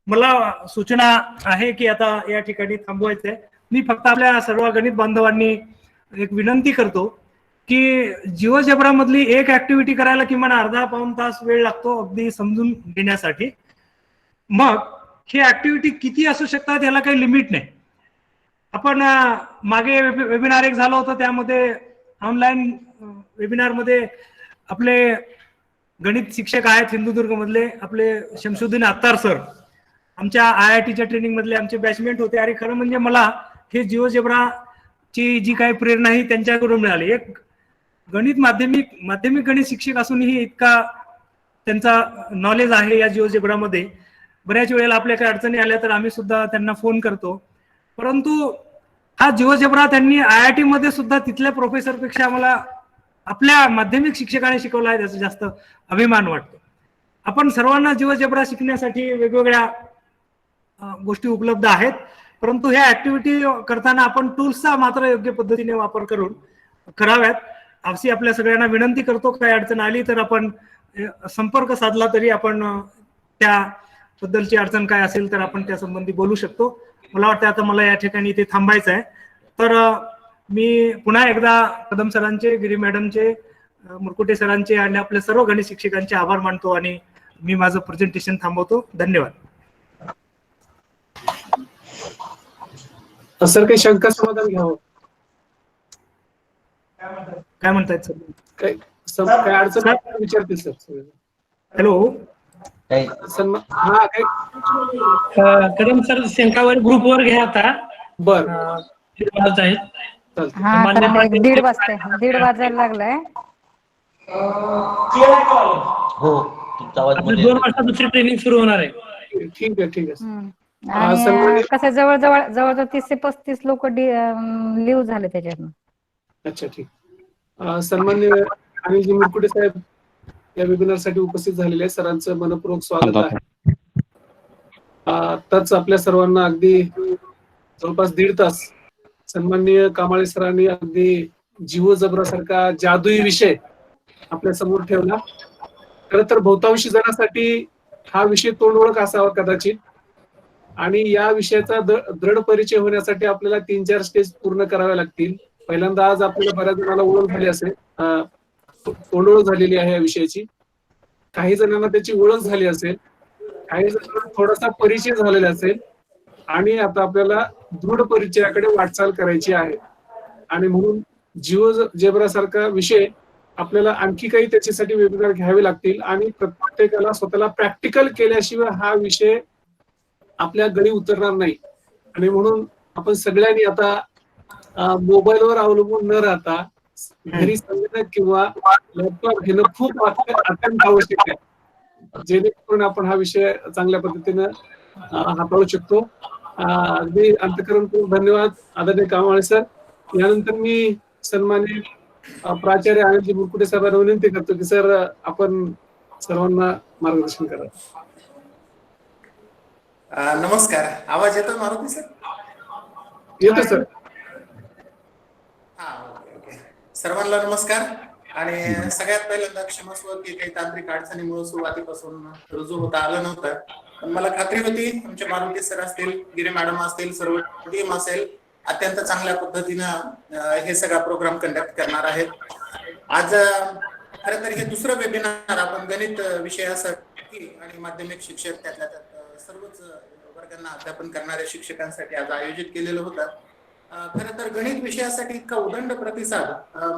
मला सूचना आहे की आता या ठिकाणी थांबवायचंय. मी फक्त आपल्या सर्व गणित बांधवांनी एक विनंती करतो की जिओजेब्रा मधली एक ऍक्टिव्हिटी करायला किमान अर्धा पाऊण तास वेळ लागतो अगदी समजून घेण्यासाठी. मग ही ऍक्टिव्हिटी किती असू शकतात याला काही लिमिट नाही. आपण मागे वेबिनार एक झालं होतं त्यामध्ये ऑनलाईन वेबिनार मध्ये आपले गणित शिक्षक आहेत सिंधुदुर्ग मधले आपले शमशुद्दीन अत्तार सर आमच्या IITच्या ट्रेनिंग मधले आमचे बॅचमेट होते. आणि खरं म्हणजे मला हे जिओजेब्राची जी काही प्रेरणा ही त्यांच्याकडून मिळाली. एक गणित माध्यमिक गणित शिक्षक असूनही इतका त्यांचा नॉलेज आहे या जिओजेब्रामध्ये. बऱ्याच वेळेला आपल्या काही अडचणी आल्या तर आम्ही सुद्धा त्यांना फोन करतो. परंतु हा जिओजेब्रा त्यांनी IIT मध्ये सुद्धा तिथल्या प्रोफेसरपेक्षा आम्हाला आपल्या माध्यमिक शिक्षकाने शिकवला आहे त्याचा जास्त अभिमान वाटतो. आपण सर्वांना जिओजेब्रा शिकण्यासाठी वेगवेगळ्या गोष्टी उपलब्ध आहेत. परंतु ह्या ऍक्टिव्हिटी करताना आपण टूल्सचा मात्र योग्य पद्धतीने वापर करून कराव्यात अशी आपल्या सगळ्यांना विनंती करतो. काही अडचण आली तर आपण संपर्क साधला तरी आपण त्याबद्दलची अडचण काय असेल तर आपण त्या संबंधी बोलू शकतो. मला वाटतं आता मला या ठिकाणी इथे थांबायचं आहे. तर मी पुन्हा एकदा कदम सरांचे, गिरी मॅडमचे, मुरकुटे सरांचे आणि आपल्या सर्व गणित शिक्षकांचे आभार मानतो आणि मी माझं प्रेझेंटेशन थांबवतो. धन्यवाद. सर काही शंका समाधान घ्यावं, काय म्हणतायत सर? काय काय अडचण आहे का विचारतील सर. हॅलो. हा काय कदम सर शंकावर ग्रुपवर घ्या आता. बर आहेत. हा कारण एक 1:30 वाजायला लागलाय. हो तुमचा आवाज आपली 2 वाजता दुसरी ट्रेनिंग सुरू होणार आहे. ठीक आहे. आणि कसं जवळजवळ 30 ते 35 लोक लिव्ह झाले त्याच्यातून. अच्छा ठीक. सन्माननीय अनिलजी मुरकुटे साहेब या वेबिनार साठी उपस्थित झालेले सरांचं मनपूर्वक स्वागत आहे. आताच आपल्या सर्वांना अगदी जवळपास 1.5 तास सन्माननीय कामाळे सरांनी अगदी जीव जबरासारखा जादुई विषय आपल्या समोर ठेवला. खरं तर बहुतांशी जणांसाठी हा विषय तोंड ओळख असावा कदाचित, आणि या विषयाचा दृढ परिचय होण्यासाठी आपल्याला 3-4 स्टेज पूर्ण कराव्या लागतील. पहिल्यांदा आज आपल्याला बऱ्याच जणांना ओळख झाली असेल, तोंड ओळख झालेली आहे या विषयाची. काही जणांना त्याची ओळख झाली असेल, काही जणांना थोडासा परिचय झालेला असेल, आणि आता आपल्याला दृढ परिचयाकडे वाटचाल करायची आहे. आणि म्हणून जिओ जेब्रासारखा विषय आपल्याला आणखी काही त्याच्यासाठी वेबिनार घ्यावे लागतील, आणि प्रत्येकाला स्वतःला प्रॅक्टिकल केल्याशिवाय हा विषय आपल्या गळी उतरणार नाही. आणि म्हणून आपण सगळ्यांनी आता मोबाईलवर अवलंबून न राहता घरी संगणक किंवा लॅपटॉप घेणं खूप अत्यंत आवश्यक आहे, जेणेकरून आपण हा विषय चांगल्या पद्धतीनं हाताळू शकतो. अगदी अंतःकरण धन्यवाद आदरणीय कामाळे सर. यानंतर मी सन्माननीय प्राचार्य अनिलजी मुरकुटे साहेबांना विनंती करतो की सर आपण सर्वांना मार्गदर्शन करा. नमस्कार, आवाज येतो मारुती सर? येतो सर. हा ओके. सर्वांना नमस्कार. आणि सगळ्यात पहिल्यांदा क्षमस्व की काही तांत्रिक अडचणीमुळे सुरुवातीपासून रुजू होता आलं नव्हतं, पण मला खात्री होती आमचे मारुती सर असतील, गिरे मॅडम असतील, सर्व टीम असेल, अत्यंत चांगल्या पद्धतीनं हे सगळा प्रोग्राम कंडक्ट करणार आहेत. आज खरं तर हे दुसरं वेबिनार आपण गणित विषयासाठी आणि माध्यमिक शिक्षक त्यातल्या त्यात सर्वच वर्गांना अध्यापन करणाऱ्या शिक्षकांसाठी आज आयोजित केलेलं होतं. खरं तर गणित विषयासाठी इतका उदंड प्रतिसाद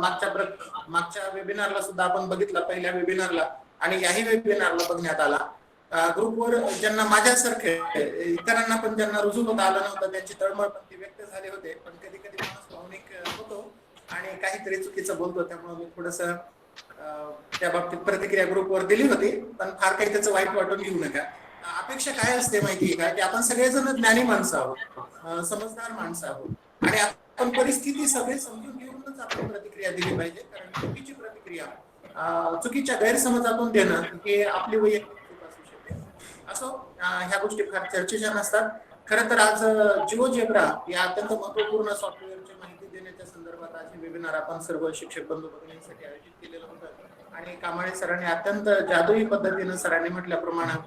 मागच्या वेबिनारला सुद्धा आपण बघितला, पहिल्या वेबिनारला आणि याही वेबिनारला बघण्यात आला. ग्रुपवर ज्यांना माझ्यासारखे इतरांना पण ज्यांना रुजू होता आलं नव्हतं त्यांची तळमळ पण ती व्यक्त झाले होते. पण कधी कधी माणूस भावनिक होतो आणि काहीतरी चुकीचं बोलतो, त्यामुळे मी थोडस त्या बाबतीत प्रतिक्रिया ग्रुपवर दिली होती, पण फार काही त्याचं वाईट वाटून घेऊ नका. अपेक्षा काय असते माहितीये का, की आपण सगळेजण ज्ञानी माणसं आहोत, समजदार माणसं आहोत, आणि आपण परिस्थिती सगळे समजून घेऊनच आपण प्रतिक्रिया दिली पाहिजे. कारण चुकीची प्रतिक्रिया चुकीच्या गैरसमजातून देणं हे आपली वैयक्तिक चूक असू शकते. असो, ह्या गोष्टी फार चर्चेच्या नसतात. खरं तर आज जिओ जेब्रा या अत्यंत महत्वपूर्ण सॉफ्टवेअरची माहिती देण्याच्या संदर्भात आज हे वेबिनार आपण सर्व शिक्षक बंधू भगिनींसाठी आयोजित केलेलं होतं. आणि कामाळे सरांनी अत्यंत जादुई पद्धतीनं सरांनी म्हटल्याप्रमाणे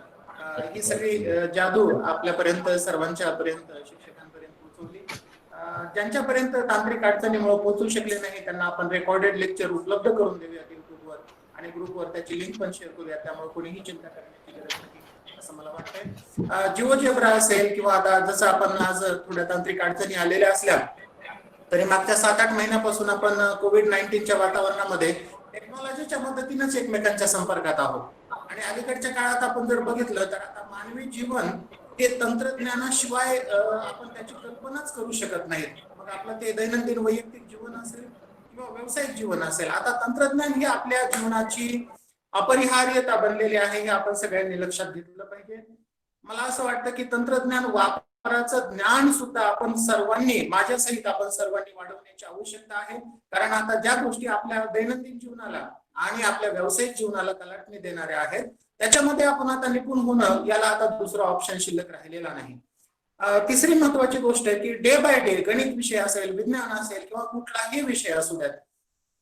ही सगळी जादू आपल्यापर्यंत सर्वांच्या पर्यंत शिक्षकांपर्यंत पोहोचवली. ज्यांच्यापर्यंत तांत्रिक अडचणीमुळे पोहोचू शकले नाही त्यांना आपण रेकॉर्डेड लेक्चर उपलब्ध करून देऊयात युट्यूबवर, आणि ग्रुपवर त्याची लिंक पण शेअर करूयात. त्यामुळे कोणीही चिंता करण्याची गरज नाही असं मला वाटतंय. जिओ जेब्रा असेल किंवा आता जसं आपण आज थोड्या तांत्रिक अडचणी आलेल्या असल्या तरी मागच्या 7-8 महिन्यापासून आपण कोविड-19च्या वातावरणामध्ये टेक्नॉलॉजीच्या मदतीनेच एकमेकांच्या संपर्कात आहोत. आणि अलीकडच्या काळात आपण जर बघितलं तर आता मानवी जीवन हे तंत्रज्ञानाशिवाय आपण त्याची कल्पनाच करू शकत नाहीत. मग आपलं ते दैनंदिन वैयक्तिक जीवन असेल किंवा व्यावसायिक जीवन असेल, आता तंत्रज्ञान ही आपल्या जीवनाची अपरिहार्यता बनलेली आहे, हे आपण सगळ्यांनी लक्षात घेतलं पाहिजे. मला असं वाटतं की तंत्रज्ञान वापराचं ज्ञान सुद्धा आपण सर्वांनी, माझ्यासहित आपण सर्वांनी वाढवण्याची आवश्यकता आहे. कारण आता ज्या गोष्टी आपल्या दैनंदिन जीवनाला आणि आपल्या व्यावसायिक जीवनाला कलाटणी देणाऱ्या आहेत त्याच्यामध्ये आपण आता निपुण होणं, याला आता दुसरा ऑप्शन शिल्लक राहिलेला नाही. तिसरी महत्वाची गोष्ट आहे की डे बाय डे गणित विषय असेल, विज्ञान असेल किंवा कुठलाही विषय असू द्यात,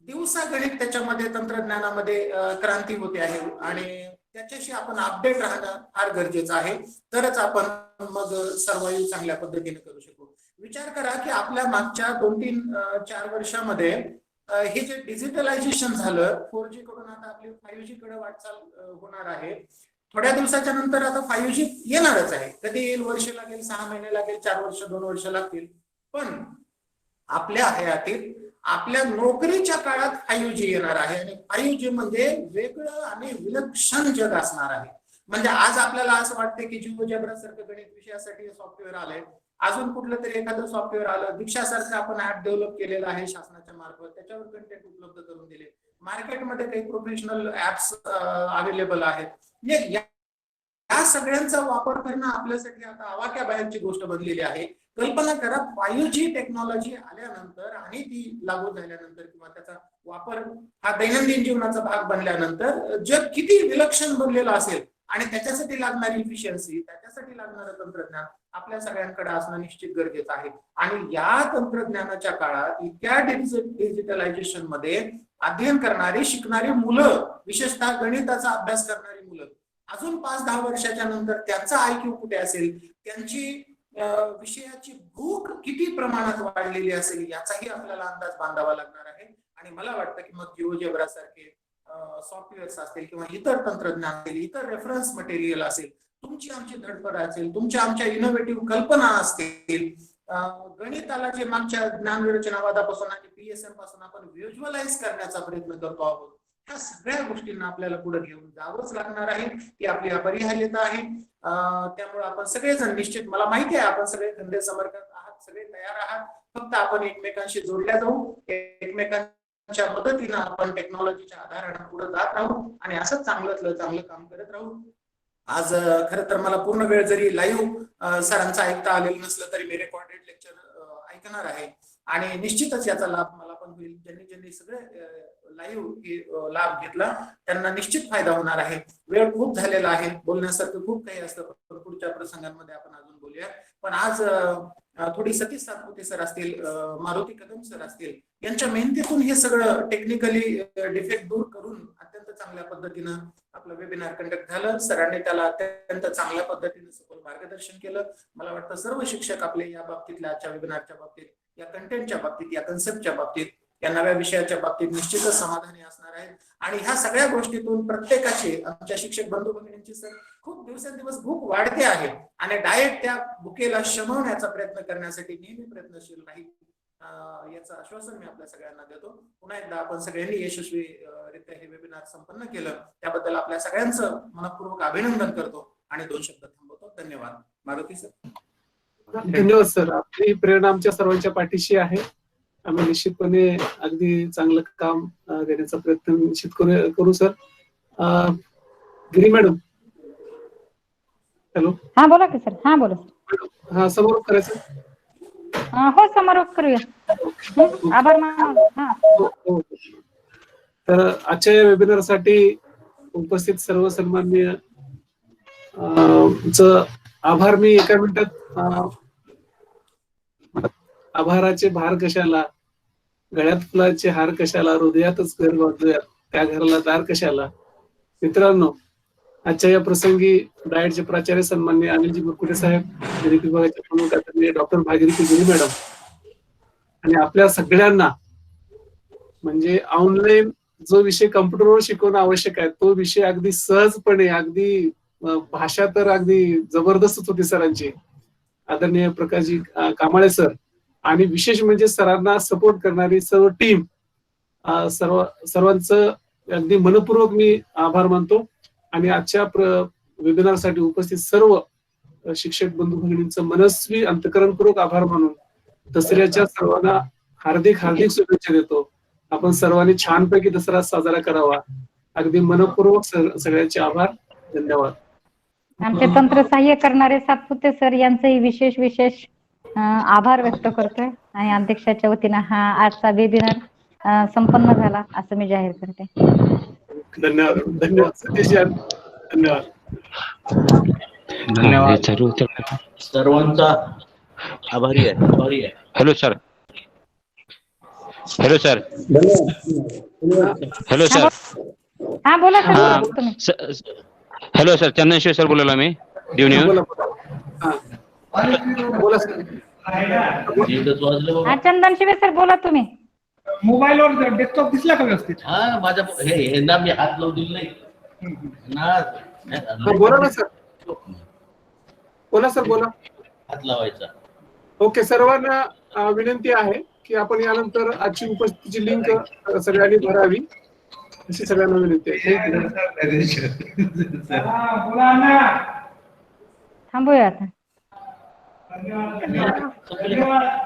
दिवसा गणित त्याच्यामध्ये तंत्रज्ञानामध्ये क्रांती होते आहे आणि त्याच्याशी आपण अपडेट राहणं फार गरजेचं आहे. तरच आपण मग सर्वाईव्ह चांगल्या पद्धतीने करू शकू. विचार करा की आपल्या मागच्या 2-3-4 वर्षामध्ये हे जे डिजिटलायझेशन झालं, 4G कडून आता आपली 5G कडे वाटचाल होणार आहे, थोड्या दिवसाच्या नंतर आता 5G येणारच आहे. कधी येईल, वर्ष लागेल, 6 महिने लागेल, 4 वर्ष, 2 वर्ष लागतील, पण आपल्या हयातीत, आपल्या नोकरीच्या काळात 5G येणार आहे. आणि 5G म्हणजे वेगळं आणि विलक्षण जग असणार आहे. म्हणजे आज आपल्याला असं वाटतं की जिओजेब्रा सारखं गणित विषयासाठी सॉफ्टवेअर आलंय, अजून कुठलं तरी एखादं सॉफ्टवेअर आलं, दीक्षासारखं आपण ऍप डेव्हलप केलेलं आहे शासनाच्या मार्फत, त्याच्यावर कंटेंट उपलब्ध करून दिले, मार्केटमध्ये काही प्रोफेशनल ऍप्स अवेलेबल आहेत. म्हणजे या सगळ्यांचा वापर करणं आपल्यासाठी आता आवाक्या बाहेरची गोष्ट बनलेली आहे. कल्पना करा, 5G टेक्नॉलॉजी आल्यानंतर आणि ती लागू झाल्यानंतर किंवा त्याचा वापर हा दैनंदिन जीवनाचा भाग बनल्यानंतर जग किती विलक्षण बनलेलं असेल. आणि त्याच्यासाठी लागणारी इफिशियन्सी, त्याच्यासाठी लागणारं तंत्रज्ञान आपल्या सगळ्यांकडे असणं निश्चित गरजेचं आहे. आणि या तंत्रज्ञानाच्या काळात इतक्या डिजिटलायझेशन मध्ये अध्ययन करणारी, शिकणारी मुलं, विशेषतः गणिताचा अभ्यास करणारी मुलं, अजून 5-10 वर्षाच्या नंतर त्यांचा IQ कुठे असेल, त्यांची विषयाची भूक किती प्रमाणात वाढलेली असेल, याचाही आपल्याला अंदाज बांधावा लागणार आहे. आणि मला वाटतं की मग जिओजेब्रा सारखे सॉफ्टवेअर्स असतील किंवा इतर तंत्रज्ञान असेल, इतर रेफरन्स मटेरियल असेल, तुमची आमची धडपड असेल, तुमच्या आमच्या इनोव्हेटिव्ह कल्पना असतील, गणिताला जे मागच्या ज्ञानरचनावादापासून आणि PSM पासून आपण व्हिज्युअलाइज करण्याचा प्रयत्न करतो आहोत, ह्या सगळ्या गोष्टींना आपल्याला पुढे घेऊन जावंच लागणार आहे. ही आपली अपरिहार्यता आहे. त्यामुळे आपण सगळेजण निश्चित, मला माहिती आहे आपण सगळे धंदे समर्थक आहात, सगळे तयार आहात, फक्त आपण एकमेकांशी जोडल्या जाऊ, एकमेकांच्या मदतीनं आपण टेक्नॉलॉजीच्या आधारानं पुढे जात राहू आणि असंच चांगलं काम करत राहू. आज खरं तर मला पूर्ण वेळ जरी लाईव्ह सरांचं ऐकता आलेलं नसलं तरी मी रेकॉर्डेड लेक्चर ऐकणार आहे आणि निश्चितच याचा लाभ मला पण होईल. ज्यांनी सगळे लाईव्ह लाभ घेतला त्यांना निश्चित फायदा होणार आहे. वेळ खूप झालेला आहे, बोलण्यासारखं खूप काही असतं, पण पुढच्या प्रसंगांमध्ये आपण अजून बोलूया. पण आज थोडी सतीश सातपुते सर असतील, मारुती कदम सर असतील, यांच्या मेहनतीतून हे सगळं टेक्निकली डिफेक्ट दूर करून अत्यंत चांगल्या पद्धतीनं आपलं वेबिनार कंडक्ट झालं. सरांनी त्याला अत्यंत चांगल्या पद्धतीने सखोल मार्गदर्शन केलं. मला वाटतं सर्व शिक्षक आपले या बाबतीतल्या आजच्या वेबिनारच्या बाबतीत, या कंटेंटच्या बाबतीत, या कन्सेप्टच्या बाबतीत, या नव्या विषयाच्या बाबतीत निश्चितच समाधानी असणार आहेत. आणि ह्या सगळ्या गोष्टीतून प्रत्येकाची, आमच्या शिक्षक बंधू भगिनींची सर खूप दिवसेंदिवस भूक वाढते आहे आणि डायरेक्ट त्या भुकेला शमवण्याचा प्रयत्न करण्यासाठी नेहमी प्रयत्नशील राहील, याचं आश्वासन मी आपल्या सगळ्यांना देतो. पुन्हा एकदा आपण सगळ्यांनी यशस्वीरित्या हे वेबिनार संपन्न केलं त्याबद्दल आपल्या सगळ्यांचं मनपूर्वक अभिनंदन करतो आणि 2 शब्द थांबवतो. धन्यवाद. मारुती सर. धन्यवाद सर. आपली प्रेरणा आमच्या सर्वांच्या पाठीशी आहे. आम्ही निश्चितपणे अगदी चांगलं काम देण्याचा प्रयत्न निश्चित करू सर. गिरी मॅडम. हॅलो. हा बोला की सर. हा बोला. हा, समारोप करायचं. हो, समारोप करूया. आभार मानू. तर आजच्या या वेबिनारसाठी उपस्थित सर्व सन्माननीय आभार. मी एका मिनिटात आभाराचे भार कशाला, गळ्यात फुलाचे हार कशाला, हृदयातच घर बांधूया, त्या घराला दार कशाला. मित्रांनो, आजच्या या प्रसंगी डाएटचे प्राचार्य सन्माननीय अनिलजी मुरकुटे साहेब, गणित विभागाचे प्रमुख आदरणीय डॉक्टर भागीरथी गिरी मॅडम आणि आपल्या सगळ्यांना, म्हणजे ऑनलाईन जो विषय कम्प्युटरवर शिकवणं आवश्यक आहे तो विषय अगदी सहजपणे, अगदी भाषा तर अगदी जबरदस्तच होती सरांची, आदरणीय प्रकाशजी कामाळे सर, आणि विशेष म्हणजे सरांना सपोर्ट करणारी सर्व टीम, सर्वांचं अगदी मनपूर्वक मी आभार मानतो. आणि आजच्या वेबिनारसाठी उपस्थित सर्व शिक्षक बंधू भगिनींचं मनस्वी अंतकरणपूर्वक आभार मानून दसऱ्याच्या सर्वांना हार्दिक शुभेच्छा देतो. आपण सर्वांनी छानपैकी दसरा साजरा करावा. अगदी मनपूर्वक सगळ्यांचे आभार. धन्यवाद. आमचे तंत्र सहाय्य करणारे सातपुते सर यांचंही विशेष आभार व्यक्त करतोय आणि अध्यक्षाच्या वतीनं हा आजचा वेबिनार संपन्न झाला असं मी जाहीर करते. धन्यवाद सतीश. धन्यवाद. सर्वांचा आभारी आहे. Hello sir. हा बोला sir. Hello sir, Chandanshiv sir बोलायला मी दिवनी. चंदन शिवे सर बोला तुम्ही. मोबाईलवर डेस्कटॉप दिसला का व्यवस्थित? हा, माझ्या हे मी हात लावून दिले नाही ना. बोला ना सर. बोला सर, बोला. हात लावायचा. ओके, सर्वांना विनंती आहे की आपण यानंतर आजची उपस्थितीची लिंक सगळ्यांनी भरावी अशी सगळ्यांना विनंती आहे. थांबूया आता. धन्यवाद.